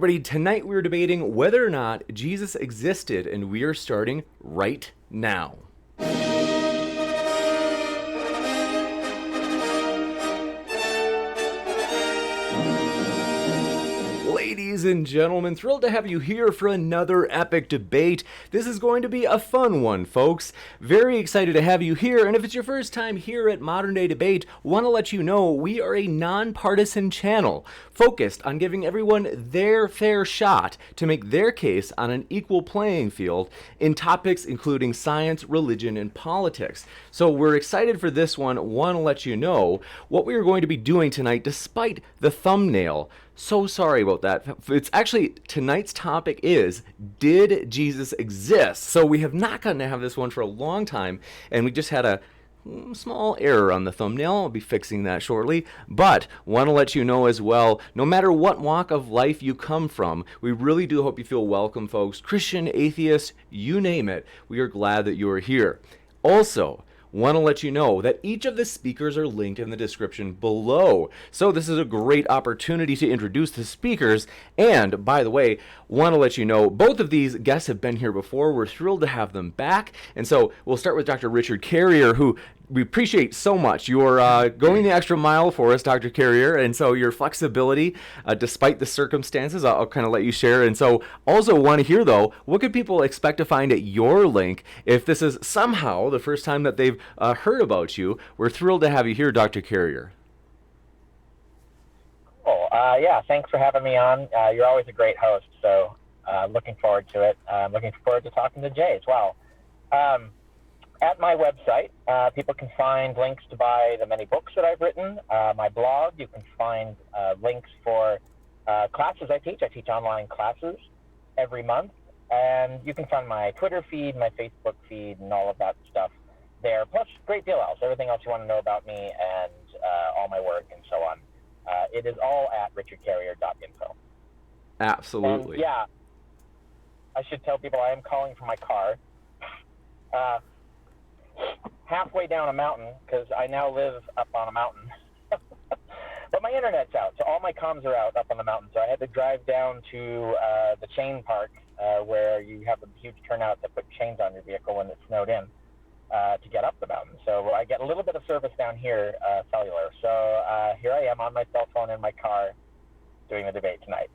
everybody. Tonight we're debating whether or not Jesus existed, and we are starting right now. Ladies and gentlemen, thrilled to have you here for another epic debate. This is going to be a fun one, folks. Very excited to have you here, and if it's your first time here at Modern Day Debate, want to let you know we are a non-partisan channel focused on giving everyone their fair shot to make their case on an equal playing field in topics including science, religion, and politics. So we're excited for this one. Want to let you know what we are going to be doing tonight despite the thumbnail. So sorry about that. It's actually, tonight's topic is, did Jesus exist? So we have not gotten to have this one for a long time, and we just had a small error on the thumbnail. I'll be fixing that shortly. But want to let you know as well, no matter what walk of life you come from, we really do hope you feel welcome, folks. Christian, atheist, you name it. We are glad that you are here. Also, want to let you know that each of the speakers are linked in the description below. So this is a great opportunity to introduce the speakers. And by the way, want to let you know both of these guests have been here before. We're thrilled to have them back. And so we'll start with Dr. Richard Carrier, who we appreciate so much. You're going the extra mile for us, Dr. Carrier, and so your flexibility, despite the circumstances, I'll kind of let you share. And so also want to hear, though, what could people expect to find at your link if this is somehow the first time that they've heard about you? We're thrilled to have you here, Dr. Carrier. Cool. Yeah, thanks for having me on. You're always a great host, so looking forward to it. Looking forward to talking to Jay as well. At my website, people can find links to buy the many books that I've written. My blog, you can find links for classes I teach. I teach online classes every month. And you can find my Twitter feed, my Facebook feed, and all of that stuff there. Plus, great deal else, everything else you want to know about me and all my work and so on. It is all at richardcarrier.info. Absolutely. And yeah, I should tell people I am calling from my car. Halfway down a mountain, because I now live up on a mountain. But my internet's out, so all my comms are out up on the mountain. So I had to drive down to the chain park where you have a huge turnout that put chains on your vehicle when it snowed in to get up the mountain. So I get a little bit of service down here, cellular. So here I am on my cell phone in my car doing the debate tonight.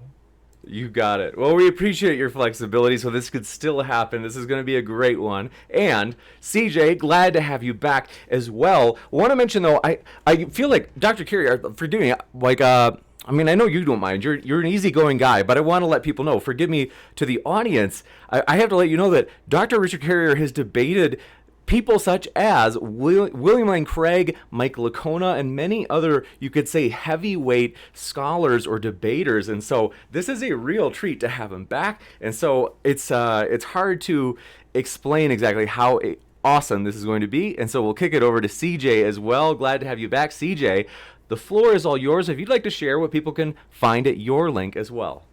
You got it. Well, we appreciate your flexibility, so this could still happen. This is going to be a great one. And CJ, glad to have you back as well. I want to mention, though, I feel like Dr. Carrier, for doing it, like, I mean, I know you don't mind. You're an easygoing guy, but I want to let people know, forgive me to the audience, I have to let you know that Dr. Richard Carrier has debated people such as William Lane Craig, Mike Licona, and many other, you could say, heavyweight scholars or debaters. And so this is a real treat to have him back. And so it's hard to explain exactly how awesome this is going to be. And so we'll kick it over to CJ as well. Glad to have you back, CJ. The floor is all yours if you'd like to share what people can find at your link as well.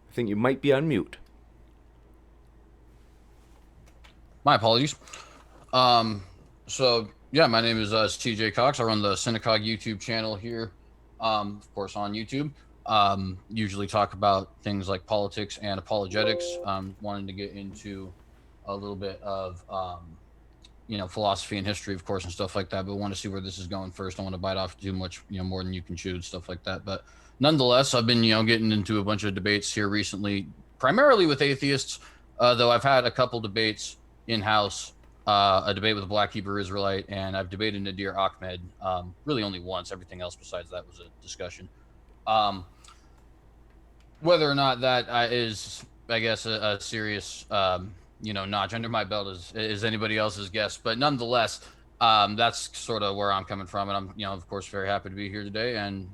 I think you might be on mute. My apologies. So yeah, my name is CJ Cox. I run the Synagogue YouTube channel here, of course, on YouTube. Usually talk about things like politics and apologetics. Wanting to get into a little bit of, philosophy and history, of course, and stuff like that. But want to see where this is going first. I don't want to bite off too much, more than you can chew and stuff like that. But nonetheless, I've been, getting into a bunch of debates here recently, primarily with atheists, though I've had a couple debates in-house, a debate with a Black Hebrew Israelite, and I've debated Nadir Ahmed, really only once. Everything else besides that was a discussion. Whether or not that is, I guess, a serious, notch under my belt is anybody else's guess. But nonetheless, that's sort of where I'm coming from. And I'm, of course, very happy to be here today. And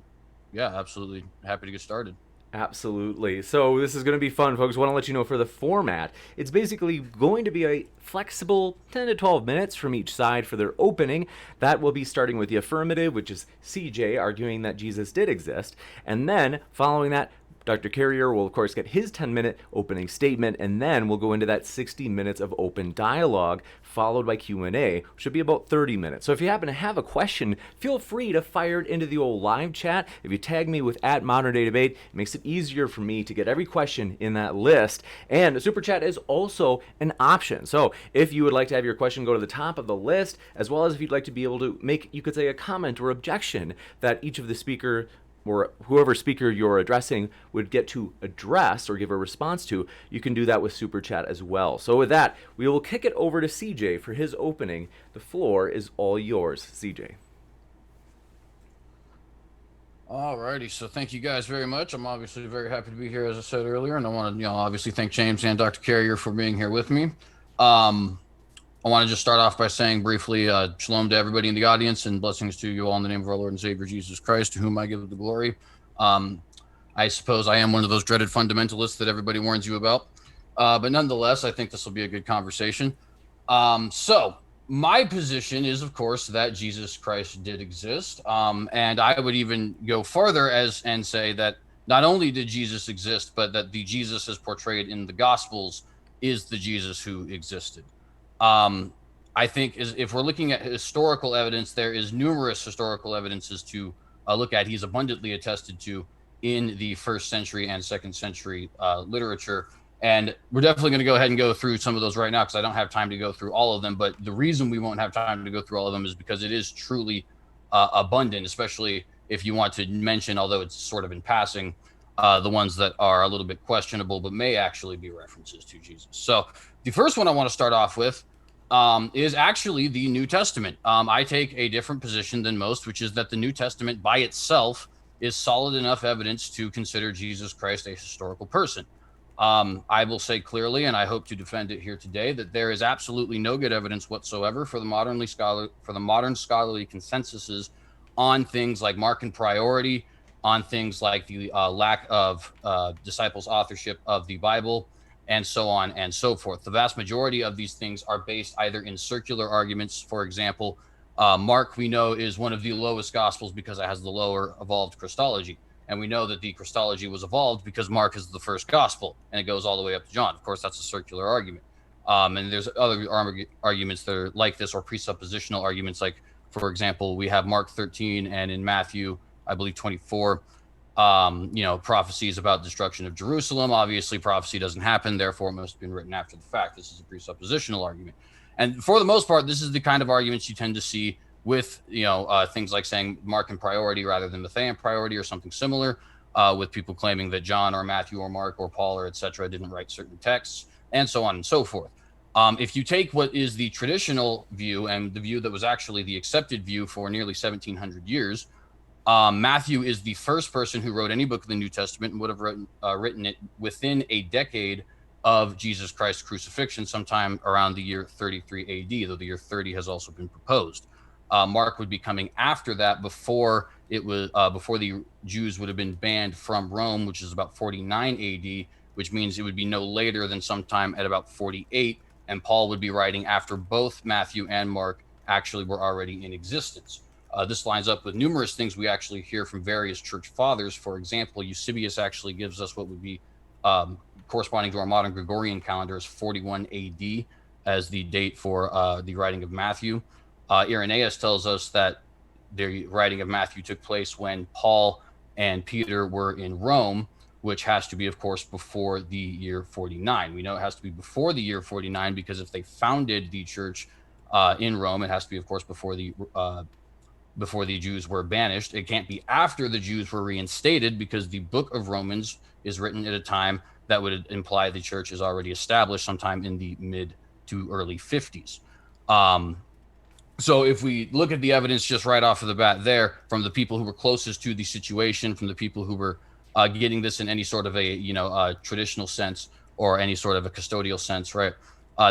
yeah, absolutely happy to get started. Absolutely. So this is going to be fun, folks. I want to let you know for the format, it's basically going to be a flexible 10 to 12 minutes from each side for their opening. That will be starting with the affirmative, which is CJ arguing that Jesus did exist. And then following that, Dr. Carrier will, of course, get his 10-minute opening statement, and then we'll go into that 60 minutes of open dialogue, followed by Q&A, which should be about 30 minutes. So if you happen to have a question, feel free to fire it into the old live chat. If you tag me with @ModernDayDebate, it makes it easier for me to get every question in that list. And Super Chat is also an option. So if you would like to have your question go to the top of the list, as well as if you'd like to be able to make, you could say, a comment or objection that each of the speaker or whoever speaker you're addressing would get to address or give a response to, you can do that with Super Chat as well. So with that, we will kick it over to CJ for his opening. The floor is all yours, CJ. Alrighty, so thank you guys very much. I'm obviously very happy to be here, as I said earlier, and I want to, obviously thank James and Dr. Carrier for being here with me. I want to just start off by saying briefly, shalom to everybody in the audience and blessings to you all in the name of our Lord and Savior Jesus Christ, to whom I give the glory. I suppose I am one of those dreaded fundamentalists that everybody warns you about. But nonetheless, I think this will be a good conversation. So my position is, of course, that Jesus Christ did exist. And I would even go further and say that not only did Jesus exist, but that the Jesus as portrayed in the Gospels is the Jesus who existed. I think if we're looking at historical evidence, there is numerous historical evidences to look at. He's abundantly attested to in the 1st century and 2nd century literature. And we're definitely going to go ahead and go through some of those right now because I don't have time to go through all of them. But the reason we won't have time to go through all of them is because it is truly abundant, especially if you want to mention, although it's sort of in passing, the ones that are a little bit questionable, but may actually be references to Jesus. So the first one I want to start off with is actually the New Testament. I take a different position than most, which is that the New Testament by itself is solid enough evidence to consider Jesus Christ a historical person. I will say clearly, and I hope to defend it here today, that there is absolutely no good evidence whatsoever for the modern scholarly consensuses on things like Markan priority, on things like the lack of disciples' authorship of the Bible, and so on and so forth. The vast majority of these things are based either in circular arguments. For example, Mark, we know, is one of the lowest gospels because it has the lower evolved Christology. And we know that the Christology was evolved because Mark is the first gospel, and it goes all the way up to John. Of course, that's a circular argument. And there's other arguments that are like this, or presuppositional arguments. Like, for example, we have Mark 13 and in Matthew, I believe 24, prophecies about destruction of Jerusalem. Obviously, prophecy doesn't happen, therefore it must have been written after the fact. This is a presuppositional argument. And for the most part, this is the kind of arguments you tend to see with, things like saying Markan priority rather than Matthean priority or something similar, with people claiming that John or Matthew or Mark or Paul or etc. didn't write certain texts, and so on and so forth. If you take what is the traditional view and the view that was actually the accepted view for nearly 1700 years, Matthew is the first person who wrote any book of the New Testament and would have written it within a decade of Jesus Christ's crucifixion, sometime around the year 33 AD, though the year 30 has also been proposed. Mark would be coming after that, before the Jews would have been banned from Rome, which is about 49 AD, which means it would be no later than sometime at about 48. And Paul would be writing after both Matthew and Mark actually were already in existence. This lines up with numerous things we actually hear from various church fathers. For example, Eusebius actually gives us what would be corresponding to our modern Gregorian calendar as 41 AD as the date for the writing of Matthew. Irenaeus tells us that the writing of Matthew took place when Paul and Peter were in Rome, which has to be, of course, before the year 49. We know it has to be before the year 49 because if they founded the church in Rome, it has to be, of course, before the Jews were banished. It can't be after the Jews were reinstated because the book of Romans is written at a time that would imply the church is already established sometime in the mid to early 50s. So if we look at the evidence just right off of the bat there, from the people who were closest to the situation, from the people who were getting this in any sort of a traditional sense or any sort of a custodial sense, right?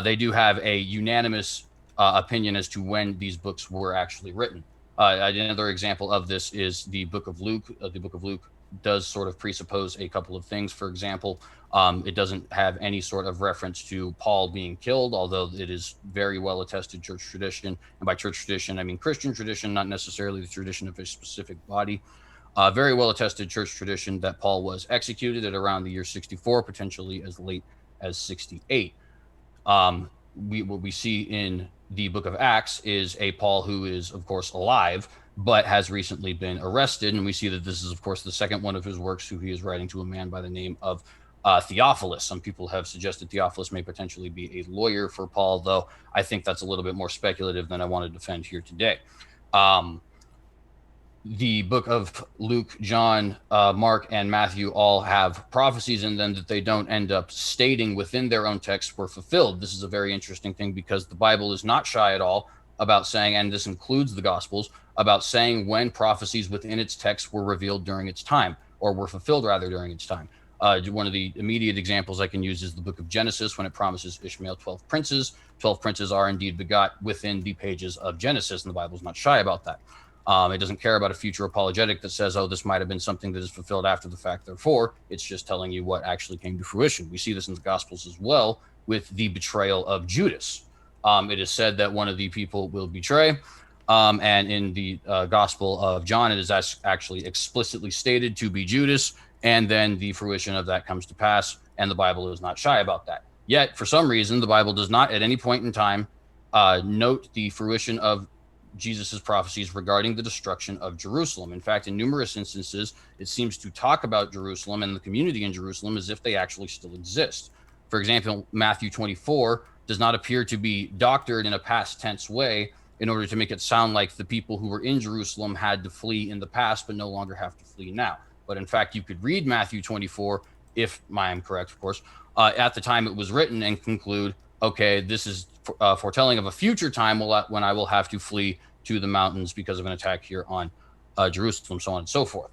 They do have a unanimous opinion as to when these books were actually written. Another example of this is the book of Luke. The book of Luke does sort of presuppose a couple of things. For example, it doesn't have any sort of reference to Paul being killed, although it is very well attested church tradition. And by church tradition, I mean Christian tradition, not necessarily the tradition of a specific body. Very well attested church tradition that Paul was executed at around the year 64, potentially as late as 68. What we see in the book of Acts is a Paul who is, of course, alive, but has recently been arrested. And we see that this is, of course, the second one of his works, who he is writing to a man by the name of Theophilus. Some people have suggested Theophilus may potentially be a lawyer for Paul, though I think that's a little bit more speculative than I want to defend here today. The book of Luke, John, Mark, and Matthew all have prophecies in them that they don't end up stating within their own texts were fulfilled. This is a very interesting thing because the Bible is not shy at all about saying, and this includes the Gospels, about saying when prophecies within its text were revealed during its time, or were fulfilled rather during its time. One of the immediate examples I can use is the book of Genesis, when it promises Ishmael 12 princes. 12 princes are indeed begot within the pages of Genesis, and the Bible is not shy about that. It doesn't care about a future apologetic that says, oh, this might have been something that is fulfilled after the fact, therefore. It's just telling you what actually came to fruition. We see this in the Gospels as well with the betrayal of Judas. It is said that one of the people will betray. And in the Gospel of John, it is actually explicitly stated to be Judas. And then the fruition of that comes to pass. And the Bible is not shy about that. Yet, for some reason, the Bible does not at any point in time note the fruition of Jesus's prophecies regarding the destruction of Jerusalem. In fact, in numerous instances, it seems to talk about Jerusalem and the community in Jerusalem as if they actually still exist. For example, Matthew 24 does not appear to be doctored in a past tense way in order to make it sound like the people who were in Jerusalem had to flee in the past, but no longer have to flee now. But in fact, you could read Matthew 24, if I am correct, of course, at the time it was written and conclude, okay, this is foretelling of a future time when I will have to flee to the mountains because of an attack here on Jerusalem, so on and so forth.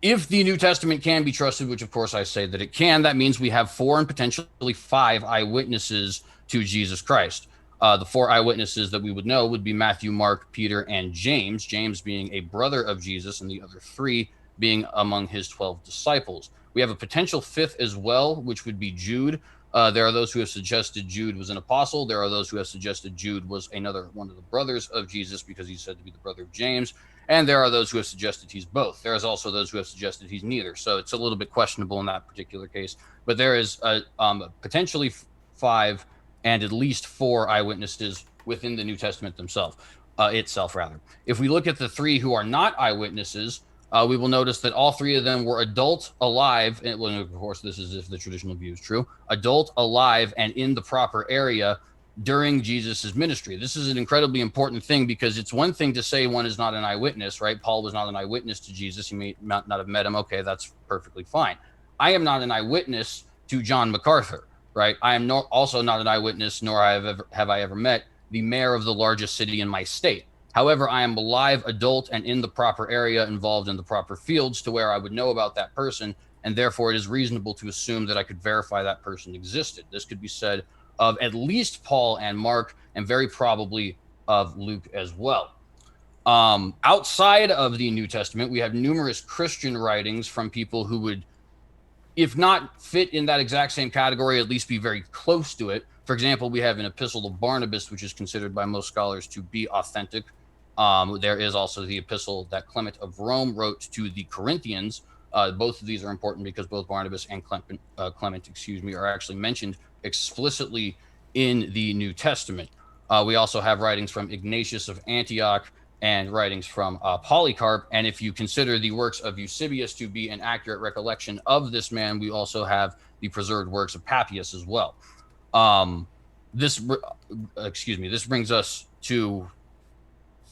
If the New Testament can be trusted, which of course I say that it can, that means we have 4 and potentially 5 eyewitnesses to Jesus Christ. The 4 eyewitnesses that we would know would be Matthew, Mark, Peter, and James, James being a brother of Jesus and the other 3 being among his 12 disciples. We have a potential 5th as well, which would be Jude. There are those who have suggested Jude was an apostle. There are those who have suggested Jude was another one of the brothers of Jesus because he's said to be the brother of James. And there are those who have suggested he's both. There is also those who have suggested he's neither. So it's a little bit questionable in that particular case. But there is potentially 5 and at least 4 eyewitnesses within the New Testament itself. If we look at the 3 who are not eyewitnesses, we will notice that all 3 of them were adult, alive, and well, of course, this is if the traditional view is true, adult, alive, and in the proper area during Jesus's ministry. This is an incredibly important thing because it's one thing to say one is not an eyewitness, right? Paul was not an eyewitness to Jesus. He may not have met him. Okay, that's perfectly fine. I am not an eyewitness to John MacArthur, right? I am also not an eyewitness, nor have I ever met the mayor of the largest city in my state. However, I am alive, adult, and in the proper area, involved in the proper fields to where I would know about that person, and therefore it is reasonable to assume that I could verify that person existed. This could be said of at least Paul and Mark, and very probably of Luke as well. Outside of the New Testament, we have numerous Christian writings from people who would, if not fit in that exact same category, at least be very close to it. For example, we have an epistle of Barnabas, which is considered by most scholars to be authentic. There is also the epistle that Clement of Rome wrote to the Corinthians. Both of these are important because both Barnabas and Clement, are actually mentioned explicitly in the New Testament. We also have writings from Ignatius of Antioch and writings from Polycarp. And if you consider the works of Eusebius to be an accurate recollection of this man, we also have the preserved works of Papias as well. This brings us to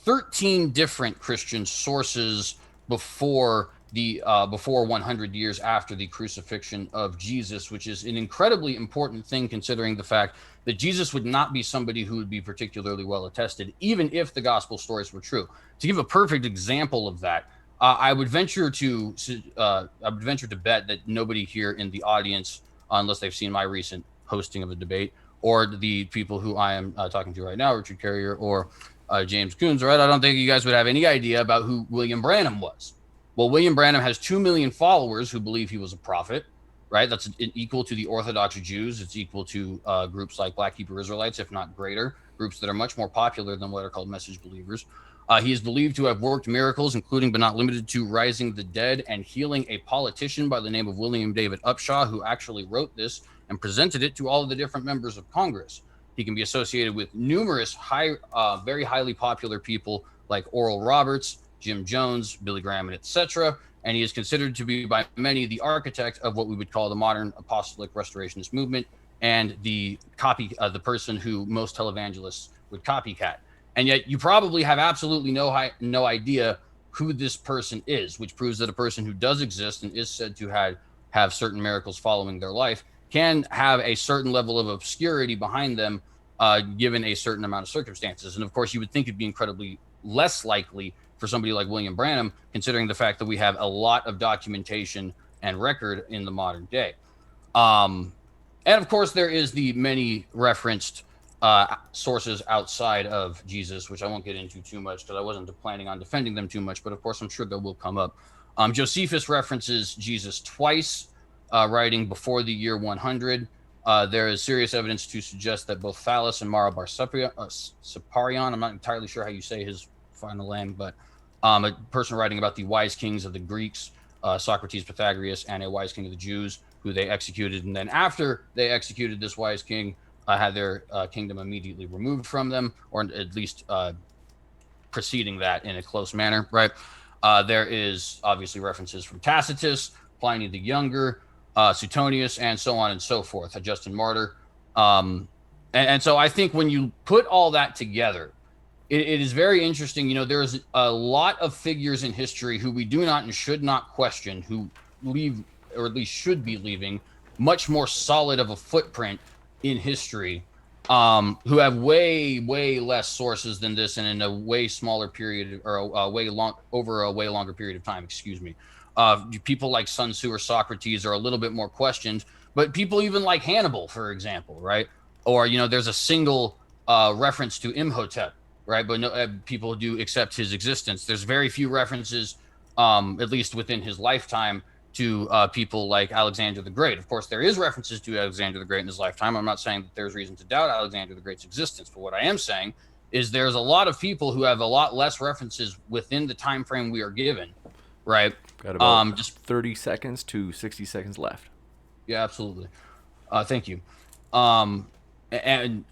13 different Christian sources before 100 years after the crucifixion of Jesus, which is an incredibly important thing considering the fact that Jesus would not be somebody who would be particularly well attested, even if the gospel stories were true. To give a perfect example of that, I would venture to bet that nobody here in the audience, unless they've seen my recent hosting of a debate, or the people who I am talking to right now, Richard Carrier or James Kunz, right? I don't think you guys would have any idea about who William Branham was. Well, William Branham has 2 million followers who believe he was a prophet, right? That's equal to the Orthodox Jews. It's equal to groups like Black Hebrew Israelites, if not greater, groups that are much more popular than what are called message believers. He is believed to have worked miracles, including but not limited to rising the dead and healing a politician by the name of William David Upshaw, who actually wrote this and presented it to all of the different members of Congress. He can be associated with numerous very highly popular people like Oral Roberts, Jim Jones, Billy Graham, and etc. And he is considered to be by many the architect of what we would call the modern apostolic restorationist movement and the person who most televangelists would copycat. And yet you probably have absolutely no idea who this person is, which proves that a person who does exist and is said to have certain miracles following their life can have a certain level of obscurity behind them, given a certain amount of circumstances. And of course, you would think it'd be incredibly less likely for somebody like William Branham, considering the fact that we have a lot of documentation and record in the modern day. And of course, there is the many referenced sources outside of Jesus, which I won't get into too much because I wasn't planning on defending them too much, but of course I'm sure that will come up. Josephus references Jesus twice, writing before the year 100. There is serious evidence to suggest that both Phallus and Mara bar Saparion, I'm not entirely sure how you say his final name, but a person writing about the wise kings of the Greeks, Socrates, Pythagoras, and a wise king of the Jews, who they executed. And then after they executed this wise king, had their kingdom immediately removed from them, or at least preceding that in a close manner, right? There is obviously references from Tacitus, Pliny the Younger, Suetonius, and so on and so forth, Justin Martyr. And so I think when you put all that together, it is very interesting. You know, there's a lot of figures in history who we do not and should not question, who leave, or at least should be leaving, much more solid of a footprint in history, who have way less sources than this, and in a way smaller period, or over a way longer period of time. Excuse me. People like Sun Tzu or Socrates are a little bit more questioned, but people even like Hannibal, for example, right? Or there's a single reference to Imhotep, right? But no, people do accept his existence. There's very few references, at least within his lifetime, to people like Alexander the Great. Of course, there is references to Alexander the Great in his lifetime. I'm not saying that there's reason to doubt Alexander the Great's existence, but what I am saying is there's a lot of people who have a lot less references within the time frame we are given, right? Got about just 30 seconds to 60 seconds left. Yeah, absolutely. Thank you. And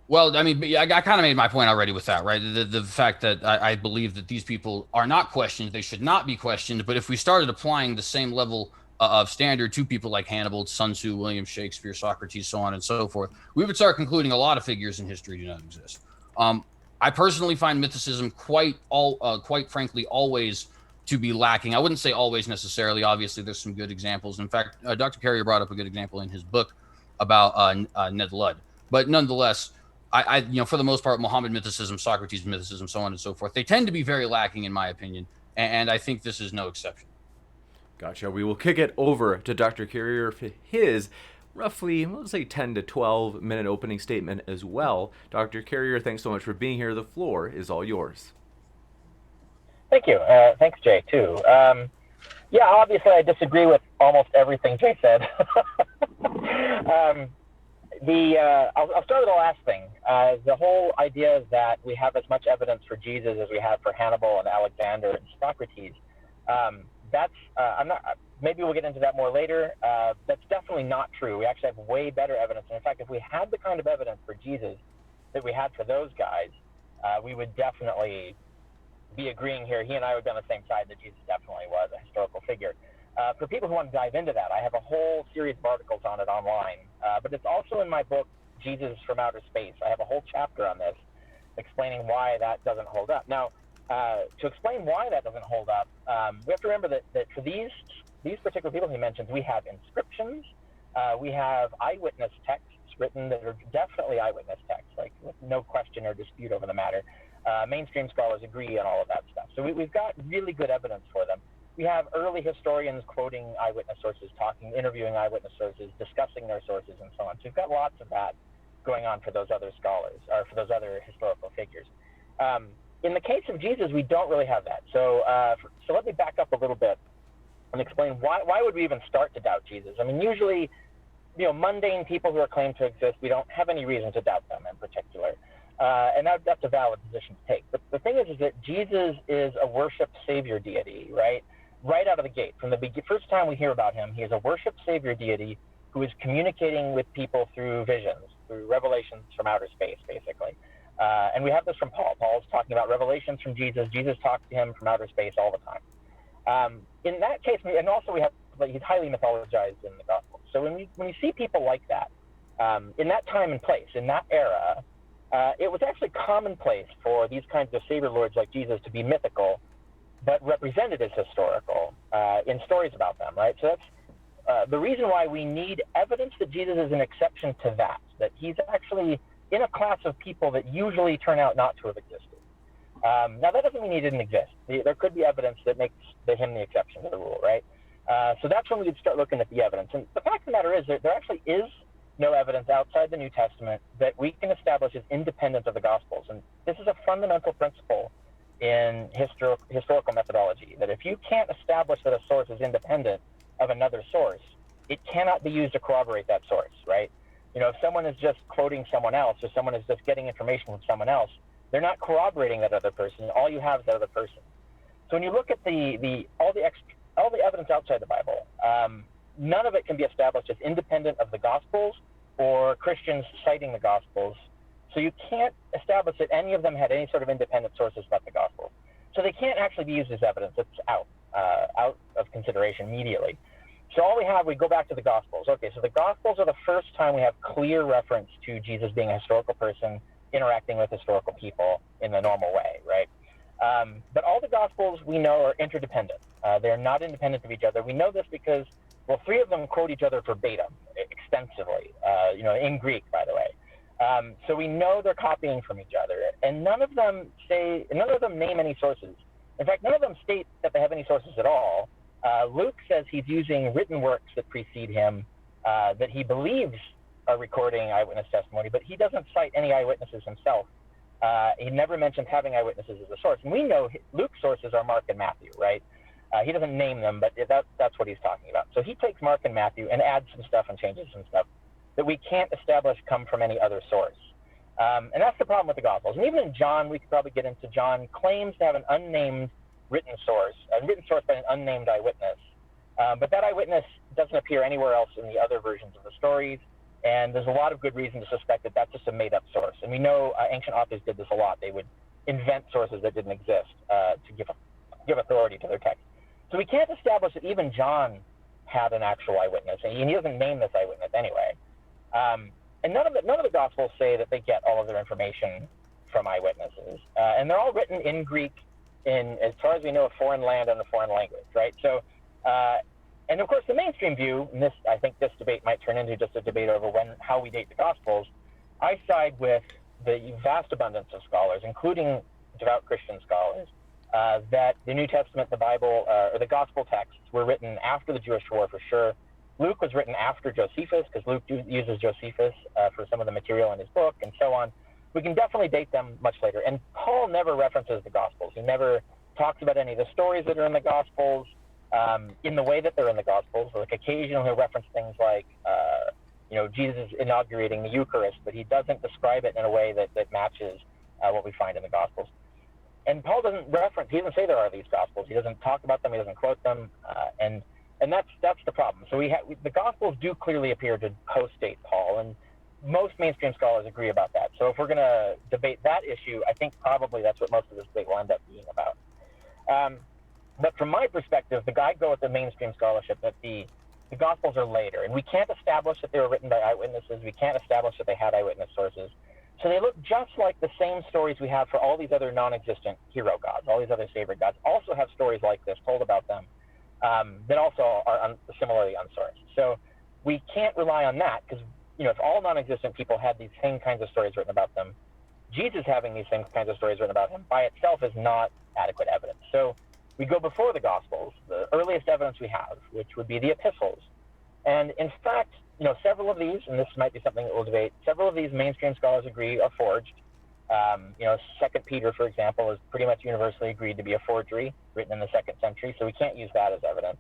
well, I mean, I kind of made my point already with that, right? The fact that I believe that these people are not questioned, they should not be questioned. But if we started applying the same level of standard to people like Hannibal, Sun Tzu, William Shakespeare, Socrates, so on and so forth, we would start concluding a lot of figures in history do not exist. I personally find mythicism quite frankly, always to be lacking. I wouldn't say always necessarily. Obviously, there's some good examples. In fact, Dr. Carrier brought up a good example in his book about Ned Ludd. But nonetheless, I for the most part, Muhammad mythicism, Socrates mythicism, so on and so forth, they tend to be very lacking, in my opinion, and I think this is no exception. Gotcha. We will kick it over to Dr. Carrier for his roughly, let's say, 10 to 12 minute opening statement as well. Dr. Carrier, thanks so much for being here. The floor is all yours. Thank you. Thanks, Jay, too. Yeah, obviously, I disagree with almost everything Jay said. I'll start with the last thing. The whole idea is that we have as much evidence for Jesus as we have for Hannibal and Alexander and Socrates. Maybe we'll get into that more later. That's definitely not true. We actually have way better evidence. And in fact, if we had the kind of evidence for Jesus that we had for those guys, we would definitely be agreeing here. He and I would be on the same side that Jesus definitely was a historical figure. For people who want to dive into that, I have a whole series of articles on it online, but it's also in my book, Jesus from Outer Space. I have a whole chapter on this explaining why that doesn't hold up. Now, to explain why that doesn't hold up, we have to remember that for these particular people he mentions, we have inscriptions, we have eyewitness texts written that are definitely eyewitness texts, like with no question or dispute over the matter. Mainstream scholars agree on all of that stuff. So we've got really good evidence for them. We have early historians quoting eyewitness sources, interviewing eyewitness sources, discussing their sources, and so on. So we've got lots of that going on for those other scholars, or for those other historical figures. In the case of Jesus, we don't really have that. So let me back up a little bit and explain why would we even start to doubt Jesus? I mean, usually, mundane people who are claimed to exist, we don't have any reason to doubt them in particular. And that's a valid position to take. But the thing is that Jesus is a worship savior deity, right? Right out of the gate. From the first time we hear about him, he is a worship savior deity who is communicating with people through visions, through revelations from outer space, basically. And we have this from Paul. Paul's talking about revelations from Jesus. Jesus talks to him from outer space all the time. In that case, and also we have, he's highly mythologized in the Gospels. So when you see people like that, in that time and place, in that era, it was actually commonplace for these kinds of savior lords like Jesus to be mythical, but represented as historical in stories about them, right? So that's the reason why we need evidence that Jesus is an exception to that he's actually in a class of people that usually turn out not to have existed. Now, that doesn't mean he didn't exist. There could be evidence that makes him the exception to the rule, right? So that's when we would start looking at the evidence. And the fact of the matter is that there actually is no evidence outside the New Testament that we can establish as independent of the Gospels. And this is a fundamental principle in historical methodology, that if you can't establish that a source is independent of another source, it cannot be used to corroborate that source, right? If someone is just quoting someone else, or someone is just getting information from someone else, they're not corroborating that other person. All you have is that other person. So when you look at all the evidence outside the Bible, none of it can be established as independent of the Gospels or Christians citing the Gospels. So you can't establish that any of them had any sort of independent sources about the Gospels. So they can't actually be used as evidence. It's out of consideration immediately. So all we have, we go back to the Gospels. Okay, so the Gospels are the first time we have clear reference to Jesus being a historical person interacting with historical people in the normal way, right? But all the Gospels we know are interdependent. They're not independent of each other. We know this because, well, three of them quote each other verbatim, extensively, in Greek, by the way. So we know they're copying from each other, and none of them name any sources. In fact, none of them state that they have any sources at all. Luke says he's using written works that precede him that he believes are recording eyewitness testimony, but he doesn't cite any eyewitnesses himself. He never mentions having eyewitnesses as a source. And we know Luke's sources are Mark and Matthew, right? He doesn't name them, but that's what he's talking about. So he takes Mark and Matthew and adds some stuff and changes some stuff that we can't establish come from any other source. And that's the problem with the Gospels. And even in John, we could probably get into John, claims to have an unnamed written source by an unnamed eyewitness. But that eyewitness doesn't appear anywhere else in the other versions of the stories. And there's a lot of good reason to suspect that that's just a made-up source. And we know ancient authors did this a lot. They would invent sources that didn't exist to give authority to their text. So we can't establish that even John had an actual eyewitness, and he doesn't name this eyewitness anyway. And none of the Gospels say that they get all of their information from eyewitnesses. And they're all written in Greek, in, as far as we know, a foreign land and a foreign language, right? So, and of course, the mainstream view, and I think this debate might turn into just a debate over how we date the Gospels. I side with the vast abundance of scholars, including devout Christian scholars, that the New Testament, the Bible, or the Gospel texts were written after the Jewish War for sure. Luke was written after Josephus, because Luke uses Josephus for some of the material in his book, and so on. We can definitely date them much later. And Paul never references the Gospels. He never talks about any of the stories that are in the Gospels in the way that they're in the Gospels. Like occasionally he'll reference things like, Jesus inaugurating the Eucharist, but he doesn't describe it in a way that matches what we find in the Gospels. And Paul doesn't say there are these Gospels. He doesn't talk about them. He doesn't quote them. And that's the problem. So the Gospels do clearly appear to post-date Paul, and most mainstream scholars agree about that. So if we're going to debate that issue, I think probably that's what most of this debate will end up being about. But from my perspective, I go with the mainstream scholarship that the Gospels are later, and we can't establish that they were written by eyewitnesses. We can't establish that they had eyewitness sources. So they look just like the same stories we have for all these other non-existent hero gods. All these other favorite gods also have stories like this told about them that also are similarly unsourced. So we can't rely on that because, if all non-existent people had these same kinds of stories written about them, Jesus having these same kinds of stories written about him by itself is not adequate evidence. So we go before the Gospels, the earliest evidence we have, which would be the epistles. And in fact, several of these, and this might be something that we'll debate, several of these mainstream scholars agree are forged. 2 Peter, for example, is pretty much universally agreed to be a forgery written in the 2nd century, so we can't use that as evidence.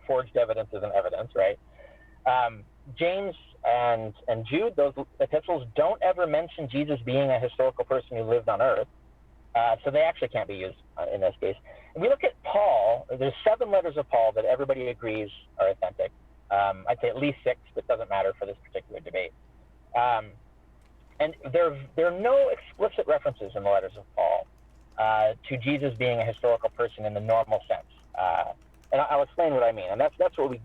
Forged evidence isn't evidence, right? James and Jude, those epistles don't ever mention Jesus being a historical person who lived on earth. So they actually can't be used in this case. If we look at Paul, there's 7 letters of Paul that everybody agrees are authentic. I'd say at least 6, but it doesn't matter for this particular debate. And there are no explicit references in the letters of Paul to Jesus being a historical person in the normal sense. And I'll explain what I mean. And that's what we,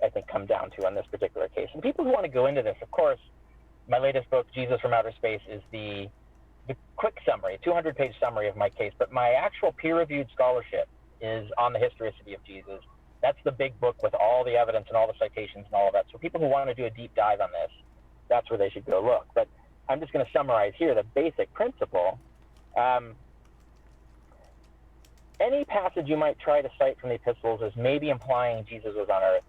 I think, come down to on this particular case. And people who want to go into this, of course, my latest book, Jesus from Outer Space, is the quick summary, 200-page summary of my case. But my actual peer-reviewed scholarship is on the historicity of Jesus. That's the big book with all the evidence and all the citations and all of that. So people who want to do a deep dive on this, that's where they should go look. But I'm just going to summarize here the basic principle. Any passage you might try to cite from the epistles as maybe implying Jesus was on earth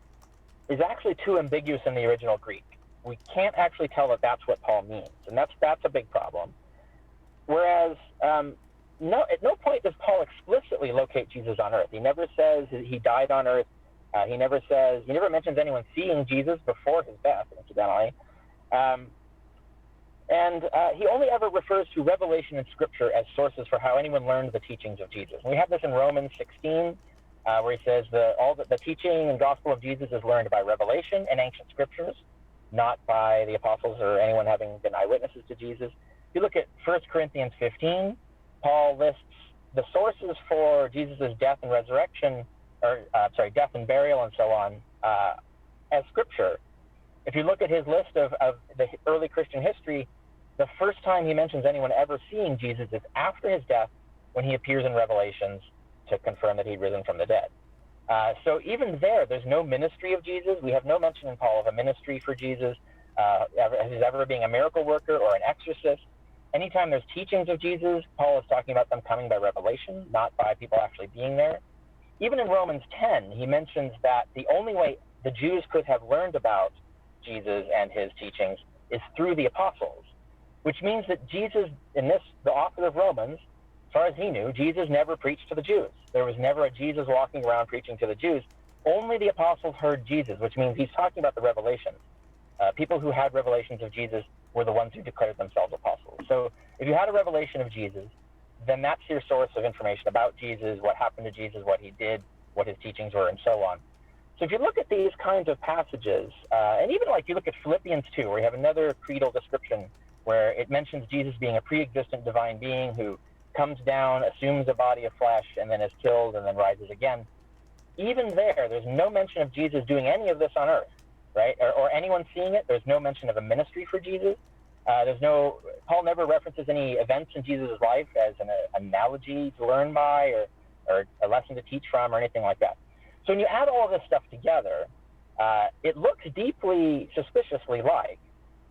is actually too ambiguous in the original Greek. We can't actually tell that that's what Paul means, and that's a big problem. Whereas, at no point does Paul explicitly locate Jesus on earth. He never says he died on earth. He never mentions anyone seeing Jesus before his death, incidentally. And he only ever refers to revelation in Scripture as sources for how anyone learned the teachings of Jesus. And we have this in Romans 16, where he says all the teaching and gospel of Jesus is learned by revelation in ancient Scriptures, not by the apostles or anyone having been eyewitnesses to Jesus. If you look at 1 Corinthians 15, Paul lists the sources for Jesus' death and resurrection, death and burial and so on, as Scripture. If you look at his list of the early Christian history, the first time he mentions anyone ever seeing Jesus is after his death, when he appears in Revelations to confirm that he'd risen from the dead. So even there's no ministry of Jesus. We have no mention in Paul of a ministry for Jesus, his ever being a miracle worker or an exorcist. Anytime there's teachings of Jesus, Paul is talking about them coming by revelation, not by people actually being there. Even in Romans 10, he mentions that the only way the Jews could have learned about Jesus and his teachings is through the apostles, which means that Jesus, the author of Romans, as far as he knew, Jesus never preached to the Jews. There was never a Jesus walking around preaching to the Jews. Only the apostles heard Jesus, which means he's talking about the revelations. People who had revelations of Jesus were the ones who declared themselves apostles. So if you had a revelation of Jesus, then that's your source of information about Jesus, what happened to Jesus, what he did, what his teachings were, and so on. So if you look at these kinds of passages, and even like you look at Philippians 2, where you have another creedal description where it mentions Jesus being a pre-existent divine being who comes down, assumes a body of flesh, and then is killed and then rises again. Even there's no mention of Jesus doing any of this on earth, right? Or anyone seeing it. There's no mention of a ministry for Jesus. Paul never references any events in Jesus' life as an analogy to learn by or a lesson to teach from or anything like that. So when you add all of this stuff together, it looks deeply suspiciously like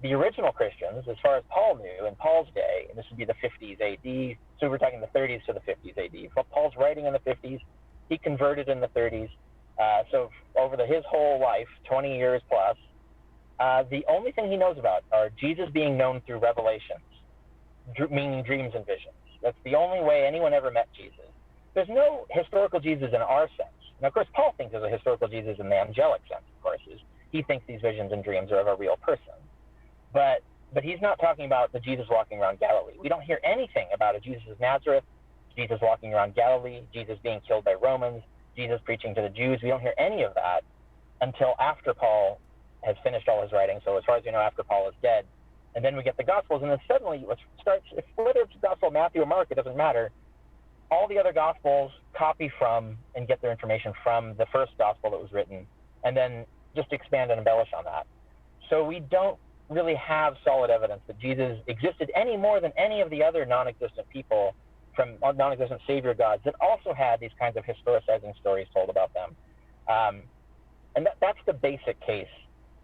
the original Christians, as far as Paul knew in Paul's day, and this would be the 50s AD, so we're talking the 30s to the 50s AD. Well, Paul's writing in the 50s, he converted in the 30s, so over his whole life, 20 years plus, the only thing he knows about are Jesus being known through revelations, meaning dreams and visions. That's the only way anyone ever met Jesus. There's no historical Jesus in our sense. Now, of course, Paul thinks there's a historical Jesus in the angelic sense, of course. He thinks these visions and dreams are of a real person. But he's not talking about the Jesus walking around Galilee. We don't hear anything about a Jesus of Nazareth, Jesus walking around Galilee, Jesus being killed by Romans, Jesus preaching to the Jews. We don't hear any of that until after Paul has finished all his writing. So as far as we know, after Paul is dead. And then we get the Gospels, and then suddenly whether it's the Gospel of Matthew or Mark, it doesn't matter. All the other Gospels copy from and get their information from the first Gospel that was written, and then just expand and embellish on that. So we don't really have solid evidence that Jesus existed any more than any of the other non-existent people from non-existent savior gods that also had these kinds of historicizing stories told about them. And that's the basic case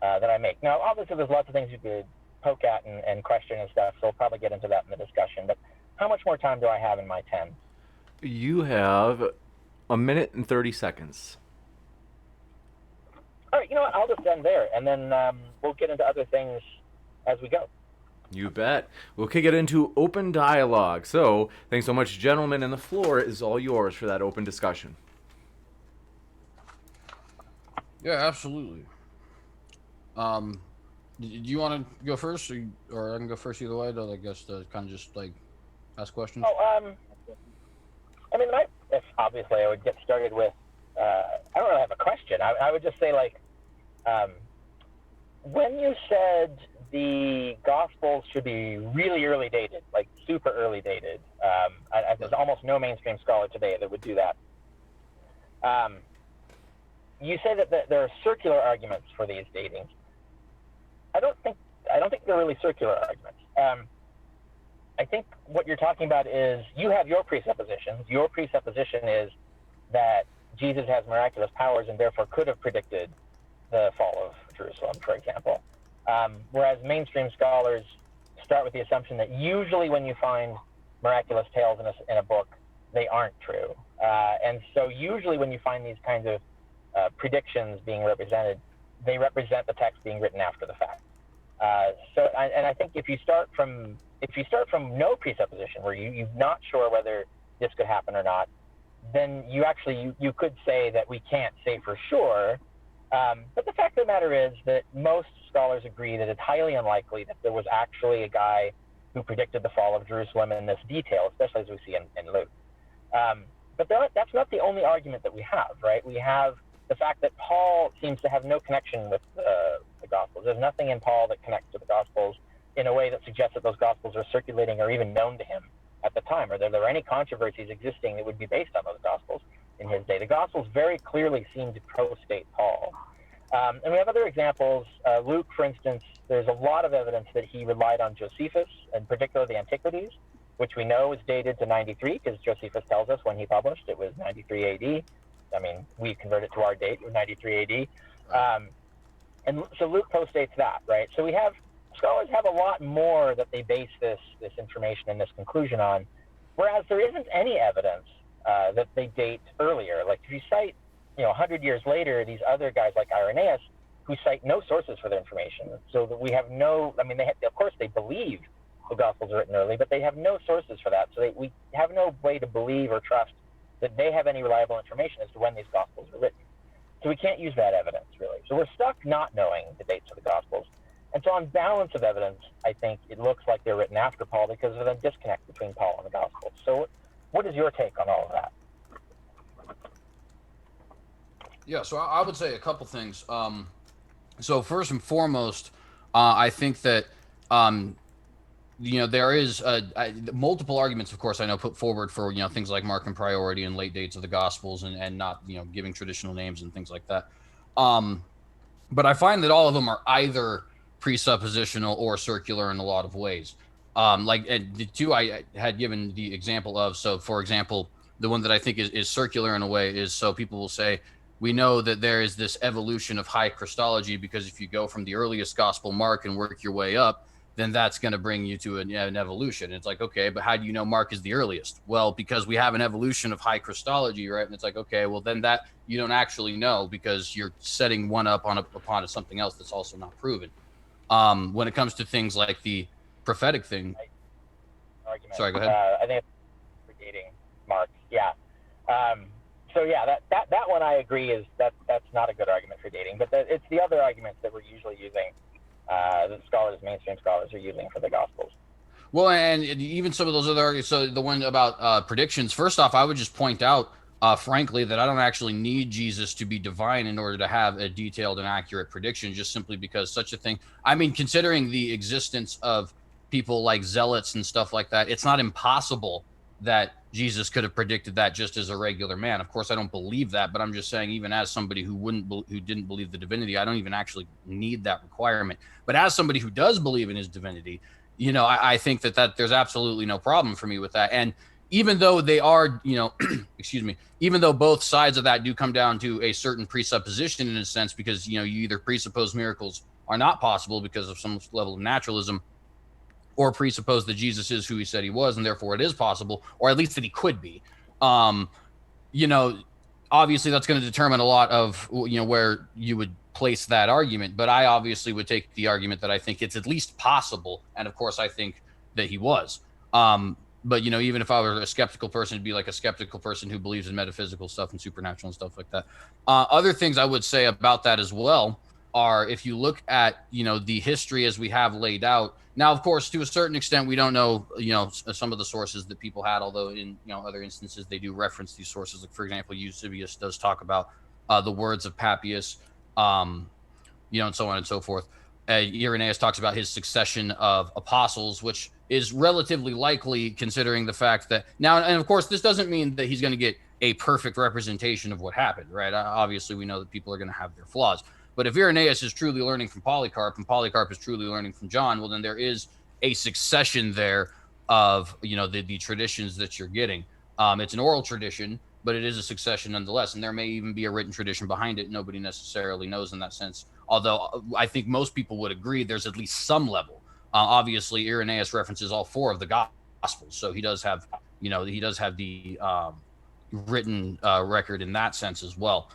that I make. Now, obviously, there's lots of things you could poke at and question and stuff, so we'll probably get into that in the discussion. But how much more time do I have in my 10? You have 1 minute and 30 seconds. All right, you know what? I'll just end there, and then we'll get into other things as we go. You bet. We'll kick it into open dialogue. So, thanks so much, gentlemen, and the floor is all yours for that open discussion. Yeah, absolutely. Do you want to go first, or I can go first either way? Though I guess to kind of just like ask questions. Oh, I mean, obviously I would get started with. I don't really have a question. I would just say like, um, when you said the Gospels should be really early dated, like super early dated, there's almost no mainstream scholar today that would do that. You say that there are circular arguments for these datings. I don't think they're really circular arguments. I think what you're talking about is you have your presuppositions. Your presupposition is that Jesus has miraculous powers and therefore could have predicted the fall of Jerusalem, for example. Whereas mainstream scholars start with the assumption that usually when you find miraculous tales in a book, they aren't true. And so usually when you find these kinds of predictions being represented, they represent the text being written after the fact. And I think if you start from no presupposition, where you're not sure whether this could happen or not, then you could say that we can't say for sure. But the fact of the matter is that most scholars agree that it's highly unlikely that there was actually a guy who predicted the fall of Jerusalem in this detail, especially as we see in Luke. But that's not the only argument that we have, right? We have the fact that Paul seems to have no connection with the Gospels. There's nothing in Paul that connects to the Gospels in a way that suggests that those Gospels are circulating or even known to him at the time, or that there are any controversies existing that would be based on those Gospels in his day. The Gospels very clearly seem to pro-state Paul. And we have other examples. Luke, for instance, there's a lot of evidence that he relied on Josephus, in particular the Antiquities, which we know is dated to 93, because Josephus tells us when he published it was 93 AD. I mean, we convert it to our date, 93 AD. And so Luke postdates that, right? So scholars have a lot more that they base this information and this conclusion on, whereas there isn't any evidence that they date earlier. Like if you cite, 100 years later, these other guys like Irenaeus, who cite no sources for their information. So that we have of course they believe the Gospels are written early, but they have no sources for that. So we have no way to believe or trust that they have any reliable information as to when these Gospels were written. So we can't use that evidence, really. So we're stuck not knowing the dates of the Gospels. And so on balance of evidence, I think it looks like they're written after Paul because of the disconnect between Paul and the Gospels. So what is your take on all of that? Yeah, so I would say a couple things. So first and foremost, I think that there is multiple arguments, of course, I know put forward for things like marking priority and late dates of the Gospels and not giving traditional names and things like that. But I find that all of them are either presuppositional or circular in a lot of ways. The two I had given the example of. So, for example, the one that I think is circular in a way is, so people will say, we know that there is this evolution of high Christology because if you go from the earliest Gospel, Mark, and work your way up, then that's going to bring you to an evolution. And it's like, okay, but how do you know Mark is the earliest? Well, because we have an evolution of high Christology, right? And it's like, okay, well, then that you don't actually know because you're setting one up upon something else that's also not proven. When it comes to things like the prophetic thing. Argument. Sorry, go ahead. I think it's predating Mark. Yeah. So yeah, that one I agree is that's not a good argument for dating, but it's the other arguments that we're usually using, that mainstream scholars are using for the Gospels. Well, and even some of those other arguments. So the one about predictions. First off, I would just point out, frankly, that I don't actually need Jesus to be divine in order to have a detailed and accurate prediction. Just simply because such a thing. I mean, considering the existence of people like zealots and stuff like that, it's not impossible that Jesus could have predicted that just as a regular man. Of course, I don't believe that, but I'm just saying, even as somebody who didn't believe the divinity, I don't even actually need that requirement. But as somebody who does believe in his divinity, I think that there's absolutely no problem for me with that. And even though they are, excuse me, even though both sides of that do come down to a certain presupposition in a sense, because, you either presuppose miracles are not possible because of some level of naturalism, or presuppose that Jesus is who he said he was, and therefore it is possible, or at least that he could be. Obviously that's going to determine a lot of, where you would place that argument. But I obviously would take the argument that I think it's at least possible. And of course I think that he was. But, even if I were a skeptical person, it'd be like a skeptical person who believes in metaphysical stuff and supernatural and stuff like that. Other things I would say about that as well are, if you look at, the history as we have laid out. Now, of course, to a certain extent, we don't know, some of the sources that people had, although in, other instances, they do reference these sources. Like, for example, Eusebius does talk about the words of Papias, and so on and so forth. Irenaeus talks about his succession of apostles, which is relatively likely considering the fact that now, and of course, this doesn't mean that he's going to get a perfect representation of what happened, right? Obviously, we know that people are going to have their flaws. But if Irenaeus is truly learning from Polycarp and Polycarp is truly learning from John, well, then there is a succession there of, the traditions that you're getting. It's an oral tradition, but it is a succession nonetheless. And there may even be a written tradition behind it. Nobody necessarily knows in that sense. Although I think most people would agree there's at least some level. Obviously, Irenaeus references all 4 of the Gospels. So he does have, the written record in that sense as well.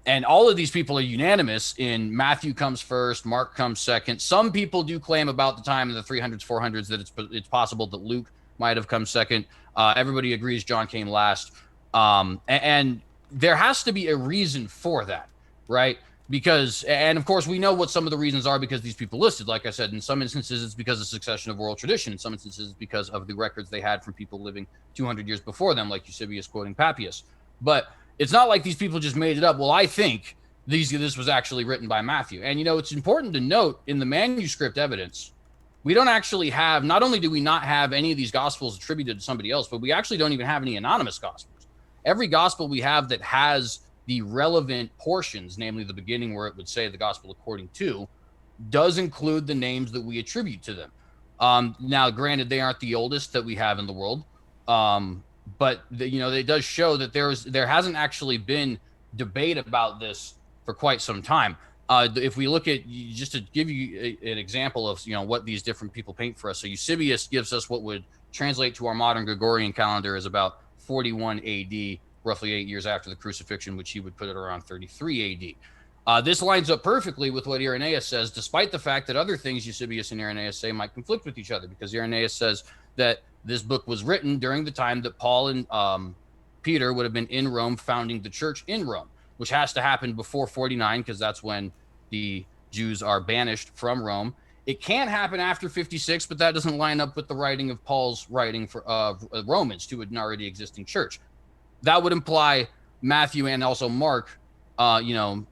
And all of these people are unanimous in Matthew comes first, Mark comes second. Some people do claim about the time in the 300s, 400s that it's possible that Luke might have come second. Everybody agrees John came last. And there has to be a reason for that, right? Because, and of course, we know what some of the reasons are because these people listed. Like I said, in some instances, it's because of succession of oral tradition. In some instances, it's because of the records they had from people living 200 years before them, like Eusebius quoting Papias. But it's not like these people just made it up. Well, I think this was actually written by Matthew. And, it's important to note in the manuscript evidence, we don't actually have, not only do we not have any of these gospels attributed to somebody else, but we actually don't even have any anonymous gospels. Every gospel we have that has the relevant portions, namely the beginning where it would say the gospel according to, does include the names that we attribute to them. Now, granted, they aren't the oldest that we have in the world. But it does show that there hasn't actually been debate about this for quite some time. If we look at, just to give you an example of what these different people paint for us. So Eusebius gives us what would translate to our modern Gregorian calendar as about 41 AD, roughly 8 years after the crucifixion, which he would put it around 33 AD. This lines up perfectly with what Irenaeus says, despite the fact that other things Eusebius and Irenaeus say might conflict with each other, because Irenaeus says that this book was written during the time that Paul and Peter would have been in Rome founding the church in Rome, which has to happen before 49 because that's when the Jews are banished from Rome. It can happen after 56, but that doesn't line up with the writing of Paul's writing for Romans to an already existing church. That would imply Matthew and also Mark,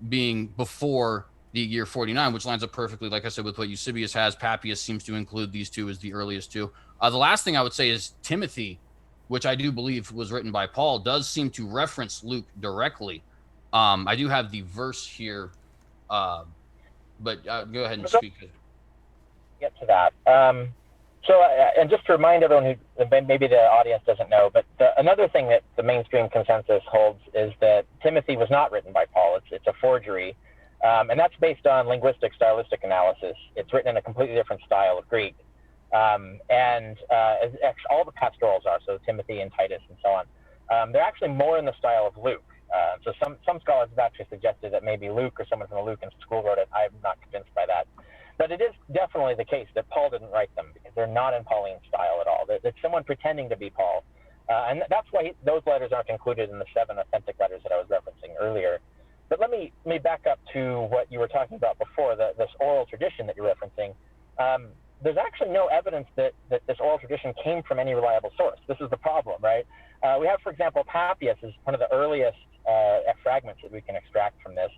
being before the year 49, which lines up perfectly, like I said, with what Eusebius has. Papias seems to include these two as the earliest two. The last thing I would say is Timothy, which I do believe was written by Paul, does seem to reference Luke directly. I do have the verse here, but go ahead and speak. Get to that. And just to remind everyone who maybe the audience doesn't know, but another thing that the mainstream consensus holds is that Timothy was not written by Paul. It's a forgery. And that's based on linguistic, stylistic analysis. It's written in a completely different style of Greek. As all the pastorals are, so Timothy and Titus and so on, they're actually more in the style of Luke. So some scholars have actually suggested that maybe Luke or someone from the Lucan school wrote it. I'm not convinced by that. But it is definitely the case that Paul didn't write them because they're not in Pauline style at all. It's someone pretending to be Paul. And that's why those letters aren't included in the 7 authentic letters that I was referencing earlier. But let me back up to what you were talking about before, this oral tradition that you're referencing. There's actually no evidence that this oral tradition came from any reliable source. This is the problem, right? We have, for example, Papias is one of the earliest fragments that we can extract from this.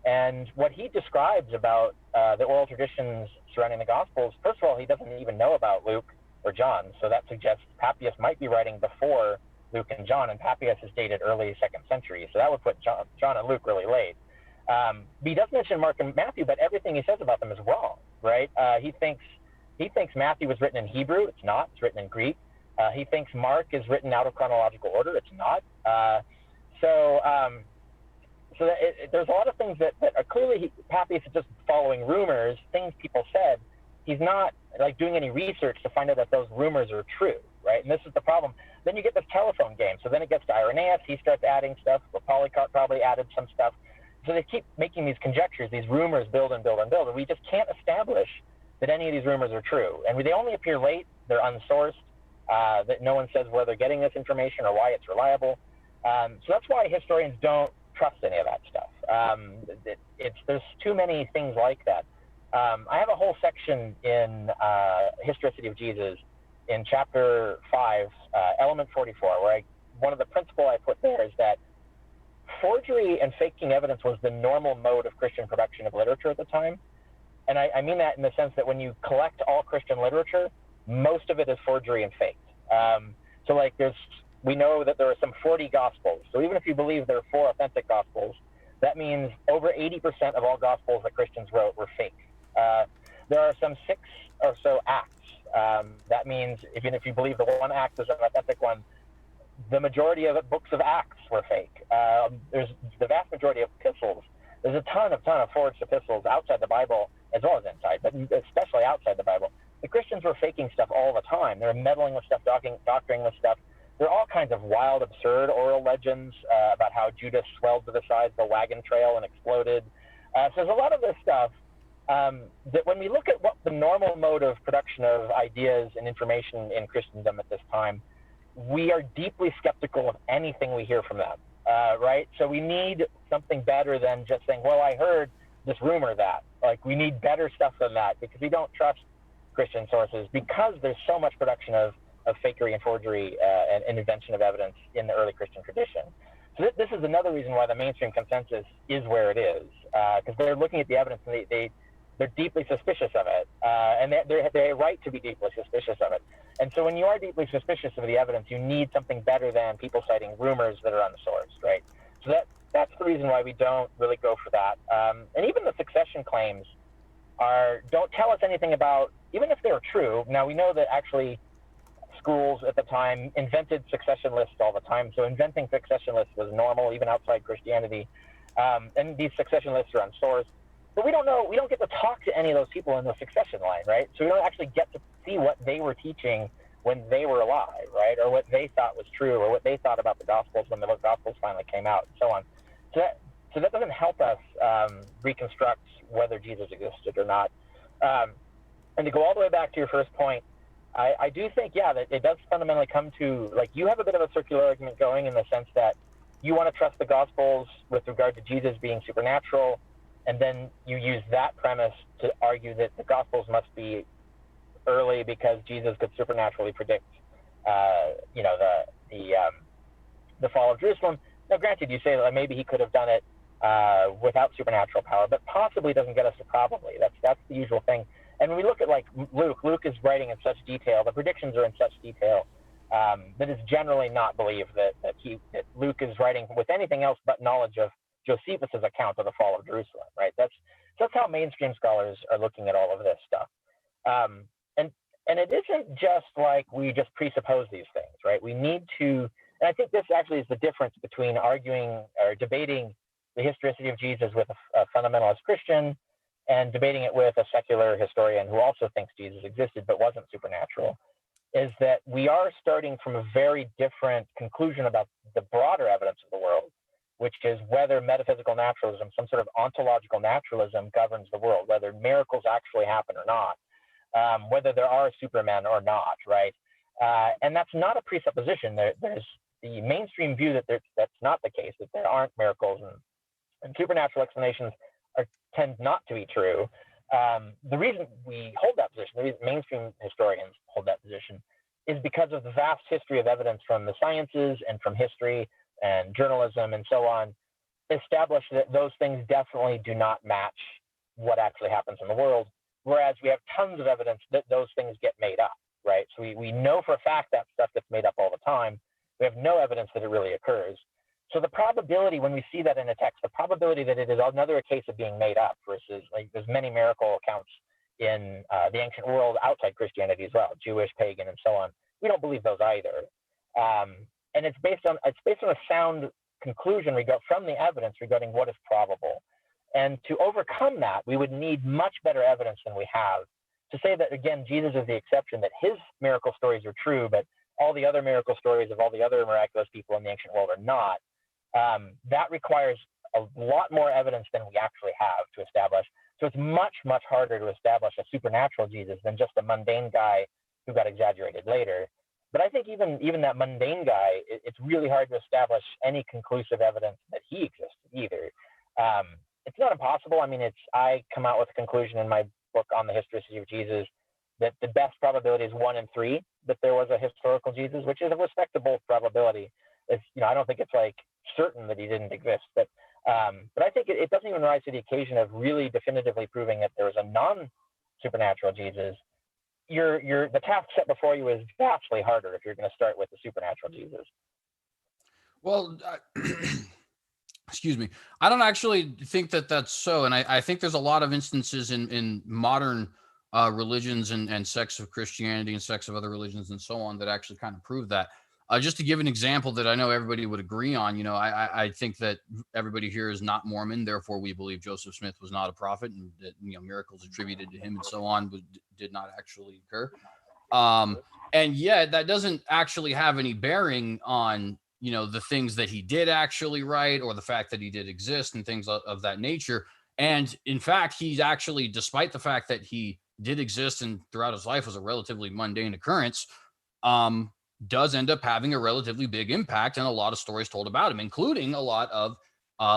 And what he describes about the oral traditions surrounding the Gospels, first of all, he doesn't even know about Luke or John. So that suggests Papias might be writing before Luke and John, and Papias is dated early 2nd century. So that would put John and Luke really late. But he does mention Mark and Matthew, but everything he says about them is wrong, right? He thinks Matthew was written in Hebrew. It's not. It's written in Greek. He thinks Mark is written out of chronological order. It's not. There's a lot of things that are clearly Papias is just following rumors, things people said. He's not like doing any research to find out that those rumors are true, right? And this is the problem. Then you get this telephone game. So then it gets to Irenaeus. He starts adding stuff. Polycarp probably added some stuff. So they keep making these conjectures, these rumors build and build and build. And we just can't establish that any of these rumors are true. And they only appear late. They're unsourced. That no one says where they're getting this information or why it's reliable. So that's why historians don't trust any of that stuff. There's too many things like that. I have a whole section in Historicity of Jesus in chapter 5, element 44, where one of the principles I put there is that forgery and faking evidence was the normal mode of Christian production of literature at the time. And I mean that in the sense that when you collect all Christian literature, most of it is forgery and faked. So like we know that there are some 40 gospels. So even if you believe there are 4 authentic gospels, that means over 80% of all gospels that Christians wrote were fake. There are some 6 or so acts. That means even if you believe the one act is an authentic one, the majority of books of Acts were fake. There's the vast majority of epistles. There's a ton of forged epistles outside the Bible as well as inside, but especially outside the Bible. The Christians were faking stuff all the time. They were meddling with stuff, doctoring with stuff. There are all kinds of wild, absurd oral legends about how Judas swelled to the size of a wagon trail and exploded. So there's a lot of this stuff that when we look at what the normal mode of production of ideas and information in Christendom at this time, we are deeply skeptical of anything we hear from them, right? So we need something better than just saying, well, I heard this rumor that. Like, we need better stuff than that because we don't trust Christian sources because there's so much production of fakery and forgery and invention of evidence in the early Christian tradition. So this is another reason why the mainstream consensus is where it is, because they're looking at the evidence and they're deeply suspicious of it, and they're right to be deeply suspicious of it. And so when you are deeply suspicious of the evidence, you need something better than people citing rumors that are unsourced, right? So that's the reason why we don't really go for that. And even the succession claims don't tell us anything about, even if they're true. Now we know that actually schools at the time invented succession lists all the time. So inventing succession lists was normal, even outside Christianity. And these succession lists are unsourced. But we don't know, we don't get to talk to any of those people in the succession line, right? So we don't actually get to see what they were teaching when they were alive, right? Or what they thought was true, or what they thought about the Gospels when the Gospels finally came out, and so on. So that doesn't help us reconstruct whether Jesus existed or not. And to go all the way back to your first point, I do think, that it does fundamentally come to, like, you have a bit of a circular argument going in the sense that you want to trust the Gospels with regard to Jesus being supernatural, and then you use that premise to argue that the Gospels must be early because Jesus could supernaturally predict, the fall of Jerusalem. Now, granted, you say that maybe he could have done it without supernatural power, but possibly doesn't get us to probably. That's the usual thing. And when we look at like Luke is writing in such detail, the predictions are in such detail that it's generally not believed that Luke is writing with anything else but knowledge of Josephus' account of the fall of Jerusalem, right? That's how mainstream scholars are looking at all of this stuff. And it isn't just like we just presuppose these things, right? We need to, and I think this actually is the difference between arguing or debating the historicity of Jesus with a fundamentalist Christian and debating it with a secular historian who also thinks Jesus existed but wasn't supernatural, is that we are starting from a very different conclusion about the broader evidence of the world, which is whether metaphysical naturalism, some sort of ontological naturalism, governs the world, whether miracles actually happen or not, whether there are supermen or not, right? And that's not a presupposition. There's the mainstream view that that's not the case, that there aren't miracles and supernatural explanations tend not to be true. The reason we hold that position, the reason mainstream historians hold that position, is because of the vast history of evidence from the sciences and from history and journalism and so on, establish that those things definitely do not match what actually happens in the world, whereas we have tons of evidence that those things get made up, right? So we know for a fact that stuff gets made up all the time. We have no evidence that it really occurs. So the probability, when we see that in a text, the probability that it is another case of being made up versus, like, there's many miracle accounts in the ancient world outside Christianity as well, Jewish, pagan, and so on. We don't believe those either. And it's based on a sound conclusion from the evidence regarding what is probable. And to overcome that, we would need much better evidence than we have. To say that, again, Jesus is the exception, that his miracle stories are true, but all the other miracle stories of all the other miraculous people in the ancient world are not, that requires a lot more evidence than we actually have to establish. So it's much, much harder to establish a supernatural Jesus than just a mundane guy who got exaggerated later. But I think even that mundane guy, it's really hard to establish any conclusive evidence that he existed either. It's not impossible. I mean, I come out with a conclusion in my book on the historicity of Jesus that the best probability is 1 in 3 that there was a historical Jesus, which is a respectable probability. It's, I don't think it's like certain that he didn't exist, but I think it doesn't even rise to the occasion of really definitively proving that there was a non-supernatural Jesus. The task set before you is vastly harder if you're going to start with the supernatural Jesus. Well, excuse me. I don't actually think that that's so. And I think there's a lot of instances in modern religions and sects of Christianity and sects of other religions and so on that actually kind of prove that. Just to give an example that I know everybody would agree on, I think that everybody here is not Mormon. Therefore, we believe Joseph Smith was not a prophet and that, miracles attributed to him and so on did not actually occur. And yet that doesn't actually have any bearing on, the things that he did actually write or the fact that he did exist and things of that nature. And in fact, he's actually, despite the fact that he did exist and throughout his life was a relatively mundane occurrence, does end up having a relatively big impact and a lot of stories told about him, including a lot of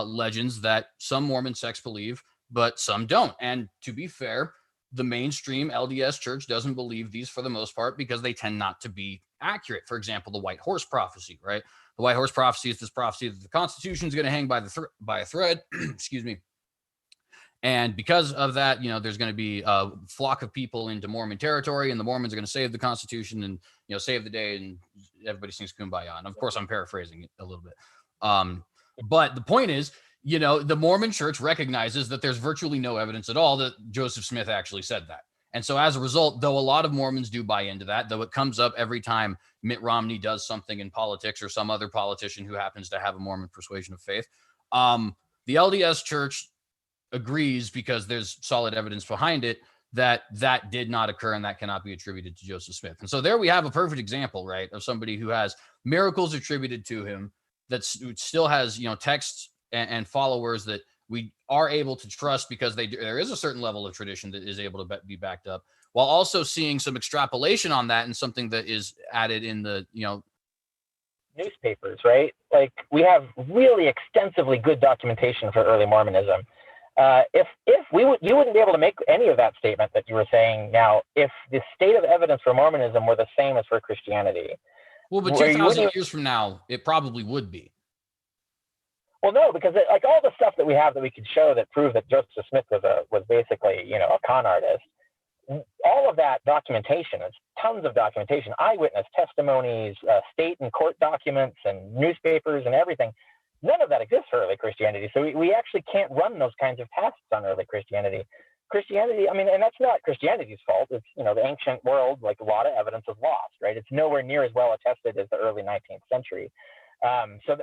legends that some Mormon sects believe, but some don't. And to be fair, the mainstream LDS church doesn't believe these for the most part because they tend not to be accurate. For example, the white horse prophecy, right? The white horse prophecy is this prophecy that the Constitution is going to hang by a thread, excuse me. And because of that, there's going to be a flock of people into Mormon territory, and the Mormons are going to save the Constitution and, save the day, and everybody sings Kumbaya. And of course, I'm paraphrasing it a little bit. But the point is, the Mormon church recognizes that there's virtually no evidence at all that Joseph Smith actually said that. And so as a result, though a lot of Mormons do buy into that, though it comes up every time Mitt Romney does something in politics or some other politician who happens to have a Mormon persuasion of faith, the LDS church agrees because there's solid evidence behind it that did not occur and that cannot be attributed to Joseph Smith. And so there we have a perfect example, right, of somebody who has miracles attributed to him that still has, texts and followers that we are able to trust because there is a certain level of tradition that is able to be backed up, while also seeing some extrapolation on that and something that is added in the, newspapers, right? Like, we have really extensively good documentation for early Mormonism. If you wouldn't be able to make any of that statement that you were saying now if the state of evidence for Mormonism were the same as for Christianity. Well, but 2,000 years from now, it probably would be. Well, no, because all the stuff that we have that we could show that prove that Joseph Smith was basically, a con artist, all of that documentation, it's tons of documentation, eyewitness testimonies, state and court documents and newspapers and everything. None of that exists for early Christianity. So we actually can't run those kinds of tests on early Christianity. And that's not Christianity's fault. It's, the ancient world, like a lot of evidence is lost, right? It's nowhere near as well attested as the early 19th century. So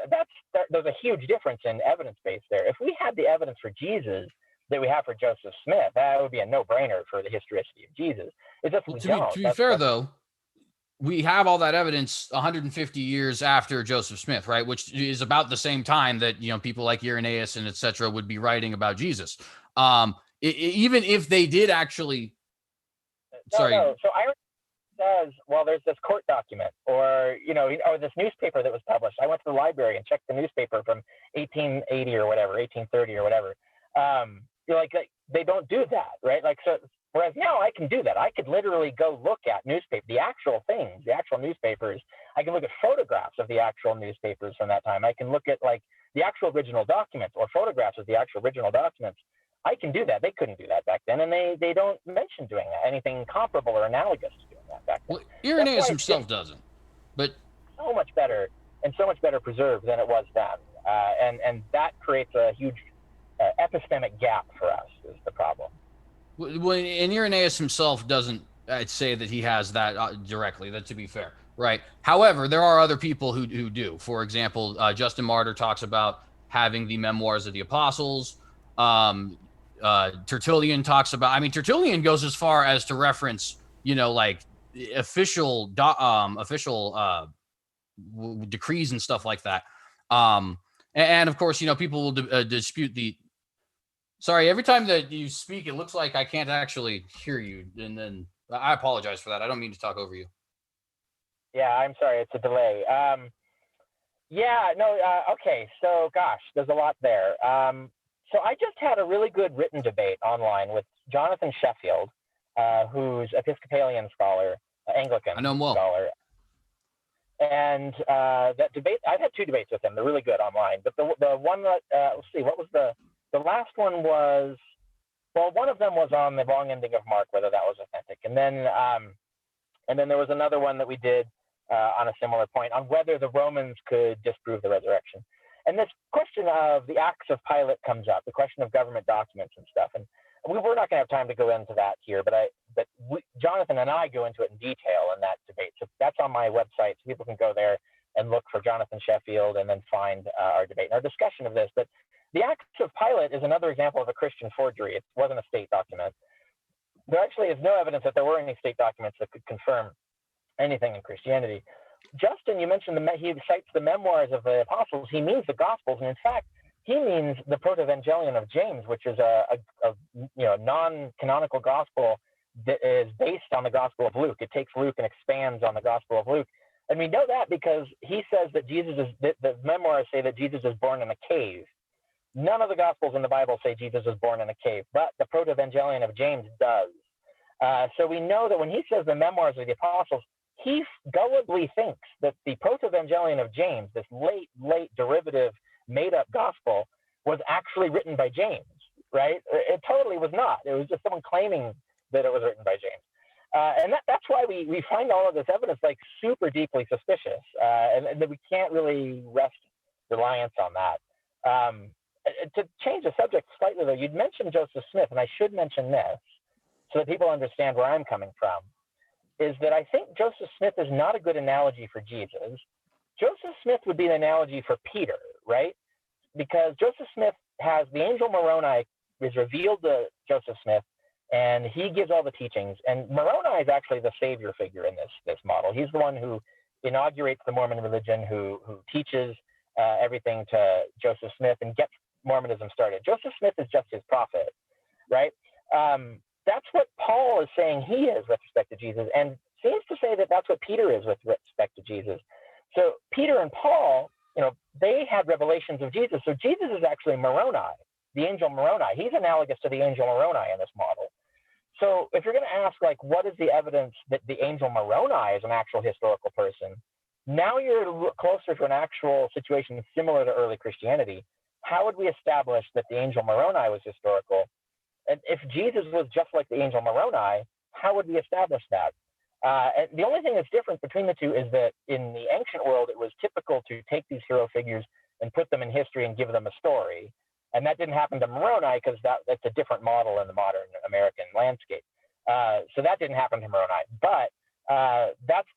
there's a huge difference in evidence base there. If we had the evidence for Jesus that we have for Joseph Smith, that would be a no-brainer for the historicity of Jesus. It's just to be fair, though, we have all that evidence 150 years after Joseph Smith, right? Which is about the same time that, people like Irenaeus and et cetera would be writing about Jesus. Even if they did actually, So Irenaeus says, well, there's this court document or this newspaper that was published. I went to the library and checked the newspaper from 1880 or whatever, 1830 or whatever. They don't do that, right? Whereas now I can do that. I could literally go look at the actual things, the actual newspapers. I can look at photographs of the actual newspapers from that time. I can look at the actual original documents or photographs of the actual original documents. I can do that. They couldn't do that back then, and they don't mention doing that, anything comparable or analogous to doing that back then. Well, Irenaeus himself doesn't, but so much better and so much better preserved than it was then, and that creates a huge epistemic gap for us is the problem. Well, and Irenaeus himself doesn't, I'd say that he has that directly, that to be fair, right? However, there are other people who do. For example, Justin Martyr talks about having the Memoirs of the Apostles. Tertullian talks about, Tertullian goes as far as to reference, official decrees and stuff like that. And of course, people will dispute the. Sorry, every time that you speak, it looks like I can't actually hear you. And then I apologize for that. I don't mean to talk over you. Yeah, I'm sorry. It's a delay. Okay. So, gosh, there's a lot there. So I just had a really good written debate online with Jonathan Sheffield, who's Episcopalian scholar, Anglican I know him well. scholar. And that debate, I've had 2 debates with him. They're really good online. But the one that, let's see, what was the last one was, well, one of them was on the wrong ending of Mark, whether that was authentic. And then there was another one that we did on a similar point on whether the Romans could disprove the resurrection. And this question of the Acts of Pilate comes up, the question of government documents and stuff. And we're not going to have time to go into that here, but Jonathan and I go into it in detail in that debate. So that's on my website, so people can go there and look for Jonathan Sheffield and then find our debate and our discussion of this. But the Acts of Pilate is another example of a Christian forgery. It wasn't a state document. There actually is no evidence that there were any state documents that could confirm anything in Christianity. Justin, you mentioned he cites the Memoirs of the Apostles. He means the Gospels, and in fact, he means the Proto-Evangelion of James, which is a non-canonical gospel that is based on the Gospel of Luke. It takes Luke and expands on the Gospel of Luke, and we know that because he says that the Memoirs say that Jesus is born in a cave. None of the Gospels in the Bible say Jesus was born in a cave, but the Proto-Evangelion of James does. So we know that when he says the Memoirs of the Apostles, he gullibly thinks that the Proto-Evangelion of James, this late derivative made-up gospel, was actually written by James, right? It totally was not. It was just someone claiming that it was written by James. And that's why we find all of this evidence like super deeply suspicious, and that we can't really rest reliance on that. To change the subject slightly, though, you'd mentioned Joseph Smith, and I should mention this so that people understand where I'm coming from, is that I think Joseph Smith is not a good analogy for Jesus. Joseph Smith would be an analogy for Peter, right? Because Joseph Smith has the angel Moroni is revealed to Joseph Smith, and he gives all the teachings. And Moroni is actually the savior figure in this model. He's the one who inaugurates the Mormon religion, who teaches everything to Joseph Smith and gets Mormonism started. Joseph Smith is just his prophet, right? That's what Paul is saying he is with respect to Jesus, and seems to say that that's what Peter is with respect to Jesus. So Peter and Paul, they had revelations of Jesus. So Jesus is actually Moroni, the angel Moroni. He's analogous to the angel Moroni in this model. So if you're going to ask, like, what is the evidence that the angel Moroni is an actual historical person, now you're closer to an actual situation similar to early Christianity. How would we establish that the angel Moroni was historical? And if Jesus was just like the angel Moroni, how would we establish that? And the only thing that's different between the two is that in the ancient world, it was typical to take these hero figures and put them in history and give them a story. And that didn't happen to Moroni because that's a different model in the modern American landscape. So that didn't happen to Moroni. But that's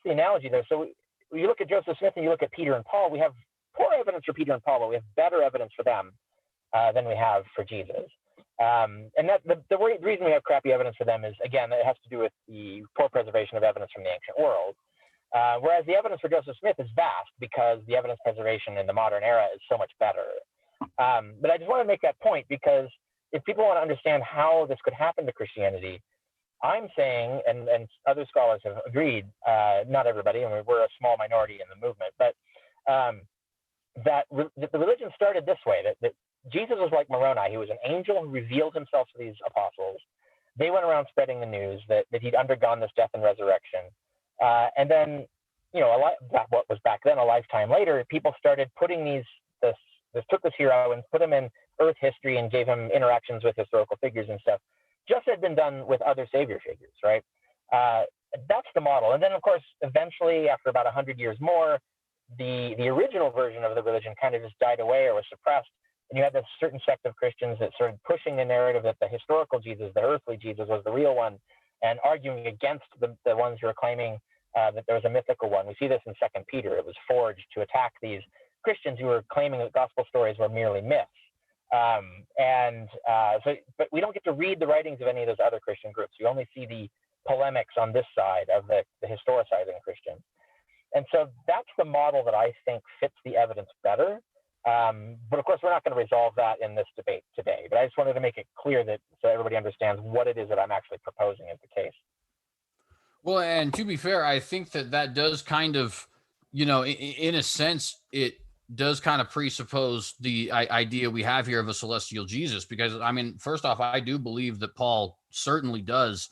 the analogy there. So you look at Joseph Smith and you look at Peter and Paul, we have poor evidence for Peter and Paul, but we have better evidence for them than we have for Jesus. And that the reason we have crappy evidence for them is, again, it has to do with the poor preservation of evidence from the ancient world. Whereas the evidence for Joseph Smith is vast because the evidence preservation in the modern era is so much better. But I just want to make that point because if people want to understand how this could happen to Christianity, I'm saying, and other scholars have agreed, not everybody, and we're a small minority in the movement, but that the religion started this way, that Jesus was like Moroni. He was an angel who revealed himself to these apostles. They went around spreading the news that he'd undergone this death and resurrection. And then, what was back then a lifetime later, people started putting took this hero and put him in Earth history and gave him interactions with historical figures and stuff, just had been done with other savior figures, right? That's the model. And then, of course, eventually, after about 100 years more, the original version of the religion kind of just died away or was suppressed. And you had this certain sect of Christians that started pushing the narrative that the historical Jesus, the earthly Jesus, was the real one, and arguing against the ones who are claiming that there was a mythical one. We see this in 2 Peter. It was forged to attack these Christians who were claiming that gospel stories were merely myths. But we don't get to read the writings of any of those other Christian groups. You only see the polemics on this side of the historicizing Christians. And so that's the model that I think fits the evidence better. But of course, we're not going to resolve that in this debate today. But I just wanted to make it clear so everybody understands what it is that I'm actually proposing as the case. Well, and to be fair, I think that does kind of, in a sense, does kind of presuppose the idea we have here of a celestial Jesus, because I mean, first off, I do believe that Paul certainly does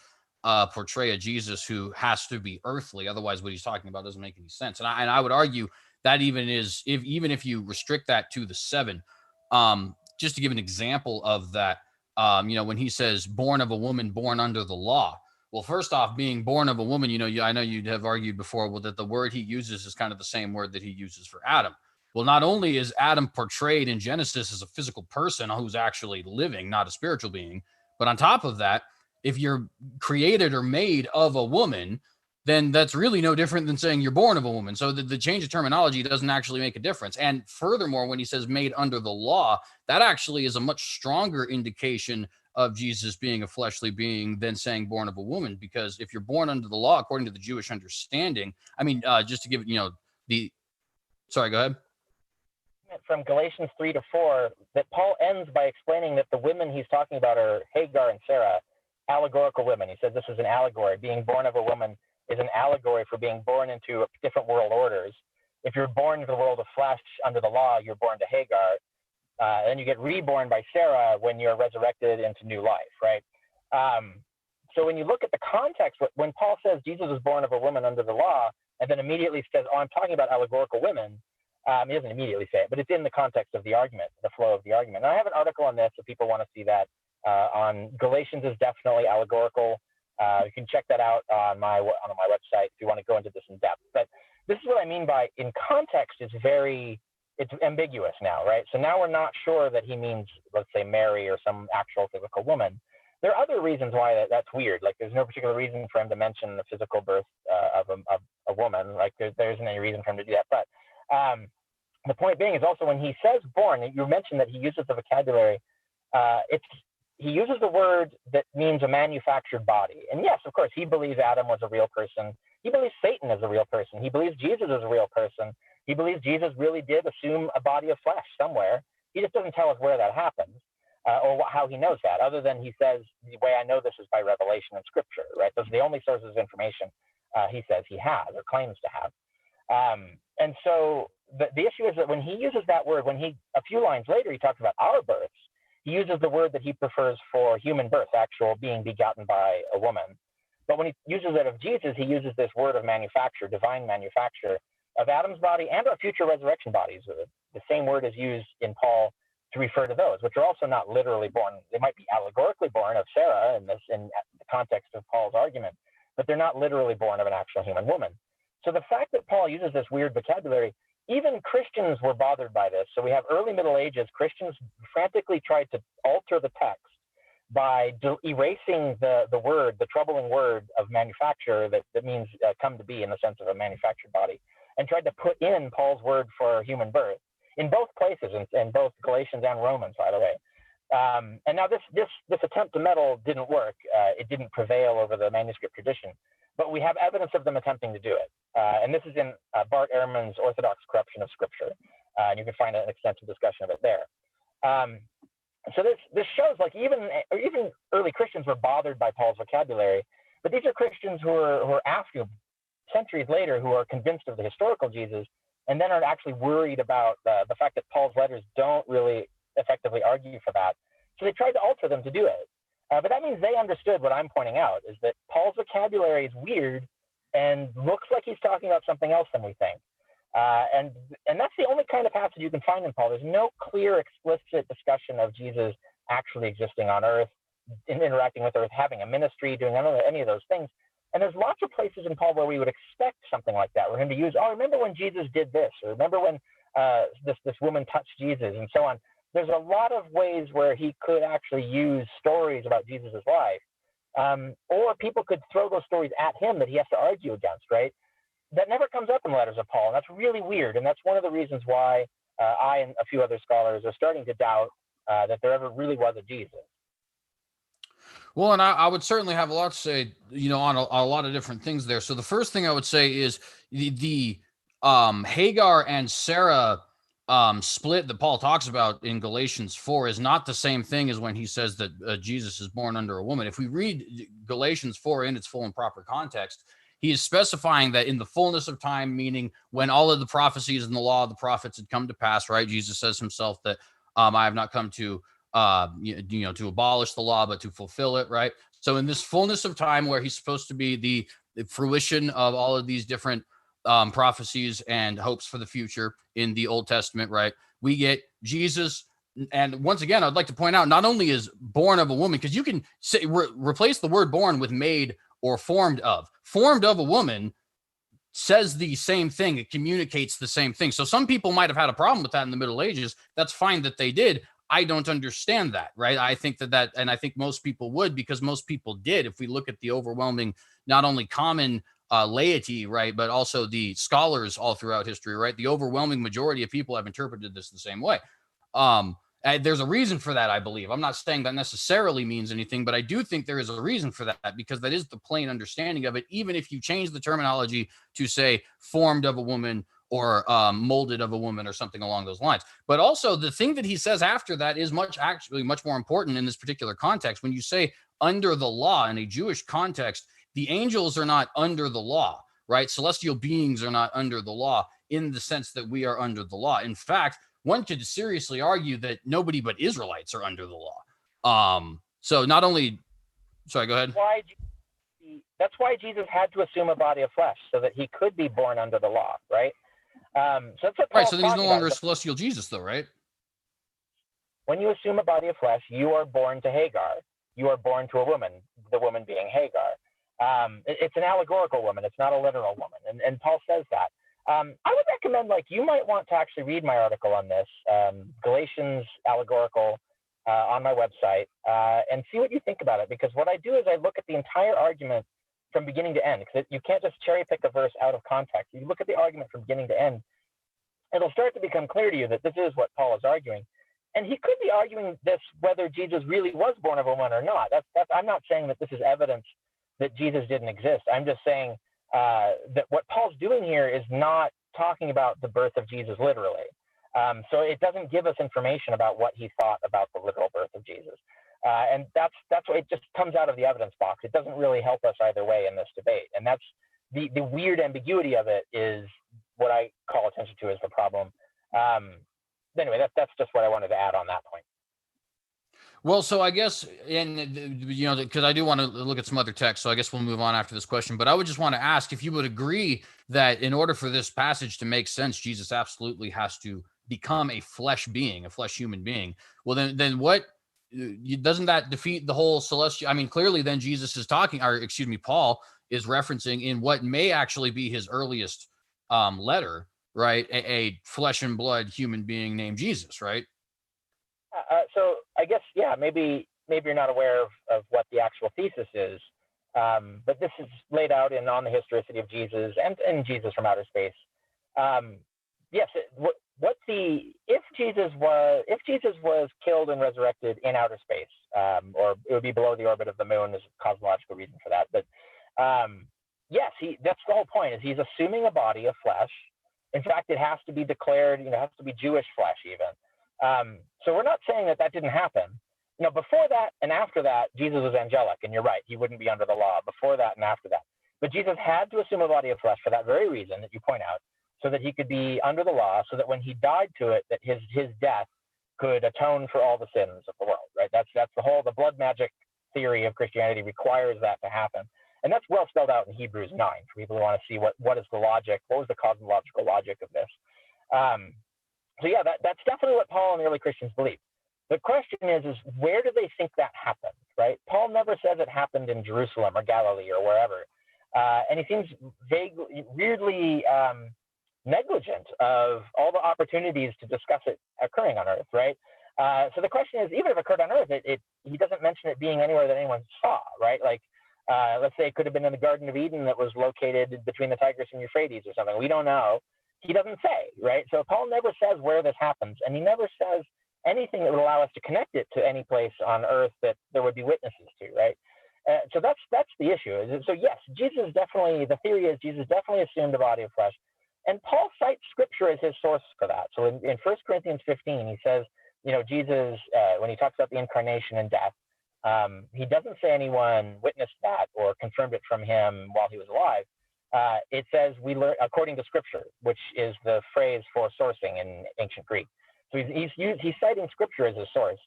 portray a Jesus who has to be earthly. Otherwise, what he's talking about doesn't make any sense. And I would argue that even if you restrict that to the seven, just to give an example of that, when he says born of a woman, born under the law. Well, first off, being born of a woman, I know you'd have argued before, well, that the word he uses is kind of the same word that he uses for Adam. Well, not only is Adam portrayed in Genesis as a physical person who's actually living, not a spiritual being, but on top of that, if you're created or made of a woman, then that's really no different than saying you're born of a woman. So the change of terminology doesn't actually make a difference. And furthermore, when he says made under the law, that actually is a much stronger indication of Jesus being a fleshly being than saying born of a woman. Because if you're born under the law, according to the Jewish understanding, I mean, just to give, sorry, go ahead. From Galatians 3-4, that Paul ends by explaining that the women he's talking about are Hagar and Sarah, allegorical women. He says this is an allegory. Being born of a woman is an allegory for being born into different world orders. If you're born into the world of flesh under the law, you're born to Hagar. Then you get reborn by Sarah when you're resurrected into new life, right? So when you look at the context, when Paul says Jesus was born of a woman under the law, and then immediately says, I'm talking about allegorical women, he doesn't immediately say it, but it's in the context of the argument, the flow of the argument. And I have an article on this if people want to see that. On Galatians is definitely allegorical. You can check that out on my website if you want to go into this in depth. But this is what I mean by in context. It's ambiguous now, right? So now we're not sure that he means, let's say, Mary or some actual physical woman. There are other reasons why that's weird. Like there's no particular reason for him to mention the physical birth of a woman. Like there isn't any reason for him to do that. But the point being is also when he says born, you mentioned that he uses the vocabulary. He uses the word that means a manufactured body. And yes, of course, he believes Adam was a real person. He believes Satan is a real person. He believes Jesus is a real person. He believes Jesus really did assume a body of flesh somewhere. He just doesn't tell us where that happens or how he knows that, other than he says, the way I know this is by revelation and scripture, right? Those are the only sources of information he says he has or claims to have. And so the issue is that when he uses that word, a few lines later, he talks about our births, he uses the word that he prefers for human birth, actual being begotten by a woman. But when he uses it of Jesus, he uses this word of manufacture, divine manufacture of Adam's body and our future resurrection bodies. The same word is used in Paul to refer to those, which are also not literally born. They might be allegorically born of Sarah in the context of Paul's argument, but they're not literally born of an actual human woman. So the fact that Paul uses this weird vocabulary, even Christians were bothered by this. So we have early Middle Ages, Christians frantically tried to alter the text by erasing the word, the troubling word of manufacture that means come to be in the sense of a manufactured body, and tried to put in Paul's word for human birth in both places, in both Galatians and Romans, by the way. And now this attempt to meddle didn't work. It didn't prevail over the manuscript tradition, but we have evidence of them attempting to do it. And this is in Bart Ehrman's Orthodox Corruption of Scripture. And you can find an extensive discussion of it there. So this shows like even early Christians were bothered by Paul's vocabulary, but these are Christians who are after centuries later who are convinced of the historical Jesus, and then are actually worried about the fact that Paul's letters don't really effectively argue for that. So they tried to alter them to do it. But that means they understood what I'm pointing out, is that Paul's vocabulary is weird and looks like he's talking about something else than we think. And that's the only kind of passage you can find in Paul. There's no clear, explicit discussion of Jesus actually existing on earth, interacting with earth, having a ministry, doing any of those things. And there's lots of places in Paul where we would expect something like that, where him to use, remember when Jesus did this, or remember when this woman touched Jesus, and so on. There's a lot of ways where he could actually use stories about Jesus' life, or people could throw those stories at him that he has to argue against, right? That never comes up in the letters of Paul, and that's really weird. And that's one of the reasons why I and a few other scholars are starting to doubt that there ever really was a Jesus. Well, and I would certainly have a lot to say, on a lot of different things there. So the first thing I would say is the Hagar and Sarah split that Paul talks about in Galatians 4 is not the same thing as when he says that Jesus is born under a woman. If we read Galatians 4 in its full and proper context, He is specifying that in the fullness of time, meaning when all of the prophecies and the law of the prophets had come to pass, right? Jesus says himself that I have not come to to abolish the law, but to fulfill it, right? So in this fullness of time where he's supposed to be the fruition of all of these different prophecies and hopes for the future in the Old Testament, right? We get Jesus. And once again, I'd like to point out, not only is born of a woman, because you can say replace the word born with made or formed of. Formed of a woman says the same thing. It communicates the same thing. So some people might have had a problem with that in the Middle Ages. That's fine that they did. I don't understand that, right? I think that, and I think most people would, because most people did. If we look at the overwhelming, not only common laity, right, but also the scholars all throughout history, right? The overwhelming majority of people have interpreted this the same way. There's a reason for that, I believe. I'm not saying that necessarily means anything, but I do think there is a reason for that, because that is the plain understanding of it, even if you change the terminology to say formed of a woman or molded of a woman or something along those lines. But also the thing that he says after that is much more important in this particular context. When you say under the law in a Jewish context, the angels are not under the law, right? Celestial beings are not under the law in the sense that we are under the law. In fact, one could seriously argue that nobody but Israelites are under the law. So not only, sorry, go ahead. That's why Jesus had to assume a body of flesh, so that he could be born under the law, right? So that's what Paul's right. So then he's no longer a about. celestial Jesus, though, right? When you assume a body of flesh, you are born to Hagar. You are born to a woman, the woman being Hagar. It's an allegorical woman. It's not a literal woman. And Paul says that. I would recommend, you might want to actually read my article on this, Galatians allegorical, on my website, and see what you think about it. Because what I do is I look at the entire argument from beginning to end, because you can't just cherry pick a verse out of context. You look at the argument from beginning to end, it'll start to become clear to you that this is what Paul is arguing. And he could be arguing this whether Jesus really was born of a woman or not. I'm not saying that this is evidence that Jesus didn't exist. I'm just saying that what Paul's doing here is not talking about the birth of Jesus literally. So it doesn't give us information about what he thought about the literal birth of Jesus. And that's why it just comes out of the evidence box. It doesn't really help us either way in this debate. And that's the weird ambiguity of it is what I call attention to as the problem. Anyway, that's just what I wanted to add on that point. Well, so I guess, because I do want to look at some other text, so I guess we'll move on after this question. But I would just want to ask if you would agree that in order for this passage to make sense, Jesus absolutely has to become a flesh being, a flesh human being. Well, then what, doesn't that defeat the whole celestial? I mean, clearly then Jesus is Paul is referencing in what may actually be his earliest letter, right? A flesh and blood human being named Jesus, right? So I guess, maybe you're not aware of what the actual thesis is, but this is laid out On the Historicity of Jesus and in Jesus from Outer Space. Yes, if Jesus was killed and resurrected in outer space, or it would be below the orbit of the moon. There's a cosmological reason for that, but yes, that's the whole point. Is he's assuming a body of flesh. In fact, it has to be declared, it has to be Jewish flesh even. So we're not saying that didn't happen. Before that and after that, Jesus was angelic, and you're right, he wouldn't be under the law before that and after that. But Jesus had to assume a body of flesh for that very reason that you point out, so that he could be under the law, so that when he died to it, that his death could atone for all the sins of the world, right? That's the blood magic theory of Christianity requires that to happen. And that's well spelled out in Hebrews 9 for people who want to see what is the logic, what was the cosmological logic of this. So yeah, that's definitely what Paul and the early Christians believed. The question is where do they think that happened, right? Paul never says it happened in Jerusalem or Galilee or wherever. And he seems weirdly negligent of all the opportunities to discuss it occurring on earth, right? So the question is, even if it occurred on earth, he doesn't mention it being anywhere that anyone saw, right? Let's say it could have been in the Garden of Eden that was located between the Tigris and Euphrates or something. We don't know. He doesn't say, right? So Paul never says where this happens, and he never says anything that would allow us to connect it to any place on earth that there would be witnesses to, right? So that's the issue. So yes, the theory is Jesus definitely assumed a body of flesh. And Paul cites scripture as his source for that. So in 1 Corinthians 15, he says, Jesus, when he talks about the incarnation and death, he doesn't say anyone witnessed that or confirmed it from him while he was alive. it says we learn according to Scripture, which is the phrase for sourcing in ancient Greek. So he's citing Scripture as a source.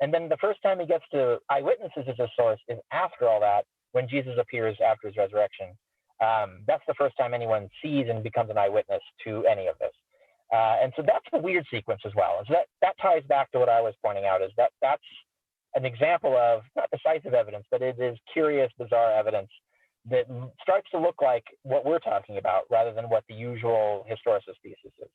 And then the first time he gets to eyewitnesses as a source is after all that, when Jesus appears after his resurrection. That's the first time anyone sees and becomes an eyewitness to any of this. And so that's the weird sequence as well. So that ties back to what I was pointing out, is that's an example of not decisive evidence, but it is curious, bizarre evidence that starts to look like what we're talking about rather than what the usual historicist thesis is.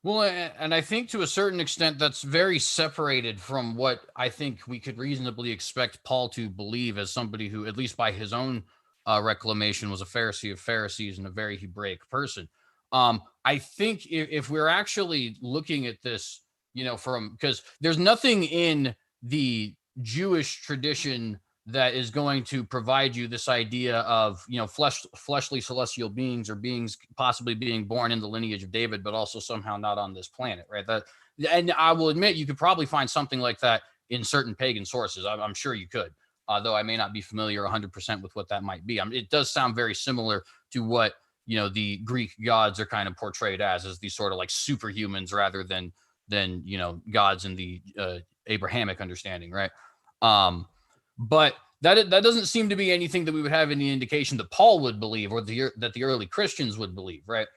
Well, and I think to a certain extent that's very separated from what I think we could reasonably expect Paul to believe as somebody who, at least by his own reclamation, was a Pharisee of Pharisees and a very Hebraic person. I think if we're actually looking at this, because there's nothing in the Jewish tradition that is going to provide you this idea of, fleshly celestial beings or beings possibly being born in the lineage of David, but also somehow not on this planet, right? And I will admit, you could probably find something like that in certain pagan sources. I'm sure you could, though I may not be familiar 100% with what that might be. It does sound very similar to what, the Greek gods are kind of portrayed as these sort of like superhumans rather than gods in the Abrahamic understanding, right? But that doesn't seem to be anything that we would have any indication that Paul would believe or that the early Christians would believe, right?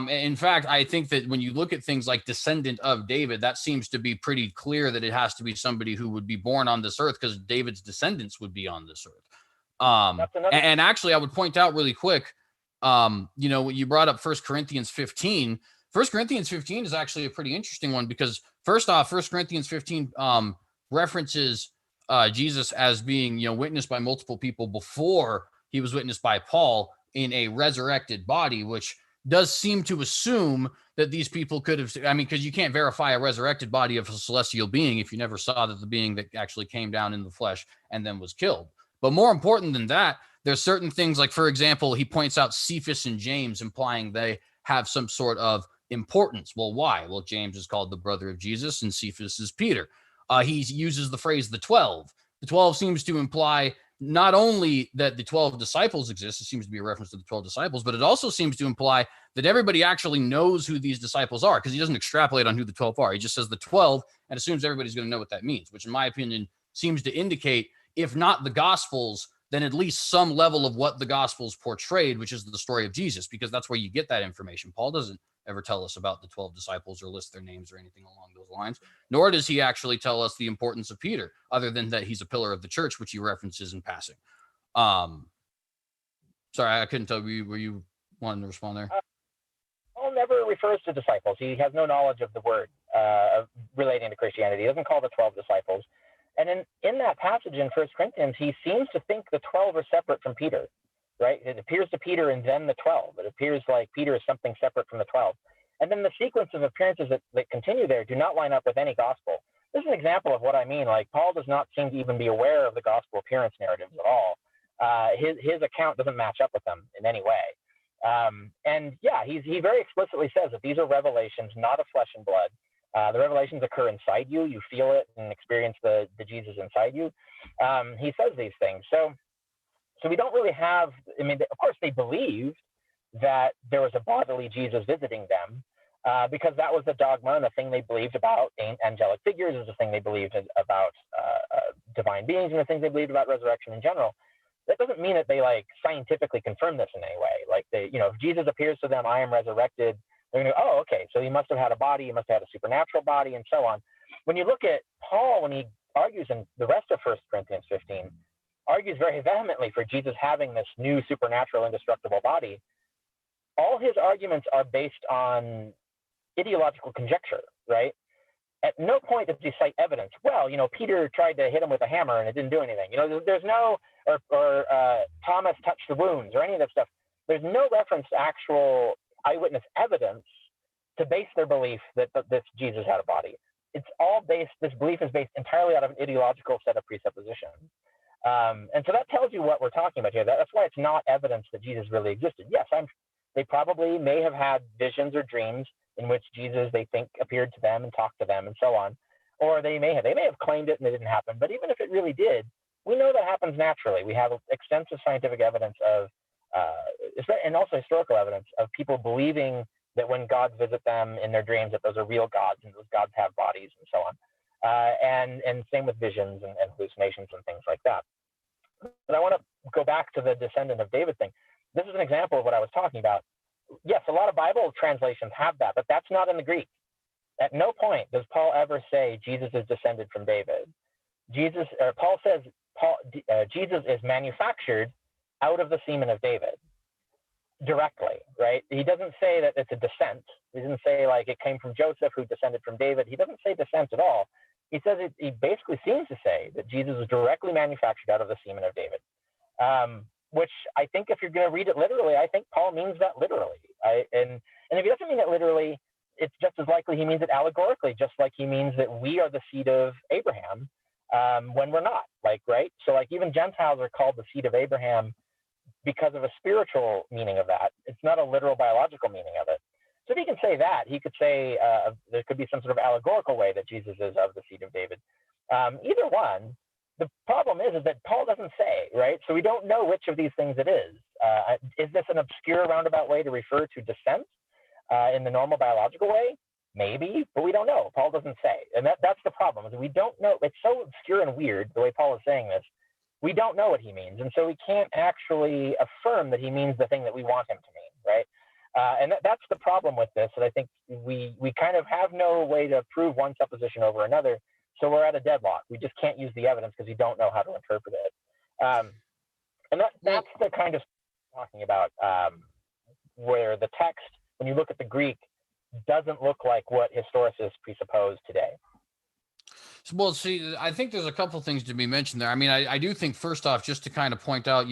In fact, I think that when you look at things like descendant of David, that seems to be pretty clear that it has to be somebody who would be born on this earth, because David's descendants would be on this earth. And actually, I would point out really quick, you brought up 1 Corinthians 15. 1 Corinthians 15 is actually a pretty interesting one, because first off, 1 Corinthians 15 references Jesus as being, witnessed by multiple people before he was witnessed by Paul in a resurrected body, which does seem to assume that these people could have, because you can't verify a resurrected body of a celestial being if you never saw that the being that actually came down in the flesh and then was killed. But more important than that, there's certain things like, for example, he points out Cephas and James, implying they have some sort of importance. Well, why? Well, James is called the brother of Jesus and Cephas is Peter. He uses the phrase the 12. The 12 seems to imply not only that the 12 disciples exist, it seems to be a reference to the 12 disciples, but it also seems to imply that everybody actually knows who these disciples are, because he doesn't extrapolate on who the 12 are. He just says the 12 and assumes everybody's going to know what that means, which in my opinion seems to indicate, if not the Gospels, then at least some level of what the Gospels portrayed, which is the story of Jesus, because that's where you get that information. Paul doesn't ever tell us about the 12 disciples or list their names or anything along those lines, nor does he actually tell us the importance of Peter, other than that he's a pillar of the church, which he references in passing. Sorry, I couldn't tell you, were you wanting to respond there? Paul never refers to disciples. He has no knowledge of the word relating to Christianity. He doesn't call the 12 disciples. And in that passage in 1 Corinthians, he seems to think the 12 are separate from Peter, right? It appears to Peter and then the 12. It appears like Peter is something separate from the 12. And then the sequence of appearances that continue there do not line up with any gospel. This is an example of what I mean. Like, Paul does not seem to even be aware of the gospel appearance narratives at all. His account doesn't match up with them in any way. And yeah, he very explicitly says that these are revelations, not of flesh and blood. The revelations occur inside you. You feel it and experience the Jesus inside you. He says these things. So we don't really have, of course they believed that there was a bodily Jesus visiting them, because that was the dogma and the thing they believed about angelic figures, is the thing they believed about divine beings, and the things they believed about resurrection in general. That doesn't mean that they scientifically confirm this in any way. Like if Jesus appears to them, I am resurrected, they're going to go, oh, okay, so he must have had a body, he must have had a supernatural body, and so on. When you look at Paul, when he argues in the rest of 1 Corinthians 15, argues very vehemently for Jesus having this new supernatural indestructible body, all his arguments are based on ideological conjecture, right? At no point does he cite evidence. Well, Peter tried to hit him with a hammer and it didn't do anything. There's no, or Thomas touched the wounds or any of that stuff. There's no reference to actual eyewitness evidence to base their belief that this Jesus had a body. It's all based, this belief is based entirely out of an ideological set of presuppositions. And so that tells you what we're talking about here. That's why it's not evidence that Jesus really existed. Yes, they probably may have had visions or dreams in which Jesus, they think, appeared to them and talked to them and so on. Or they may have claimed it and it didn't happen. But even if it really did, we know that happens naturally. We have extensive scientific evidence of and also historical evidence of people believing that when God visits them in their dreams, that those are real gods and those gods have bodies and so on. And same with visions and hallucinations and things like that. But I want to go back to the descendant of David thing. This is an example of what I was talking about. Yes, a lot of Bible translations have that, but that's not in the Greek. At no point does Paul ever say Jesus is descended from David. Paul says Jesus is manufactured out of the semen of David directly, right? He doesn't say that it's a descent. He doesn't say like it came from Joseph who descended from David. He doesn't say descent at all. He says he basically seems to say that Jesus was directly manufactured out of the semen of David, which I think if you're going to read it literally, I think Paul means that literally. And if he doesn't mean it literally, it's just as likely he means it allegorically, just like he means that we are the seed of Abraham when we're not, right? So even Gentiles are called the seed of Abraham because of a spiritual meaning of that. It's not a literal biological meaning of it. So if he can say that, he could say there could be some sort of allegorical way that Jesus is of the seed of David. Either one. The problem is that Paul doesn't say, right? So we don't know which of these things it is. Is this an obscure roundabout way to refer to descent in the normal biological way? Maybe, but we don't know. Paul doesn't say. And that's the problem, is we don't know. It's so obscure and weird the way Paul is saying this. We don't know what he means. And so we can't actually affirm that he means the thing that we want him to mean, right? And that's the problem with this. And I think we kind of have no way to prove one supposition over another. So we're at a deadlock. We just can't use the evidence because we don't know how to interpret it. And that's the kind of talking about where the text, when you look at the Greek, doesn't look like what historicists presuppose today. Well, see, I think there's a couple things to be mentioned there. I mean, I do think first off, just to kind of point out,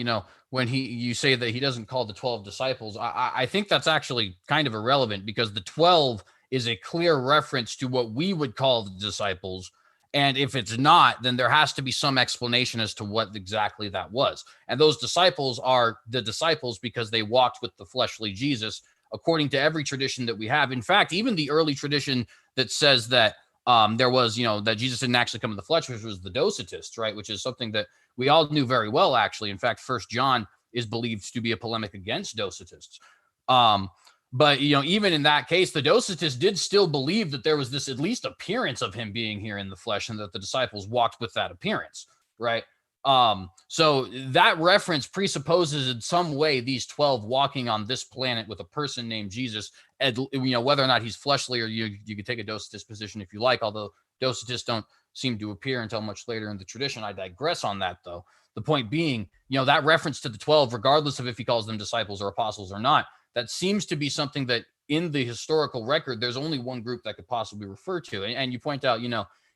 when you say that he doesn't call the 12 disciples, I think that's actually kind of irrelevant because the 12 is a clear reference to what we would call the disciples. And if it's not, then there has to be some explanation as to what exactly that was. And those disciples are the disciples because they walked with the fleshly Jesus, according to every tradition that we have. In fact, even the early tradition that says that there was, that Jesus didn't actually come in the flesh, which was the Docetists, right? Which is something that we all knew very well, actually. In fact, First John is believed to be a polemic against Docetists. But, even in that case, the Docetists did still believe that there was this at least appearance of him being here in the flesh and that the disciples walked with that appearance, right? So that reference presupposes in some way these 12 walking on this planet with a person named Jesus, whether or not he's fleshly, or you could take a Docetist position if you like, although Docetists don't seem to appear until much later in the tradition. I digress on that, though. The point being, that reference to the 12, regardless of if he calls them disciples or apostles or not, that seems to be something that in the historical record, there's only one group that could possibly refer to. And you point out,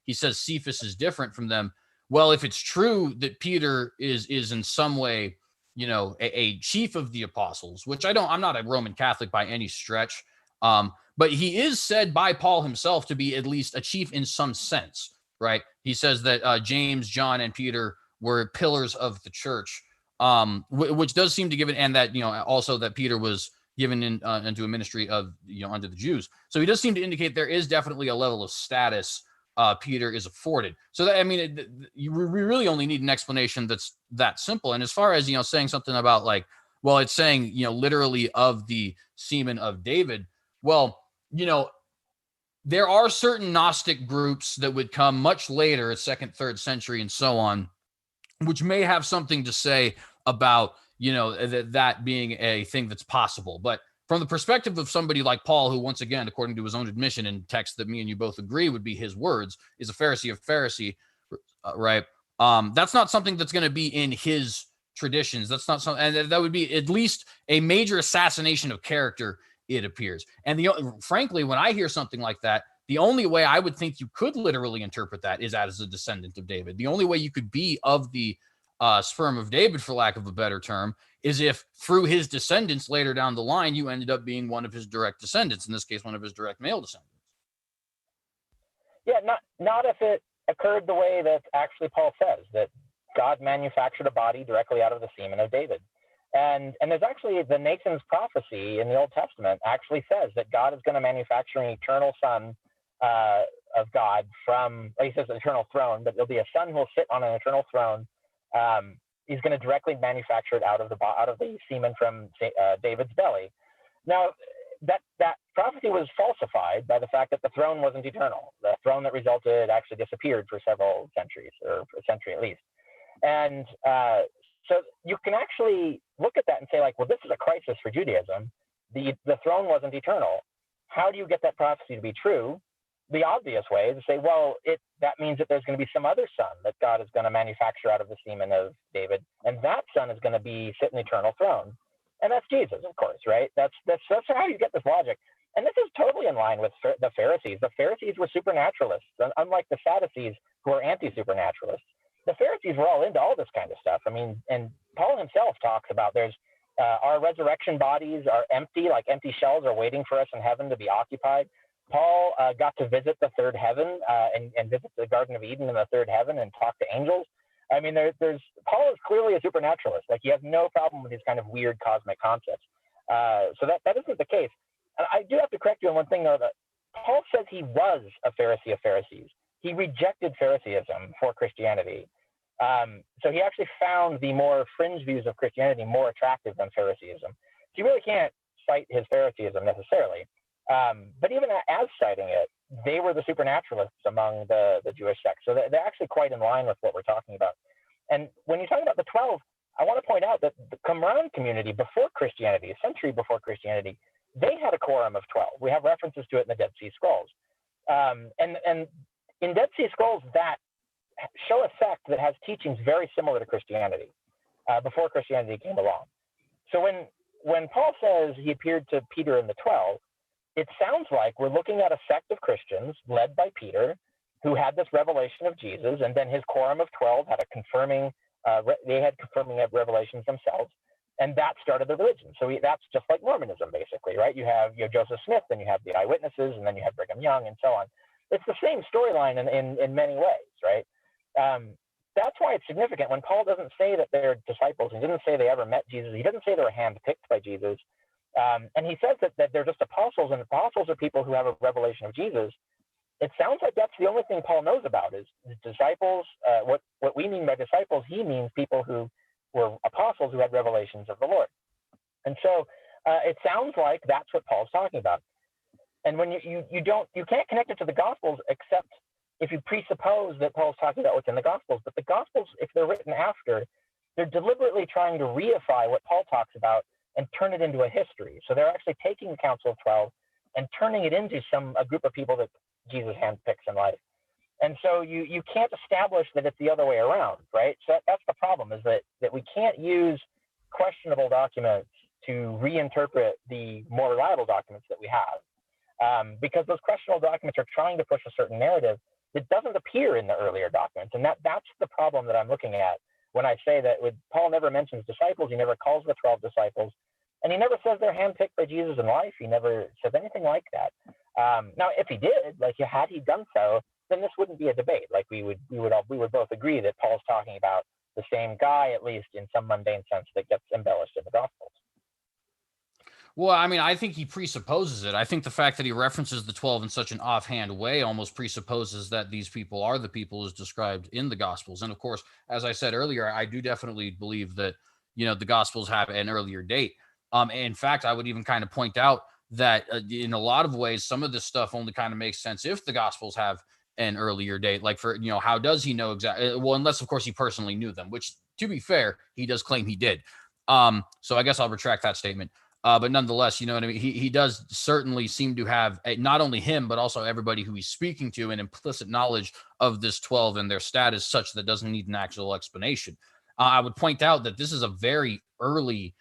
he says Cephas is different from them. Well, if it's true that Peter is in some way, a chief of the apostles, which I'm not a Roman Catholic by any stretch, but he is said by Paul himself to be at least a chief in some sense, right? He says that James, John, and Peter were pillars of the church, which does seem to give it, and that, also that Peter was given into a ministry of, unto the Jews. So he does seem to indicate there is definitely a level of status Peter is afforded. So that, we really only need an explanation that's that simple. And as far as, saying something about it's saying, literally of the semen of David. Well, there are certain Gnostic groups that would come much later, 2nd, 3rd century and so on, which may have something to say about, that being a thing that's possible. But from the perspective of somebody like Paul, who, once again, according to his own admission in text that me and you both agree would be his words, is a Pharisee of Pharisee, right? That's not something that's going to be in his traditions. That's not something, and that would be at least a major assassination of character, it appears. And frankly, when I hear something like that, the only way I would think you could literally interpret that is as a descendant of David. The only way you could be of the sperm of David, for lack of a better term, is if through his descendants later down the line, you ended up being one of his direct descendants, in this case, one of his direct male descendants. Yeah, not if it occurred the way that actually Paul says, that God manufactured a body directly out of the semen of David. And there's actually the Nathan's prophecy in the Old Testament actually says that God is going to manufacture an eternal son of God from, he says, an eternal throne, but there'll be a son who will sit on an eternal throne he's going to directly manufacture it out of the semen from David's belly. Now, that prophecy was falsified by the fact that the throne wasn't eternal. The throne that resulted actually disappeared for several centuries, or a century at least. And so you can actually look at that and say, like, well, this is a crisis for Judaism. The throne wasn't eternal. How do you get that prophecy to be true? The obvious way is to say, well, that means that there's going to be some other son that God is going to manufacture out of the semen of David, and that son is going to sit in the eternal throne. And that's Jesus, of course, right? That's how you get this logic. And this is totally in line with the Pharisees. The Pharisees were supernaturalists, unlike the Sadducees, who are anti-supernaturalists. The Pharisees were all into all this kind of stuff. I mean, and Paul himself talks about our resurrection bodies are empty, like empty shells are waiting for us in heaven to be occupied. Paul got to visit the third heaven and visit the Garden of Eden in the third heaven and talk to angels. I mean, Paul is clearly a supernaturalist. Like, he has no problem with these kind of weird cosmic concepts. So that isn't the case. And I do have to correct you on one thing, though, that Paul says he was a Pharisee of Pharisees. He rejected Phariseeism for Christianity. So he actually found the more fringe views of Christianity more attractive than Phariseeism. So you really can't cite his Phariseeism necessarily. But even as citing it, they were the supernaturalists among the Jewish sect. So they're actually quite in line with what we're talking about. And when you talk about the 12, I want to point out that the Qumran community before Christianity, a century before Christianity, they had a quorum of 12. We have references to it in the Dead Sea Scrolls. And in Dead Sea Scrolls that show a sect that has teachings very similar to Christianity before Christianity came along. So when Paul says he appeared to Peter and the 12, it sounds like we're looking at a sect of Christians led by Peter, who had this revelation of Jesus, and then his quorum of 12 had confirming revelations themselves, and that started the religion. So that's just like Mormonism, basically, right? You have Joseph Smith, then you have the eyewitnesses, and then you have Brigham Young, and so on. It's the same storyline in many ways, right? That's why it's significant when Paul doesn't say that they're disciples. He didn't say they ever met Jesus. He doesn't say they were handpicked by Jesus. And he says that they're just apostles, and apostles are people who have a revelation of Jesus. It sounds like that's the only thing Paul knows about is disciples. What we mean by disciples, he means people who were apostles who had revelations of the Lord. And so it sounds like that's what Paul's talking about. And when you can't connect it to the Gospels except if you presuppose that Paul's talking about what's in the Gospels. But the Gospels, if they're written after, they're deliberately trying to reify what Paul talks about and turn it into a history. So they're actually taking the Council of 12 and turning it into a group of people that Jesus handpicks in life. And so you can't establish that it's the other way around, right? So that's the problem, is that we can't use questionable documents to reinterpret the more reliable documents that we have, because those questionable documents are trying to push a certain narrative that doesn't appear in the earlier documents. And that's the problem that I'm looking at when I say that Paul never mentions disciples, he never calls the 12 disciples, and he never says they're handpicked by Jesus in life. He never says anything like that. Now, if he did, like had he done so, then this wouldn't be a debate. Like we would both agree that Paul's talking about the same guy, at least in some mundane sense, that gets embellished in the Gospels. Well, I mean, I think he presupposes it. I think the fact that he references the 12 in such an offhand way almost presupposes that these people are the people as described in the Gospels. And of course, as I said earlier, I do definitely believe that, the Gospels have an earlier date. In fact, I would even kind of point out that in a lot of ways, some of this stuff only kind of makes sense if the Gospels have an earlier date. Like for, how does he know exactly? Well, unless of course he personally knew them, which to be fair, he does claim he did. So I guess I'll retract that statement. But nonetheless, you know what I mean? He does certainly seem to have not only him, but also everybody who he's speaking to an implicit knowledge of this 12 and their status such that doesn't need an actual explanation. I would point out that this is a very early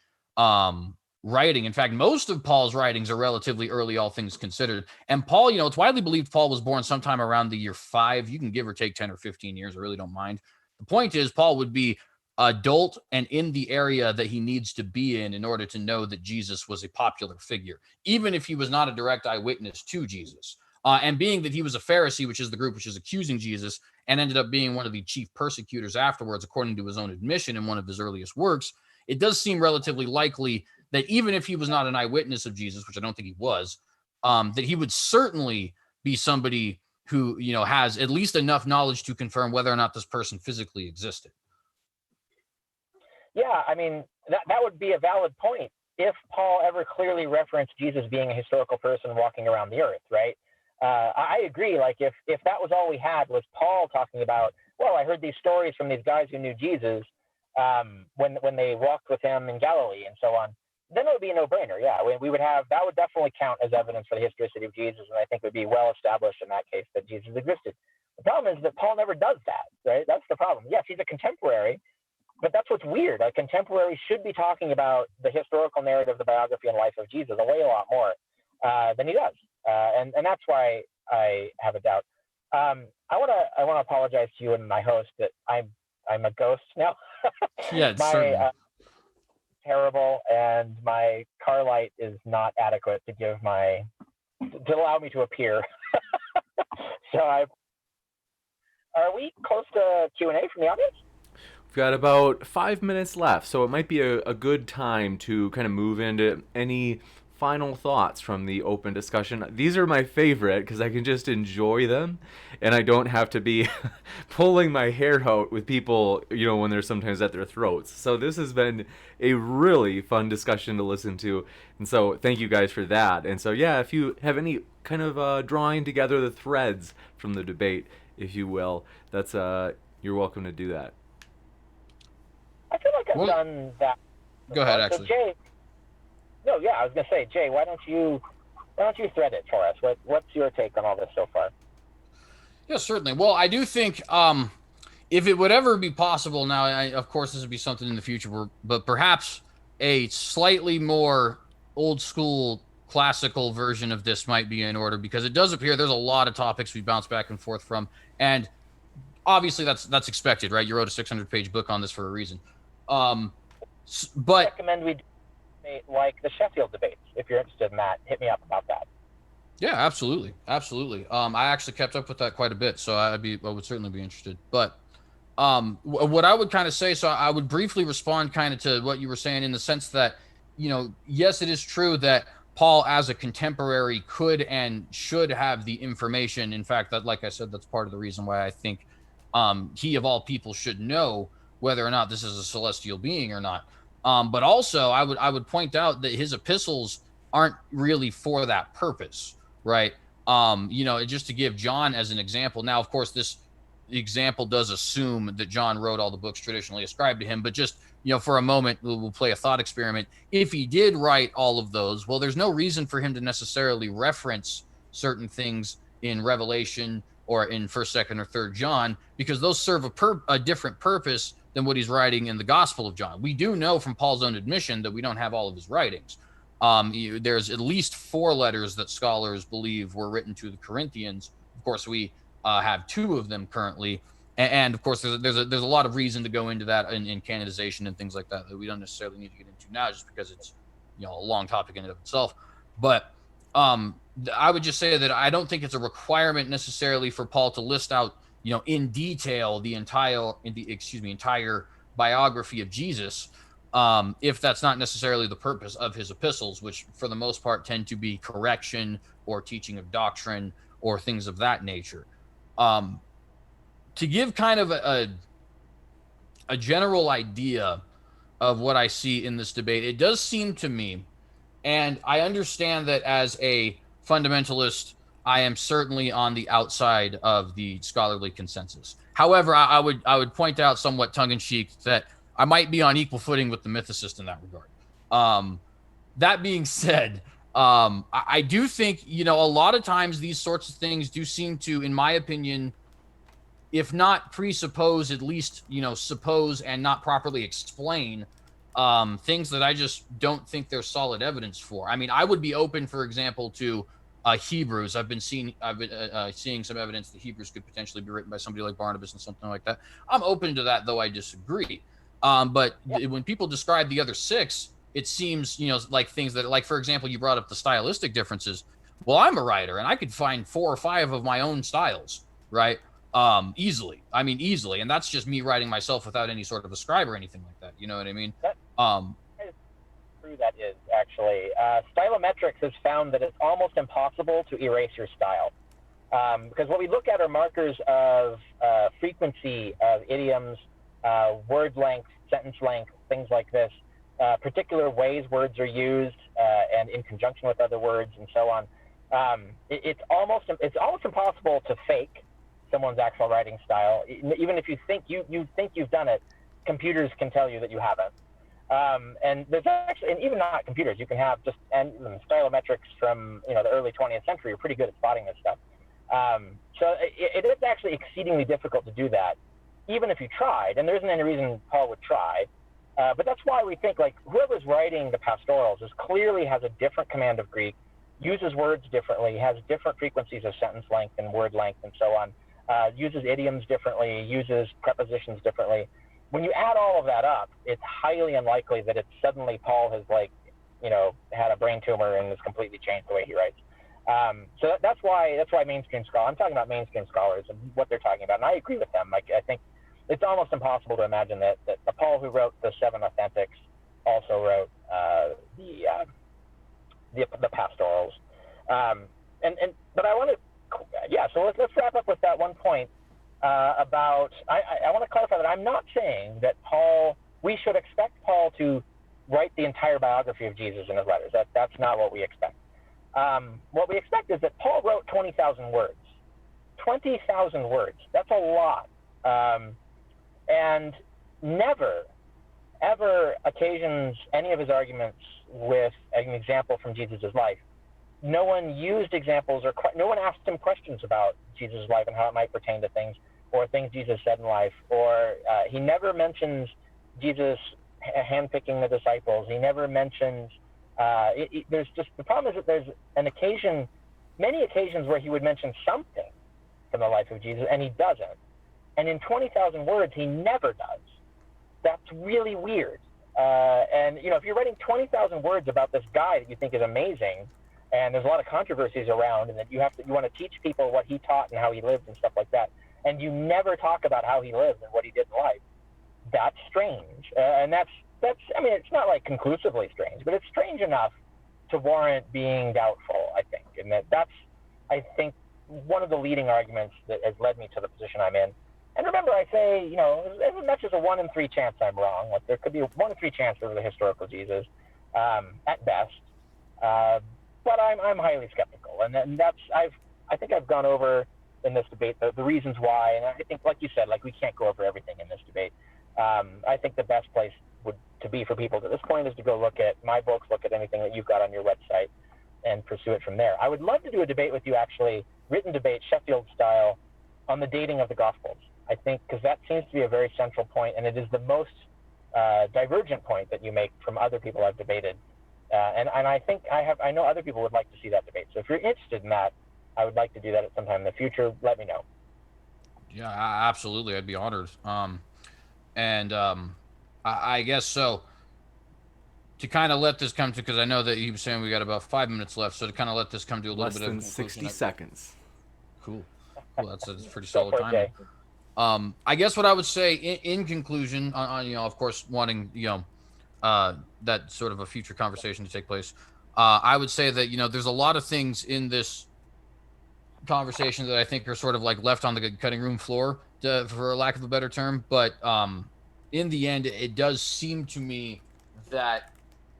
writing. In fact, most of Paul's writings are relatively early, all things considered. And Paul, it's widely believed Paul was born sometime around the year 5. You can give or take 10 or 15 years. I really don't mind. The point is, Paul would be adult and in the area that he needs to be in order to know that Jesus was a popular figure, even if he was not a direct eyewitness to Jesus. And being that he was a Pharisee, which is the group which is accusing Jesus, and ended up being one of the chief persecutors afterwards, according to his own admission in one of his earliest works, it does seem relatively likely that even if he was not an eyewitness of Jesus, which I don't think he was, that he would certainly be somebody who, has at least enough knowledge to confirm whether or not this person physically existed. Yeah, I mean, that would be a valid point if Paul ever clearly referenced Jesus being a historical person walking around the earth, right? I agree. Like, if that was all we had was Paul talking about, well, I heard these stories from these guys who knew Jesus when they walked with him in Galilee and so on, then it would be a no-brainer. Yeah, we would have, that would definitely count as evidence for the historicity of Jesus, and I think it would be well established in that case that Jesus existed. The problem is that Paul never does that, right? That's the problem. Yes, he's a contemporary, but that's what's weird. A contemporary should be talking about the historical narrative, the biography and life of Jesus a lot more than he does, and that's why I have a doubt. I want to apologize to you and my host that I'm a ghost now. Yeah, my terrible, and my car light is not adequate to allow me to appear. So are we close to Q&A from the audience? We've got about 5 minutes left, so it might be a good time to kind of move into any final thoughts from the open discussion. These are my favorite because I can just enjoy them, and I don't have to be pulling my hair out with people, when they're sometimes at their throats. So this has been a really fun discussion to listen to, and so thank you guys for that. And so yeah, if you have any kind of drawing together the threads from the debate, if you will, that's you're welcome to do that. I feel like I've done that. Go ahead, actually. So Jay, I was gonna say, Jay, why don't you thread it for us? What's your take on all this so far? Yeah, certainly. Well, I do think if it would ever be possible, now, of course, this would be something in the future, but perhaps a slightly more old school classical version of this might be in order, because it does appear there's a lot of topics we bounce back and forth from, and obviously that's expected, right? You wrote a 600-page book on this for a reason. But I recommend we do like the Sheffield debates. If you're interested in that, hit me up about that. Yeah, absolutely. I actually kept up with that quite a bit, so I would certainly be interested. But what I would kind of say, so I would briefly respond kind of to what you were saying, in the sense that, yes, it is true that Paul as a contemporary could and should have the information. In fact, that, like I said, that's part of the reason why I think he of all people should know whether or not this is a celestial being or not. But also I would point out that his epistles aren't really for that purpose, right? Just to give John as an example. Now, of course, this example does assume that John wrote all the books traditionally ascribed to him, but just, for a moment, we'll play a thought experiment. If he did write all of those, well, there's no reason for him to necessarily reference certain things in Revelation or in 1st, 2nd, or 3rd John, because those serve a different purpose than what he's writing in the Gospel of John. We do know from Paul's own admission that we don't have all of his writings. There's at least 4 letters that scholars believe were written to the Corinthians. Of course, we have 2 of them currently, and of course, there's a lot of reason to go into that in canonization and things like that we don't necessarily need to get into now, just because it's a long topic in and of itself. But I would just say that I don't think it's a requirement necessarily for Paul to list out, in detail the entire biography of Jesus, if that's not necessarily the purpose of his epistles, which for the most part tend to be correction or teaching of doctrine or things of that nature. To give kind of a general idea of what I see in this debate, it does seem to me, and I understand that as a fundamentalist, I am certainly on the outside of the scholarly consensus. However, I would point out somewhat tongue-in-cheek that I might be on equal footing with the mythicist in that regard. That being said, I do think, a lot of times these sorts of things do seem to, in my opinion, if not presuppose, at least, suppose and not properly explain things that I just don't think there's solid evidence for. I mean, I would be open, for example, to Hebrews. I've been seeing some evidence that Hebrews could potentially be written by somebody like Barnabas and something like that. I'm open to that, though I disagree. But when people describe the other 6, it seems, like things that, like, for example, you brought up the stylistic differences. Well, I'm a writer, and I could find 4 or 5 of my own styles, right? Easily. And that's just me writing myself without any sort of a scribe or anything like that. You know what I mean? True, that is actually. Stylometrics has found that it's almost impossible to erase your style, because what we look at are markers of frequency of idioms word length, sentence length, things like this, particular ways words are used, and in conjunction with other words, and so on. It's almost impossible to fake someone's actual writing style. Even if you think you've done it, computers can tell you that you haven't. And there's actually, and even not computers, you can have just stylometrics from the early 20th century are pretty good at spotting this stuff. So it is actually exceedingly difficult to do that, even if you tried. And there isn't any reason Paul would try. But that's why we think like whoever's writing the pastorals clearly has a different command of Greek, uses words differently, has different frequencies of sentence length and word length and so on, uses idioms differently, uses prepositions differently. When you add all of that up, it's highly unlikely that it's suddenly Paul has had a brain tumor and has completely changed the way he writes. So that's why mainstream scholars, I'm talking about mainstream scholars and what they're talking about, and I agree with them. Like I think it's almost impossible to imagine that the Paul who wrote the 7 Authentics also wrote the pastorals. But I want to, so let's wrap up with that one point about, I want to clarify that I'm not saying that we should expect Paul to write the entire biography of Jesus in his letters. That's not what we expect. What we expect is that Paul wrote 20,000 words. 20,000 words, that's a lot. And never, ever occasions any of his arguments with an example from Jesus' life. No one used examples or no one asked him questions about Jesus' life and how it might pertain to things or things Jesus said in life. Or he never mentions Jesus handpicking the disciples. He never mentions, there's just, the problem is that there's many occasions where he would mention something from the life of Jesus and he doesn't. And in 20,000 words, he never does. That's really weird. And if you're writing 20,000 words about this guy that you think is amazing, and there's a lot of controversies around, and that you want to teach people what he taught and how he lived and stuff like that, and you never talk about how he lived and what he did in life, that's strange. And that's it's not like conclusively strange, but it's strange enough to warrant being doubtful, I think. And that's, I think, one of the leading arguments that has led me to the position I'm in. And remember, I say, as much as a 1 in 3 chance I'm wrong. Like there could be a 1 in 3 chance for the historical Jesus, at best. But I'm highly skeptical, and that's I think I've gone over in this debate the reasons why, and I think, like you said, we can't go over everything in this debate. I think the best place to be for people at this point is to go look at my books, look at anything that you've got on your website, and pursue it from there. I would love to do a debate with you, actually, written debate, Sheffield style, on the dating of the Gospels. I think because that seems to be a very central point, and it is the most divergent point that you make from other people I've debated. And I think I know other people would like to see that debate. So if you're interested in that, I would like to do that at some time in the future. Let me know. Yeah, absolutely. I'd be honored. I guess so. To kind of let this come to, because I know that he was saying we got about 5 minutes left, so to kind of let this come to a little Less bit of than 60 seconds. Cool. That's a pretty solid timing. I guess what I would say in conclusion, on of course, wanting that sort of a future conversation to take place, I would say that there's a lot of things in this conversation that I think are sort of like left on the cutting room floor, for lack of a better term. But in the end, it does seem to me that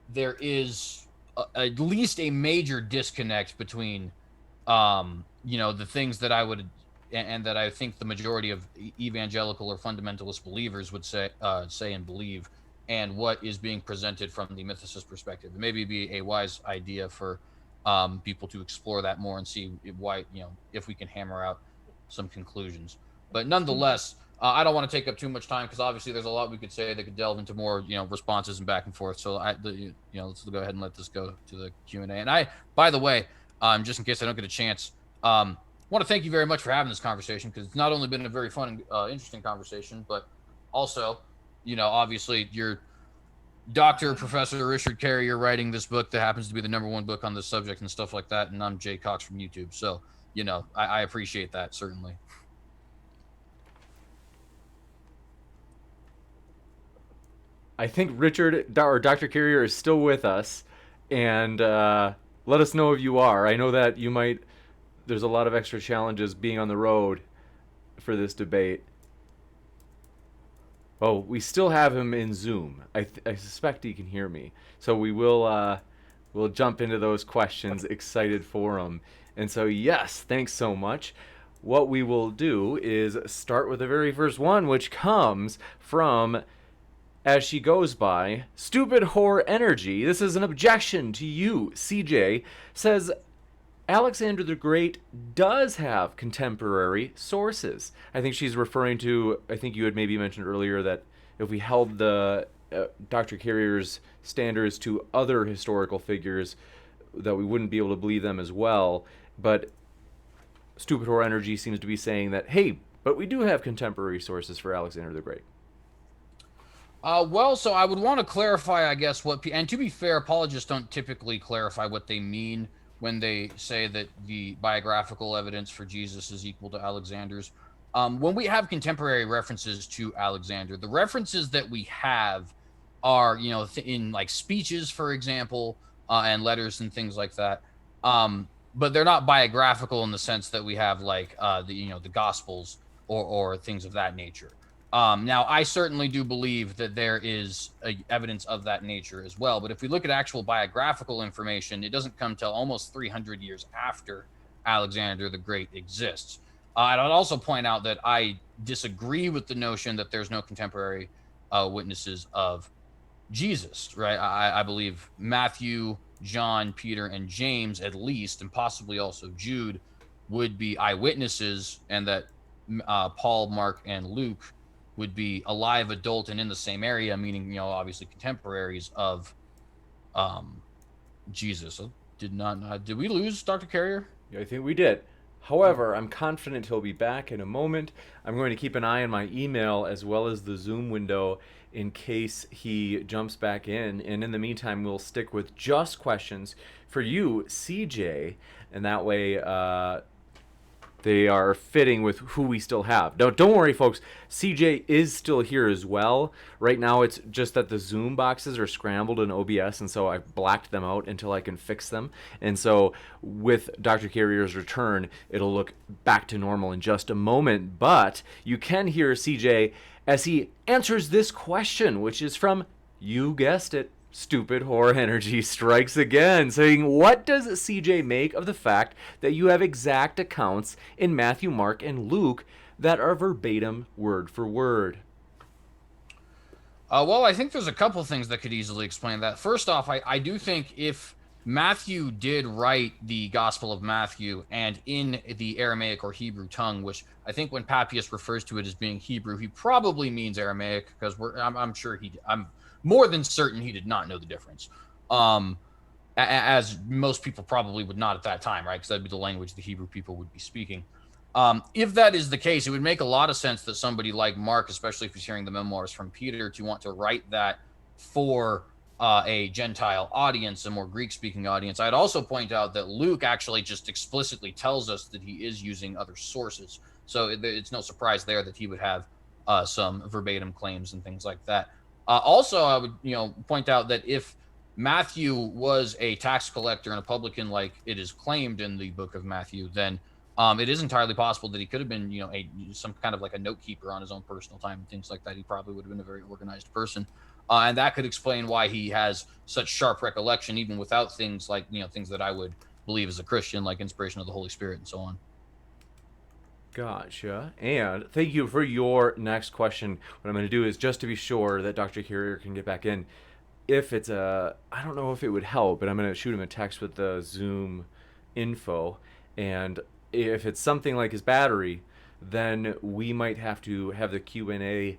there is at least a major disconnect between the things that I would and that I think the majority of evangelical or fundamentalist believers would say and believe, and what is being presented from the mythicist perspective. It maybe be a wise idea for people to explore that more and see why, if we can hammer out some conclusions. But nonetheless, I don't want to take up too much time because obviously there's a lot we could say that could delve into more, responses and back and forth. So let's go ahead and let this go to the Q&A. And by the way, just in case I don't get a chance, want to thank you very much for having this conversation, because it's not only been a very fun and interesting conversation, but also, obviously your Dr. Professor Richard Carey, you're writing this book that happens to be the #1 book on this subject and stuff like that. And I'm Jay Cox from YouTube. So, I appreciate that, certainly. I think Richard or Dr. Carrier is still with us, and let us know if you are. I know that there's a lot of extra challenges being on the road for this debate. Oh, we still have him in Zoom. I suspect he can hear me. So we'll jump into those questions. Excited for them. And so yes, thanks so much. What we will do is start with the very first one, which comes from, as she goes by, Stupid Whore Energy. This is an objection to you, CJ. Says Alexander the Great does have contemporary sources. I think she's referring to, I think you had maybe mentioned earlier that if we held the Dr. Carrier's standards to other historical figures, that we wouldn't be able to believe them as well. But Stupid Whore Energy seems to be saying that, hey, but we do have contemporary sources for Alexander the Great. Well, so I would want to clarify, I guess, and to be fair, apologists don't typically clarify what they mean when they say that the biographical evidence for Jesus is equal to Alexander's. When we have contemporary references to Alexander, the references that we have are, in like speeches, for example, and letters and things like that. But they're not biographical in the sense that we have like the Gospels or things of that nature. Now, I certainly do believe that there is evidence of that nature as well. But if we look at actual biographical information, it doesn't come till almost 300 years after Alexander the Great exists. I'd also point out that I disagree with the notion that there's no contemporary witnesses of Jesus, right? I believe Matthew, John, Peter, and James, at least, and possibly also Jude, would be eyewitnesses, and that Paul, Mark, and Luke would be alive, adult, and in the same area, meaning, obviously contemporaries of Jesus. Did we lose Dr. Carrier? Yeah, I think we did. However, I'm confident he'll be back in a moment. I'm going to keep an eye on my email as well as the Zoom window in case he jumps back in. And in the meantime, we'll stick with just questions for you, CJ, and that way they are fitting with who we still have. Now, don't worry, folks. CJ is still here as well. Right now, it's just that the Zoom boxes are scrambled in OBS, and so I've blacked them out until I can fix them. And so with Dr. Carrier's return, it'll look back to normal in just a moment. But you can hear CJ as he answers this question, which is from, you guessed it, Stupid Whore Energy strikes again, saying, what does CJ make of the fact that you have exact accounts in Matthew, Mark, and Luke that are verbatim word for word? Well, I think there's a couple things that could easily explain that. First off, I do think if Matthew did write the Gospel of Matthew and in the Aramaic or Hebrew tongue, which I think when Papias refers to it as being Hebrew, he probably means Aramaic, because I'm more than certain he did not know the difference, as most people probably would not at that time, right? Because that'd be the language the Hebrew people would be speaking. If that is the case, it would make a lot of sense that somebody like Mark, especially if he's hearing the memoirs from Peter, to want to write that for a Gentile audience, a more Greek-speaking audience. I'd also point out that Luke actually just explicitly tells us that he is using other sources. So it's no surprise there that he would have some verbatim claims and things like that. Also, I would point out that if Matthew was a tax collector and a publican like it is claimed in the book of Matthew, then it is entirely possible that he could have been some kind of like a note keeper on his own personal time and things like that. He probably would have been a very organized person, and that could explain why he has such sharp recollection even without things like things that I would believe as a Christian, like inspiration of the Holy Spirit and so on. Gotcha. And thank you for your next question. What I'm going to do is, just to be sure that Dr. Carrier can get back in, if it's I don't know if it would help, but I'm going to shoot him a text with the Zoom info. And if it's something like his battery, then we might have to have the Q&A,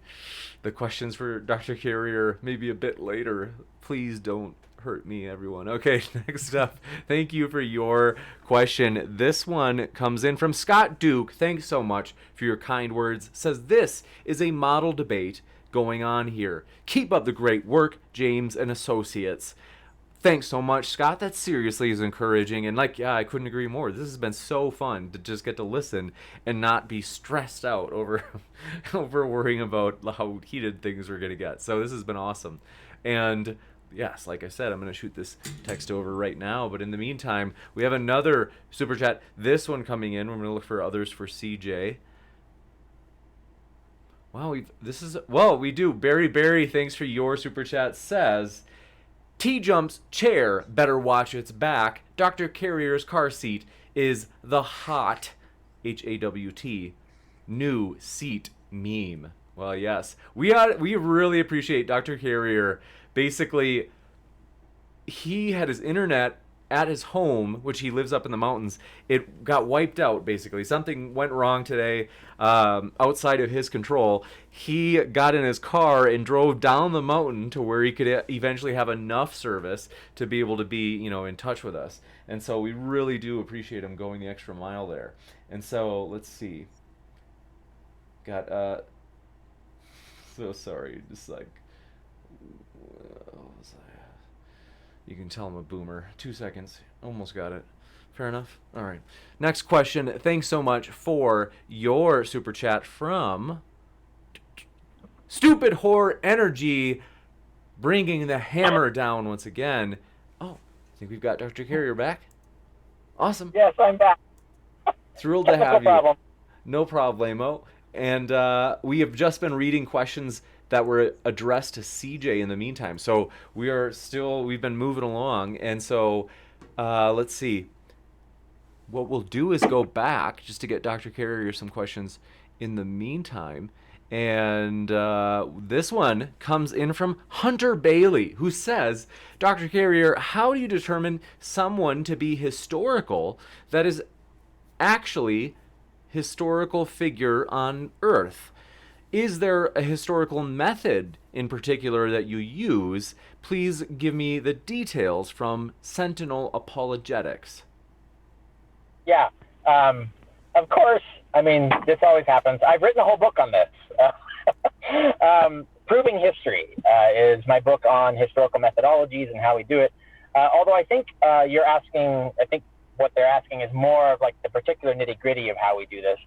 the questions for Dr. Carrier, maybe a bit later. Please don't hurt me, everyone. Okay, next up. Thank you for your question. This one comes in from Scott Duke. Thanks so much for your kind words. Says, this is a model debate going on here. Keep up the great work, James and Associates. Thanks so much, Scott. That seriously is encouraging. And I couldn't agree more. This has been so fun to just get to listen and not be stressed out over worrying about how heated things are going to get. So this has been awesome. And yes, like I said, I'm going to shoot this text over right now. But in the meantime, we have another super chat. This one coming in. We're going to look for others for CJ. Wow, we do. Barry, thanks for your super chat. Says T-Jump's chair better watch its back. Dr. Carrier's car seat is the hot HAWT new seat meme. Well, yes, we really appreciate Dr. Carrier. Basically, he had his internet at his home, which he lives up in the mountains. It got wiped out, basically. Something went wrong today, outside of his control. He got in his car and drove down the mountain to where he could eventually have enough service to be able to be, in touch with us. And so we really do appreciate him going the extra mile there. And so let's see. Got so sorry, just like, what was I? You can tell I'm a boomer. 2 seconds. Almost got it. Fair enough. All right. Next question. Thanks so much for your super chat from Stupid Whore Energy, bringing the hammer down once again. Oh, I think we've got Dr. Carrier back. Awesome. Yes, I'm back. Thrilled to have problem. you. No problemo. And we have just been reading questions that were addressed to CJ in the meantime. So we've been moving along. And so let's see. What we'll do is go back just to get Dr. Carrier some questions in the meantime. And this one comes in from Hunter Bailey, who says, Dr. Carrier, how do you determine someone to be historical that is actually historical figure on Earth? Is there a historical method in particular that you use? Please give me the details from Sentinel Apologetics. Yeah, of course. I mean, this always happens. I've written a whole book on this. Proving History is my book on historical methodologies and how we do it. Although I think what they're asking is more of like the particular nitty gritty of how we do this.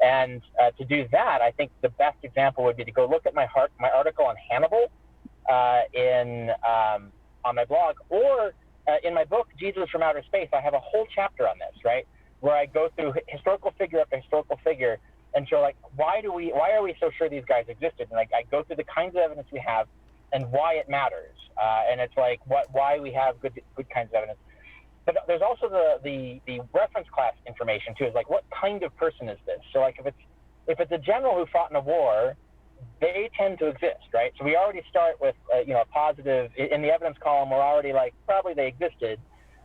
And to do that, I think the best example would be to go look at my article on Hannibal on my blog, or in my book, Jesus from Outer Space. I have a whole chapter on this, right, where I go through historical figure after historical figure and show like why are we so sure these guys existed, and like I go through the kinds of evidence we have and why it matters, and it's like why we have good kinds of evidence. But there's also the reference class information too. Is like what kind of person is this? So like if it's a general who fought in a war, they tend to exist, right? So we already start with a positive in the evidence column. We're already like probably they existed.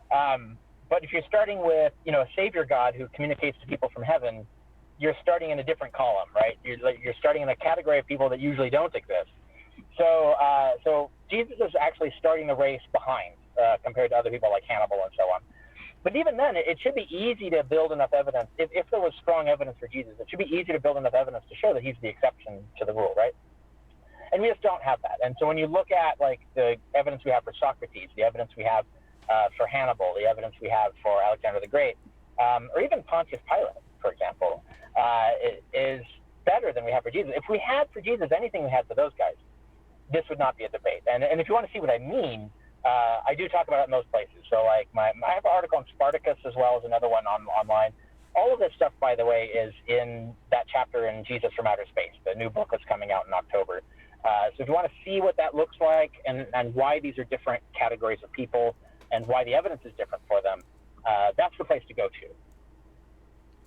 But if you're starting with a savior God who communicates to people from heaven, you're starting in a different column, right? You're starting in a category of people that usually don't exist. So Jesus is actually starting the race behind compared to other people like Hannibal and so on. But even then, it should be easy to build enough evidence. If there was strong evidence for Jesus, it should be easy to build enough evidence to show that he's the exception to the rule, right? And we just don't have that. And so when you look at like the evidence we have for Socrates, the evidence we have for Hannibal, the evidence we have for Alexander the Great, or even Pontius Pilate, for example, it is better than we have for Jesus. If we had for Jesus anything we had for those guys, this would not be a debate. And if you want to see what I mean, I do talk about it in those places. So like I have an article on Spartacus as well as another one online. All of this stuff, by the way, is in that chapter in Jesus from Outer Space, the new book that's coming out in October. So if you want to see what that looks like and why these are different categories of people and why the evidence is different for them, that's the place to go to.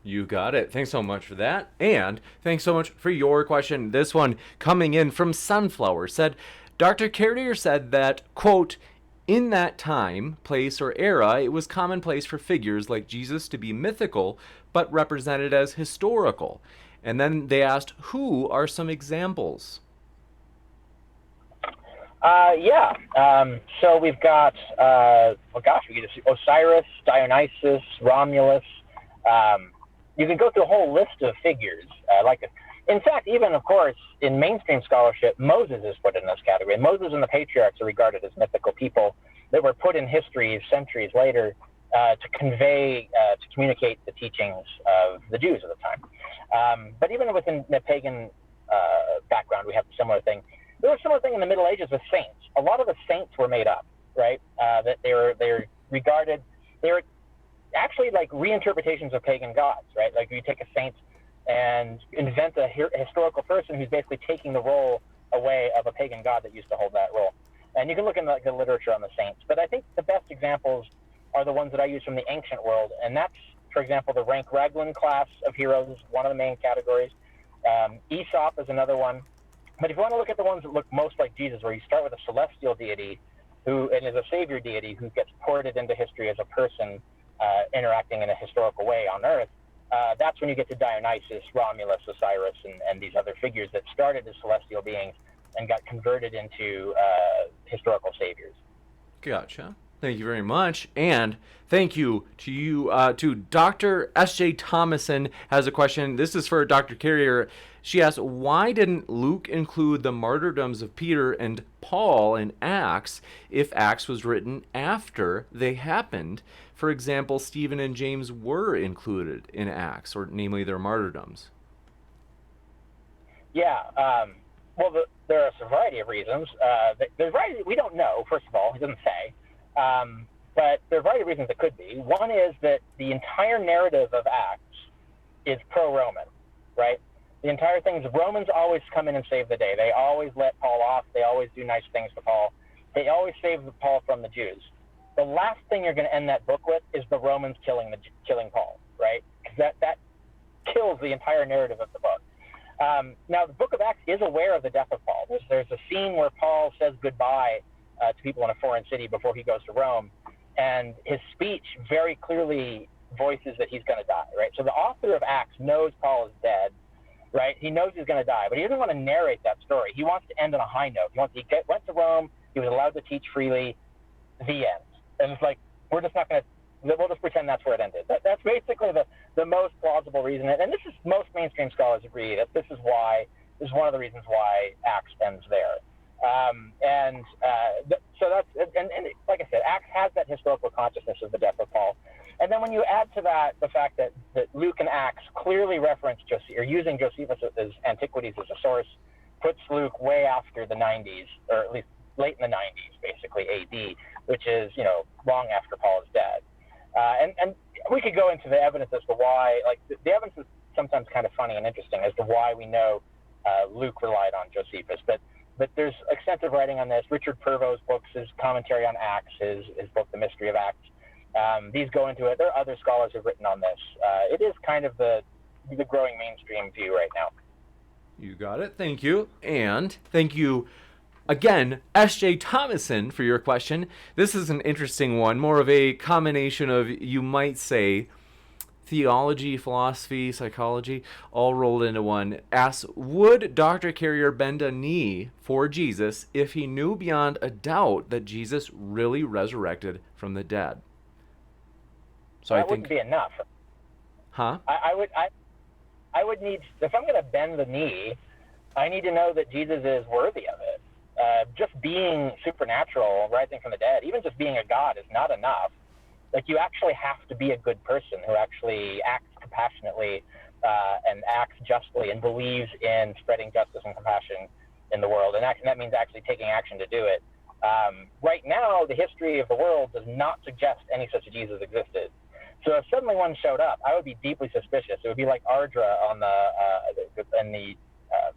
You got it. Thanks so much for that. And thanks so much for your question. This one coming in from Sunflower said, Dr. Carrier said that, quote, in that time, place, or era, it was commonplace for figures like Jesus to be mythical, but represented as historical. And then they asked, who are some examples? So we've got, we get Osiris, Dionysus, Romulus. You can go through a whole list of figures like this. In fact, even, of course, in mainstream scholarship, Moses is put in this category. Moses and the patriarchs are regarded as mythical people that were put in history centuries later to communicate the teachings of the Jews at the time. But even within the pagan background, we have a similar thing. There was a similar thing in the Middle Ages with saints. A lot of the saints were made up, right? That they were regarded, they were actually like reinterpretations of pagan gods, right? Like you take a saint and invent a historical person who's basically taking the role away of a pagan god that used to hold that role. And you can look in the literature on the saints, but I think the best examples are the ones that I use from the ancient world, and that's, for example, the rank Raglan class of heroes is one of the main categories. Aesop is another one. But if you want to look at the ones that look most like Jesus, where you start with a celestial deity and is a savior deity who gets ported into history as a person interacting in a historical way on Earth, that's when you get to Dionysus, Romulus, Osiris, and these other figures that started as celestial beings and got converted into historical saviors. Gotcha. Thank you very much. And thank you to Dr. S.J. Thomason has a question. This is for Dr. Carrier. She asks, why didn't Luke include the martyrdoms of Peter and Paul in Acts if Acts was written after they happened? For example, Stephen and James were included in Acts, or namely their martyrdoms. Yeah. Well, there are a variety of reasons. There's a variety we don't know, first of all. He doesn't say. But there are a variety of reasons it could be. One is that the entire narrative of Acts is pro-Roman, right? The entire thing is Romans always come in and save the day. They always let Paul off. They always do nice things to Paul. They always save Paul from the Jews. The last thing you're going to end that book with is the Romans killing Paul, right? Because that kills the entire narrative of the book. Now, the book of Acts is aware of the death of Paul. There's a scene where Paul says goodbye to people in a foreign city before he goes to Rome, and his speech very clearly voices that he's going to die, right? So the author of Acts knows Paul is dead, right? He knows he's going to die, but he doesn't want to narrate that story. He wants to end on a high note. He went to Rome, he was allowed to teach freely, the end. And it's like, we'll just pretend that's where it ended. That's basically the most plausible reason. And this is, most mainstream scholars agree that this is one of the reasons why Acts ends there. So that's, and like I said, Acts has that historical consciousness of the death of Paul. And then when you add to that the fact that Luke and Acts clearly reference using Josephus' Antiquities as a source, puts Luke way after the 90s, or at least late in the 90s, basically AD, which is, long after Paul is dead. And we could go into the evidence as to why, like the evidence is sometimes kind of funny and interesting as to why we know Luke relied on Josephus, but there's extensive writing on this. Richard Purvo's books, his commentary on Acts, his book, The Mystery of Acts. These go into it. There are other scholars who've written on this. It is kind of the growing mainstream view right now. You got it. Thank you. And thank you again, S.J. Thomason, for your question. This is an interesting one, more of a combination of, you might say, theology, philosophy, psychology, all rolled into one. Asks, would Dr. Carrier bend a knee for Jesus if he knew beyond a doubt that Jesus really resurrected from the dead? So that wouldn't be enough. Huh? I would need, if I'm going to bend the knee, I need to know that Jesus is worthy of it. Just being supernatural, rising from the dead, even just being a god is not enough. Like, you actually have to be a good person who actually acts compassionately and acts justly and believes in spreading justice and compassion in the world. And that means actually taking action to do it. Right now, the history of the world does not suggest any such Jesus existed. So if suddenly one showed up, I would be deeply suspicious. It would be like Ardra on in the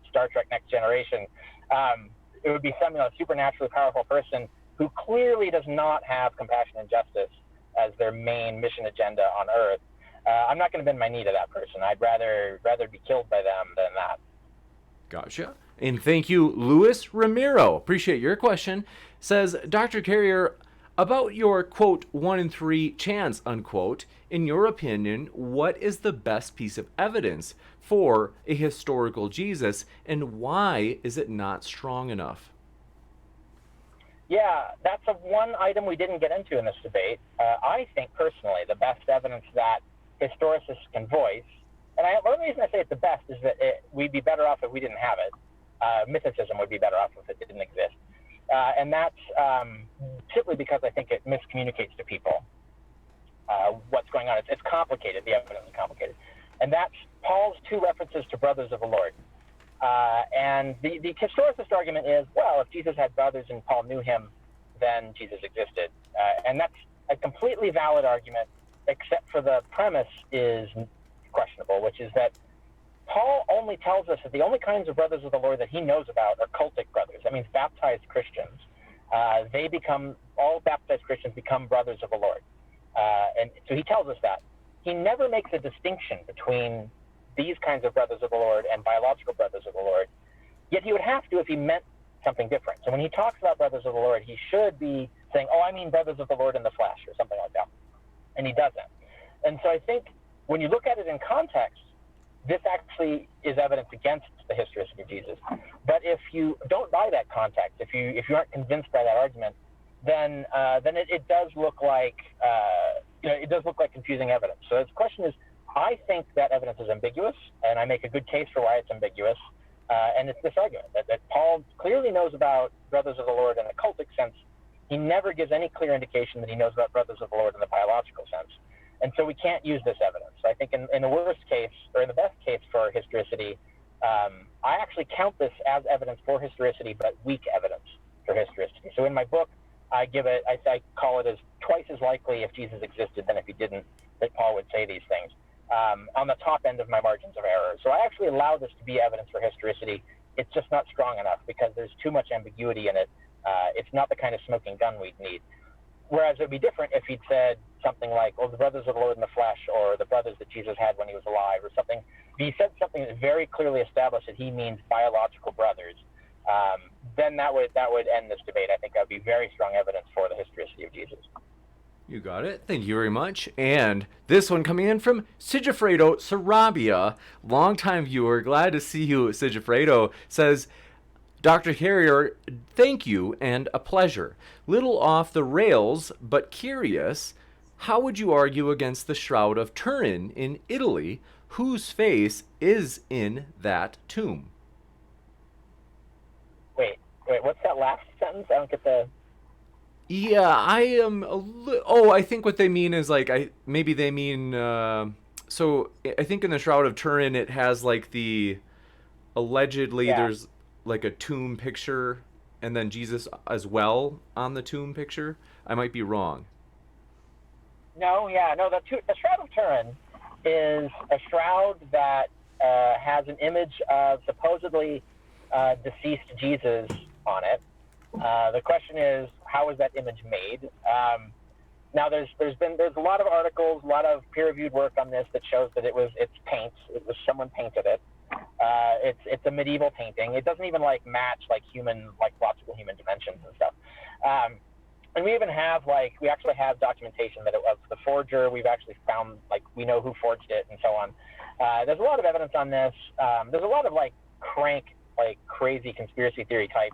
Star Trek Next Generation. It would be some supernaturally powerful person who clearly does not have compassion and justice as their main mission agenda on Earth. I'm not going to bend my knee to that person. I'd rather be killed by them than that. Gotcha. And thank you, Luis Ramiro. Appreciate your question. Says, Dr. Carrier, about your, quote, 1 in 3 chance, unquote, in your opinion, what is the best piece of evidence for a historical Jesus, and why is it not strong enough? Yeah, that's one item we didn't get into in this debate. I think, personally, the best evidence that historicists can voice, and one reason I say it's the best is that we'd be better off if we didn't have it. Mythicism would be better off if it didn't exist. And that's simply because I think it miscommunicates to people what's going on. It's complicated. The evidence is complicated. And that's Paul's 2 references to brothers of the Lord. And the historicist argument is, well, if Jesus had brothers and Paul knew him, then Jesus existed. And that's a completely valid argument, except for the premise is questionable, which is that Paul only tells us that the only kinds of brothers of the Lord that he knows about are cultic brothers. That means baptized Christians. All baptized Christians become brothers of the Lord. And so he tells us that. He never makes a distinction between these kinds of brothers of the Lord and biological brothers of the Lord. Yet he would have to if he meant something different. So when he talks about brothers of the Lord, he should be saying, oh, I mean brothers of the Lord in the flesh, or something like that. And he doesn't. And so I think when you look at it in context, this actually is evidence against the historicity of Jesus. But if you don't buy that context, if you aren't convinced by that argument, then it does look like it does look like confusing evidence. So the question is, I think that evidence is ambiguous, and I make a good case for why it's ambiguous. And it's this argument that Paul clearly knows about brothers of the Lord in a cultic sense. He never gives any clear indication that he knows about brothers of the Lord in the biological sense. And so we can't use this evidence. So I think in the worst case, or in the best case for historicity, I actually count this as evidence for historicity, but weak evidence for historicity. So in my book, I call it as twice as likely if Jesus existed than if he didn't that Paul would say these things, on the top end of my margins of error. So I actually allow this to be evidence for historicity. It's just not strong enough because there's too much ambiguity in it. It's not the kind of smoking gun we'd need. Whereas it would be different if he'd said something like, the brothers of the Lord in the flesh, or the brothers that Jesus had when he was alive, or something. If he said something that very clearly established that he means biological brothers, then that would end this debate. I think that would be very strong evidence for the historicity of Jesus. You got it. Thank you very much. And this one coming in from Sigifredo Sarabia, longtime viewer. Glad to see you, Sigifredo. Says, Dr. Carrier, thank you and a pleasure. Little off the rails, but curious, how would you argue against the Shroud of Turin in Italy, whose face is in that tomb? Wait, what's that last sentence? I don't get the... Yeah, I am I think what they mean is maybe they mean, so I think in the Shroud of Turin it has allegedly there's a tomb picture and then Jesus as well on the tomb picture. I might be wrong. No, the Shroud of Turin is a shroud that has an image of supposedly deceased Jesus on it. The question is, how is that image made? Now, there's a lot of articles, a lot of peer-reviewed work on this that shows that it's paints. It was someone painted it. It's a medieval painting. It doesn't even match logical human dimensions and stuff. And we even have we actually have documentation that it was the forger. We've actually found we know who forged it and so on. There's a lot of evidence on this. There's a lot of crazy conspiracy theory type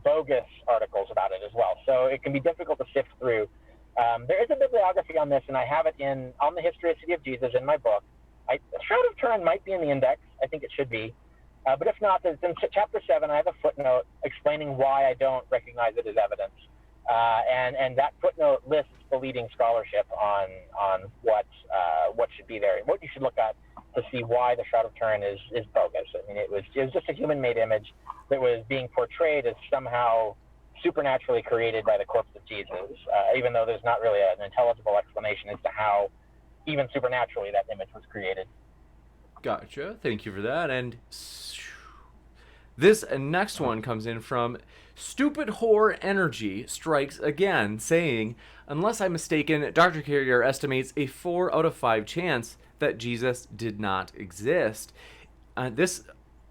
bogus articles about it as well. So it can be difficult to sift through. There is a bibliography on this, and I have it on the historicity of Jesus in my book. Shroud of Turin might be in the index. I think it should be. But if not, it's in chapter 7. I have a footnote explaining why I don't recognize it as evidence. And that footnote lists the leading scholarship on what should be there and what you should look at to see why the Shroud of Turin is bogus. I mean, it was just a human-made image that was being portrayed as somehow supernaturally created by the corpse of Jesus, even though there's not really an intelligible explanation as to how even supernaturally that image was created. Gotcha. Thank you for that. And this next one comes in from Stupid Whore Energy Strikes Again, saying, unless I'm mistaken, Dr. Carrier estimates a 4 out of 5 chance that Jesus did not exist. This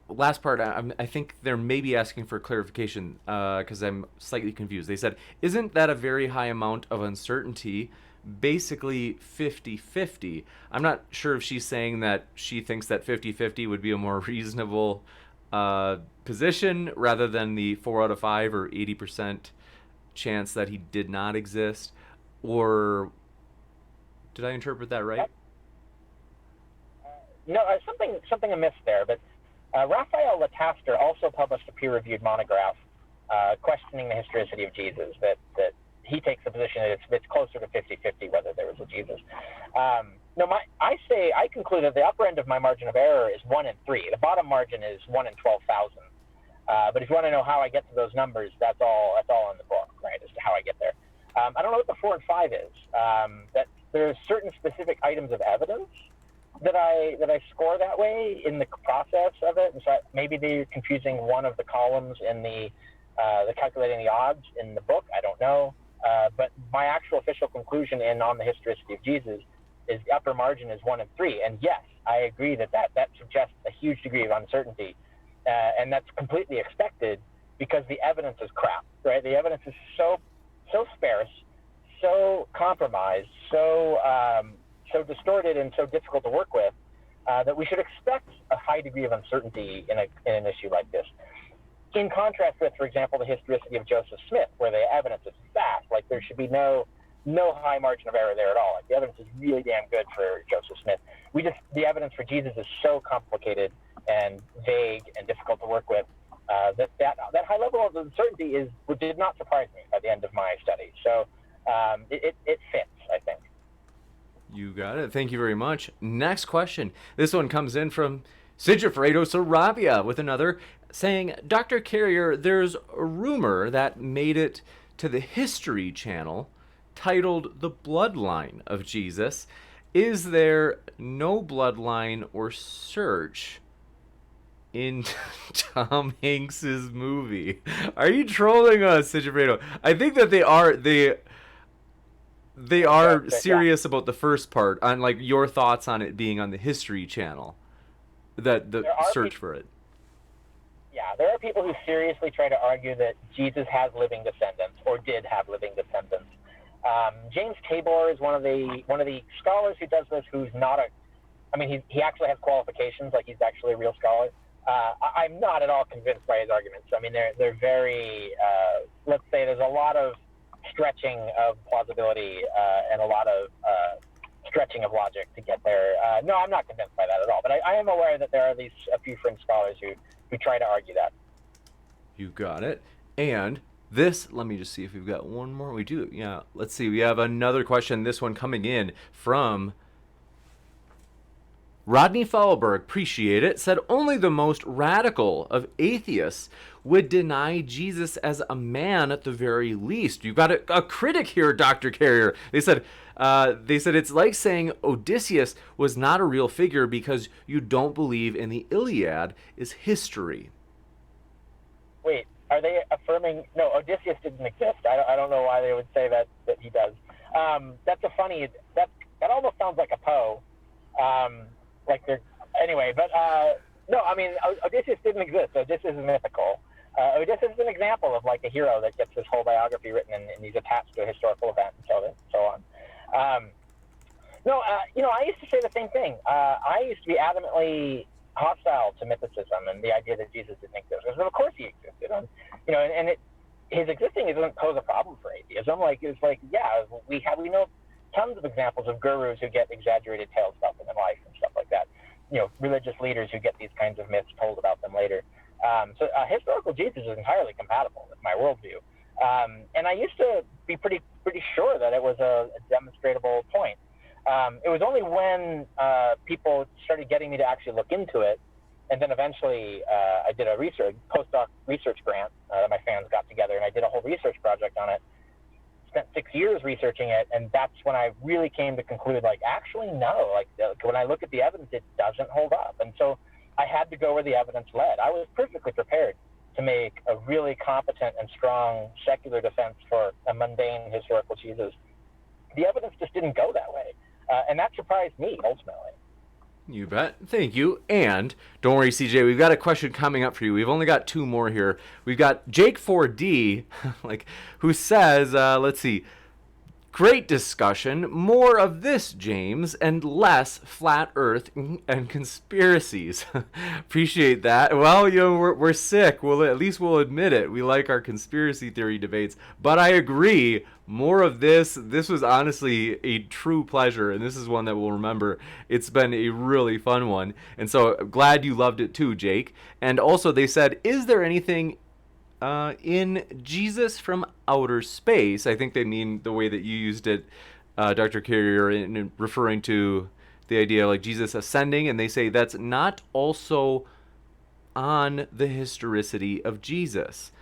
last part, I think they're maybe asking for clarification because I'm slightly confused. They said, isn't that a very high amount of uncertainty? Basically 50-50. I'm not sure if she's saying that she thinks that 50-50 would be a more reasonable position rather than the 4 out of 5 or 80% chance that he did not exist. Or did I interpret that right? No, something amiss there. But Raphael Lataster also published a peer-reviewed monograph questioning the historicity of Jesus. That he takes the position that it's closer to 50-50 whether there was a Jesus. I conclude that the upper end of my margin of error is 1 in 3. The bottom margin is 1 in 12,000. But if you want to know how I get to those numbers, that's all in the book, right? As to how I get there. I don't know what the 4 and 5 is. That there are certain specific items of evidence that I score that way in the process of it, and so maybe they're confusing one of the columns in the calculating the odds in the book. I don't know, but my actual official conclusion on the historicity of Jesus is the upper margin is 1 and 3, and yes, I agree that suggests a huge degree of uncertainty, and that's completely expected because the evidence is crap, right? The evidence is so sparse, so compromised, so distorted and so difficult to work with, that we should expect a high degree of uncertainty in an issue like this. In contrast with, for example, the historicity of Joseph Smith, where the evidence is vast, like there should be no high margin of error there at all. Like the evidence is really damn good for Joseph Smith. The evidence for Jesus is so complicated and vague and difficult to work with, that high level of uncertainty did not surprise me by the end of my study. So it fits, I think. You got it. Thank you very much. Next question. This one comes in from Sigifredo Sarabia with another saying, Dr. Carrier, there's a rumor that made it to the History Channel titled The Bloodline of Jesus. Is there no bloodline or search in Tom Hanks's movie? Are you trolling us, Sigifredo? I think that they are serious about the first part, on like your thoughts on it being on the History Channel, the search for it. Yeah, there are people who seriously try to argue that Jesus has living descendants or did have living descendants. James Tabor is one of the scholars who does this, who's not he actually has qualifications, like he's actually a real scholar. I'm not at all convinced by his arguments. I mean, they're very, let's say there's a lot of stretching of plausibility and a lot of stretching of logic to get there. No, I'm not convinced by that at all. But I am aware that there are a few fringe scholars who try to argue that. You got it. And this, let me just see if we've got one more. We do. Yeah. Let's see. We have another question. This one coming in from Rodney Fowlberg, appreciate it, said only the most radical of atheists would deny Jesus as a man at the very least. You've got a critic here, Dr. Carrier. They said it's like saying Odysseus was not a real figure because you don't believe in the Iliad is history. Wait, are they affirming? No, Odysseus didn't exist. I don't know why they would say that he does. That's a funny. That almost sounds like a Poe. Anyway, but no, I mean, Odysseus didn't exist. Odysseus is mythical. Odysseus is an example of like a hero that gets his whole biography written and he's attached to a historical event and so on. I used to say the same thing. I used to be adamantly hostile to mythicism and the idea that Jesus didn't exist. Because of course he existed, his existing doesn't pose a problem for atheism. We know tons of examples of gurus who get exaggerated tales about them in life and stuff like that. Religious leaders who get these kinds of myths told about them later. So historical Jesus is entirely compatible with my worldview. And I used to be pretty sure that it was a demonstrable point. It was only when people started getting me to actually look into it, and then eventually I did a postdoc research grant that my fans got together, and I did a whole research project on it. Spent 6 years researching it, and that's when I really came to conclude, actually, no. When I look at the evidence, it doesn't hold up. And so I had to go where the evidence led. I was perfectly prepared to make a really competent and strong secular defense for a mundane historical Jesus. The evidence just didn't go that way. And that surprised me, ultimately. You bet. Thank you. And don't worry, CJ, we've got a question coming up for you. We've only got 2 more here. We've got Jake 4D, who says, let's see, great discussion. More of this, James, and less flat Earth and conspiracies. Appreciate that. Well, we're sick. At least we'll admit it. We like our conspiracy theory debates. But I agree. More of this. This was honestly a true pleasure, and this is one that we'll remember. It's been a really fun one, and so glad you loved it too, Jake. And also, they said, is there anything in Jesus from outer space? I think they mean the way that you used it, Dr. Carrier, in referring to the idea like Jesus ascending, and they say that's not also on the historicity of Jesus.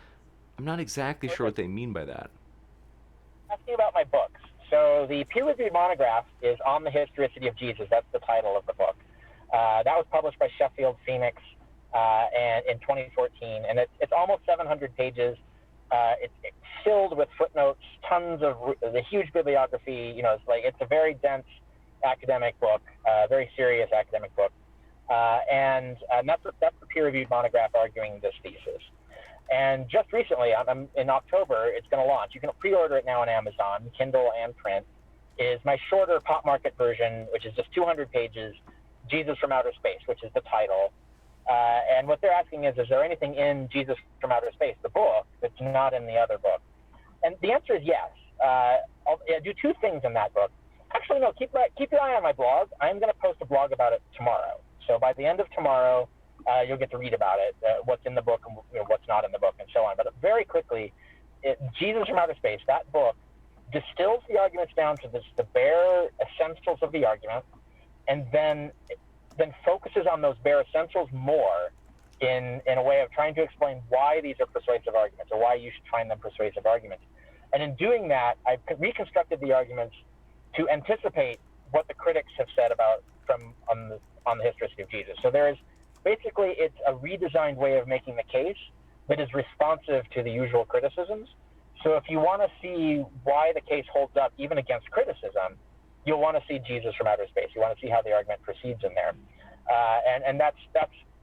I'm not exactly sure what they mean by that. Asking about my books. So the peer-reviewed monograph is on the historicity of Jesus. That's the title of the book. That was published by Sheffield Phoenix and in 2014, and it's almost 700 pages. It's filled with footnotes, tons of the huge bibliography. It's a very dense academic book, very serious academic book, and that's the peer-reviewed monograph arguing this thesis. And just recently, in October, it's going to launch. You can pre-order it now on Amazon, Kindle and print. Is my shorter pop market version, which is just 200 pages, Jesus from Outer Space, which is the title. And what they're asking is there anything in Jesus from Outer Space, the book, that's not in the other book? And the answer is yes. I'll do two things in that book. Actually, no, keep your eye on my blog. I'm going to post a blog about it tomorrow. So by the end of tomorrow, you'll get to read about it, what's in the book and what's not in the book and so on. But very quickly, Jesus from Outer Space, that book, distills the arguments down to the bare essentials of the argument, and then focuses on those bare essentials more in a way of trying to explain why these are persuasive arguments, or why you should find them persuasive arguments. And in doing that, I've reconstructed the arguments to anticipate what the critics have said about on the historicity of Jesus. So basically it's a redesigned way of making the case that is responsive to the usual criticisms. So if you want to see why the case holds up even against criticism, you'll want to see Jesus from Outer Space. You want to see how the argument proceeds in there. And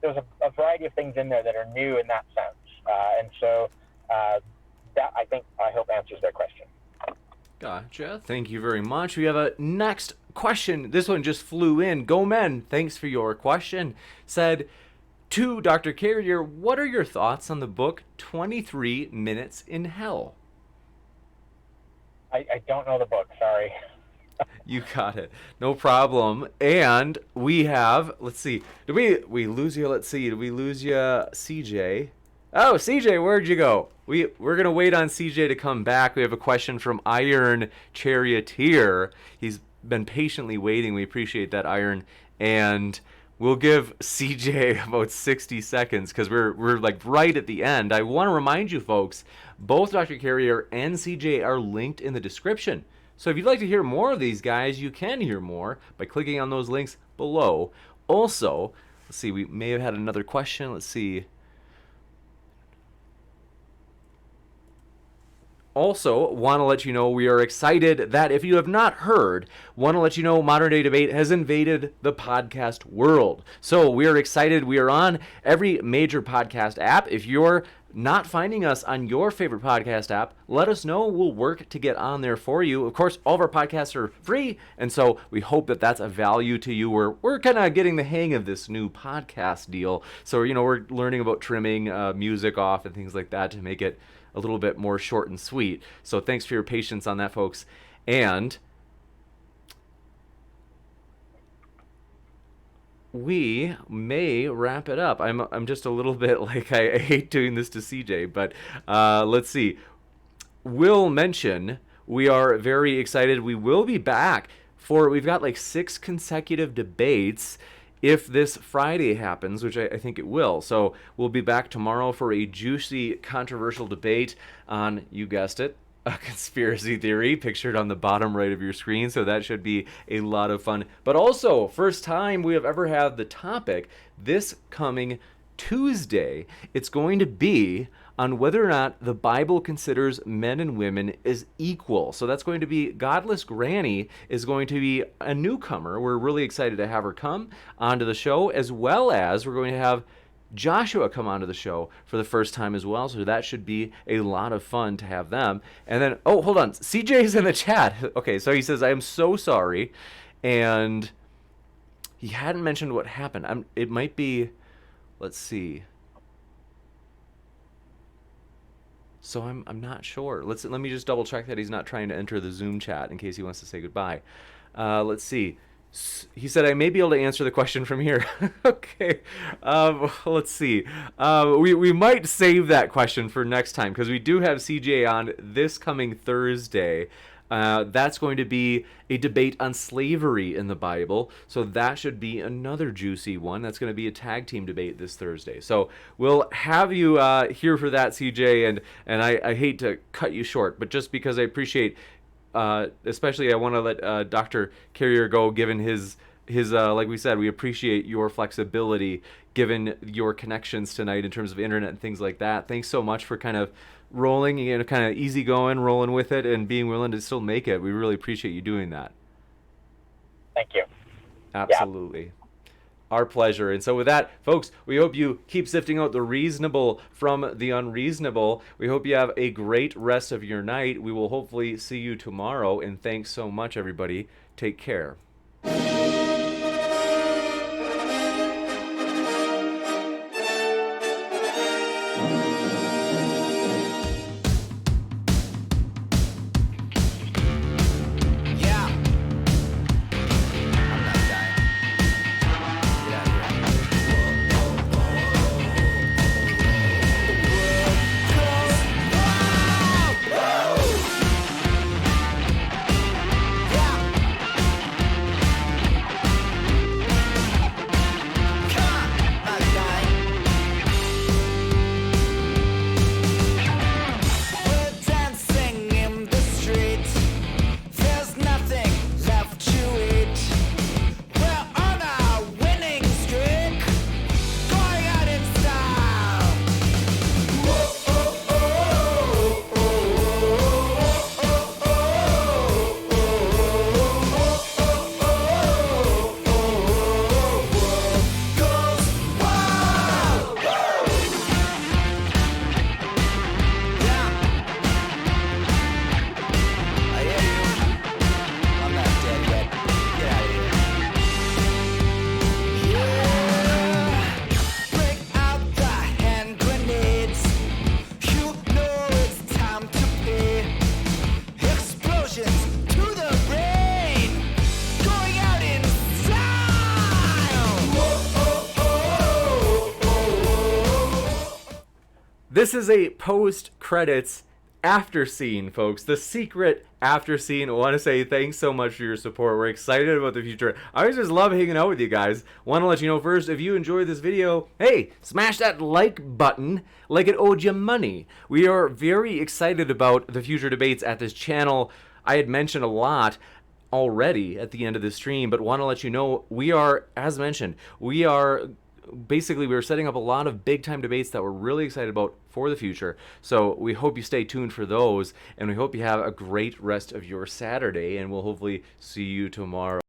there's a variety of things in there that are new in that sense. And so that, I hope answers their question. Gotcha. Thank you very much. We have a next question. This one just flew in. Go Men, thanks for your question. Said, to Dr. Carrier, what are your thoughts on the book 23 Minutes in Hell? I don't know the book, sorry. You got it. No problem. And we have, let's see, did we lose you? Let's see, did we lose you, CJ? Oh, CJ, where'd you go? We're going to wait on CJ to come back. We have a question from Iron Charioteer. He's been patiently waiting. We appreciate that, Iron. And we'll give CJ about 60 seconds because we're like right at the end. I want to remind you folks, both Dr. Carrier and CJ are linked in the description. So if you'd like to hear more of these guys, you can hear more by clicking on those links below. Also, let's see, we may have had another question. Let's see. Also, want to let you know we are excited that if you have not heard, want to let you know Modern Day Debate has invaded the podcast world. So we are excited. We are on every major podcast app. If you're not finding us on your favorite podcast app, let us know. We'll work to get on there for you. Of course, all of our podcasts are free, and so we hope that that's a value to you. We're kind of getting the hang of this new podcast deal. So, we're learning about trimming music off and things like that to make it a little bit more short and sweet. So thanks for your patience on that, folks. And we may wrap it up. I'm just a little bit like, I hate doing this to CJ, but let's see. We'll mention we are very excited. We will be back we've got like 6 consecutive debates if this Friday happens, which I think it will. So we'll be back tomorrow for a juicy, controversial debate on, you guessed it, a conspiracy theory pictured on the bottom right of your screen. So that should be a lot of fun. But also, first time we have ever had the topic this coming Tuesday. It's going to be on whether or not the Bible considers men and women as equal. So that's going to be Godless Granny is going to be a newcomer. We're really excited to have her come onto the show, as well as we're going to have Joshua come onto the show for the first time as well. So that should be a lot of fun to have them. And then, oh, hold on. CJ's in the chat. Okay, so he says, I am so sorry. And he hadn't mentioned what happened. It might be, let's see. So I'm not sure. Let me just double check that he's not trying to enter the Zoom chat in case he wants to say goodbye. Let's see. He said I may be able to answer the question from here. Okay. Let's see. We might save that question for next time because we do have CJ on this coming Thursday. That's going to be a debate on slavery in the Bible. So that should be another juicy one. That's going to be a tag team debate this Thursday. So we'll have you here for that, CJ. And I hate to cut you short, but just because I appreciate, especially I want to let Dr. Carrier go, given his like we said, we appreciate your flexibility given your connections tonight in terms of internet and things like that. Thanks so much for kind of rolling, kind of easy going, rolling with it, and being willing to still make it. We really appreciate you doing that. Thank you. Absolutely. Yeah. Our pleasure. And so with that, folks, we hope you keep sifting out the reasonable from the unreasonable. We hope you have a great rest of your night. We will hopefully see you tomorrow. And thanks so much, everybody. Take care. This is a post-credits after scene, folks. The secret after scene. I want to say thanks so much for your support. We're excited about the future. I always just love hanging out with you guys. Want to let you know first, if you enjoyed this video, hey, smash that like button like it owed you money. We are very excited about the future debates at this channel. I had mentioned a lot already at the end of the stream, but want to let you know we are, as mentioned, we're setting up a lot of big time debates that we're really excited about for the future. So we hope you stay tuned for those, and we hope you have a great rest of your Saturday, and we'll hopefully see you tomorrow.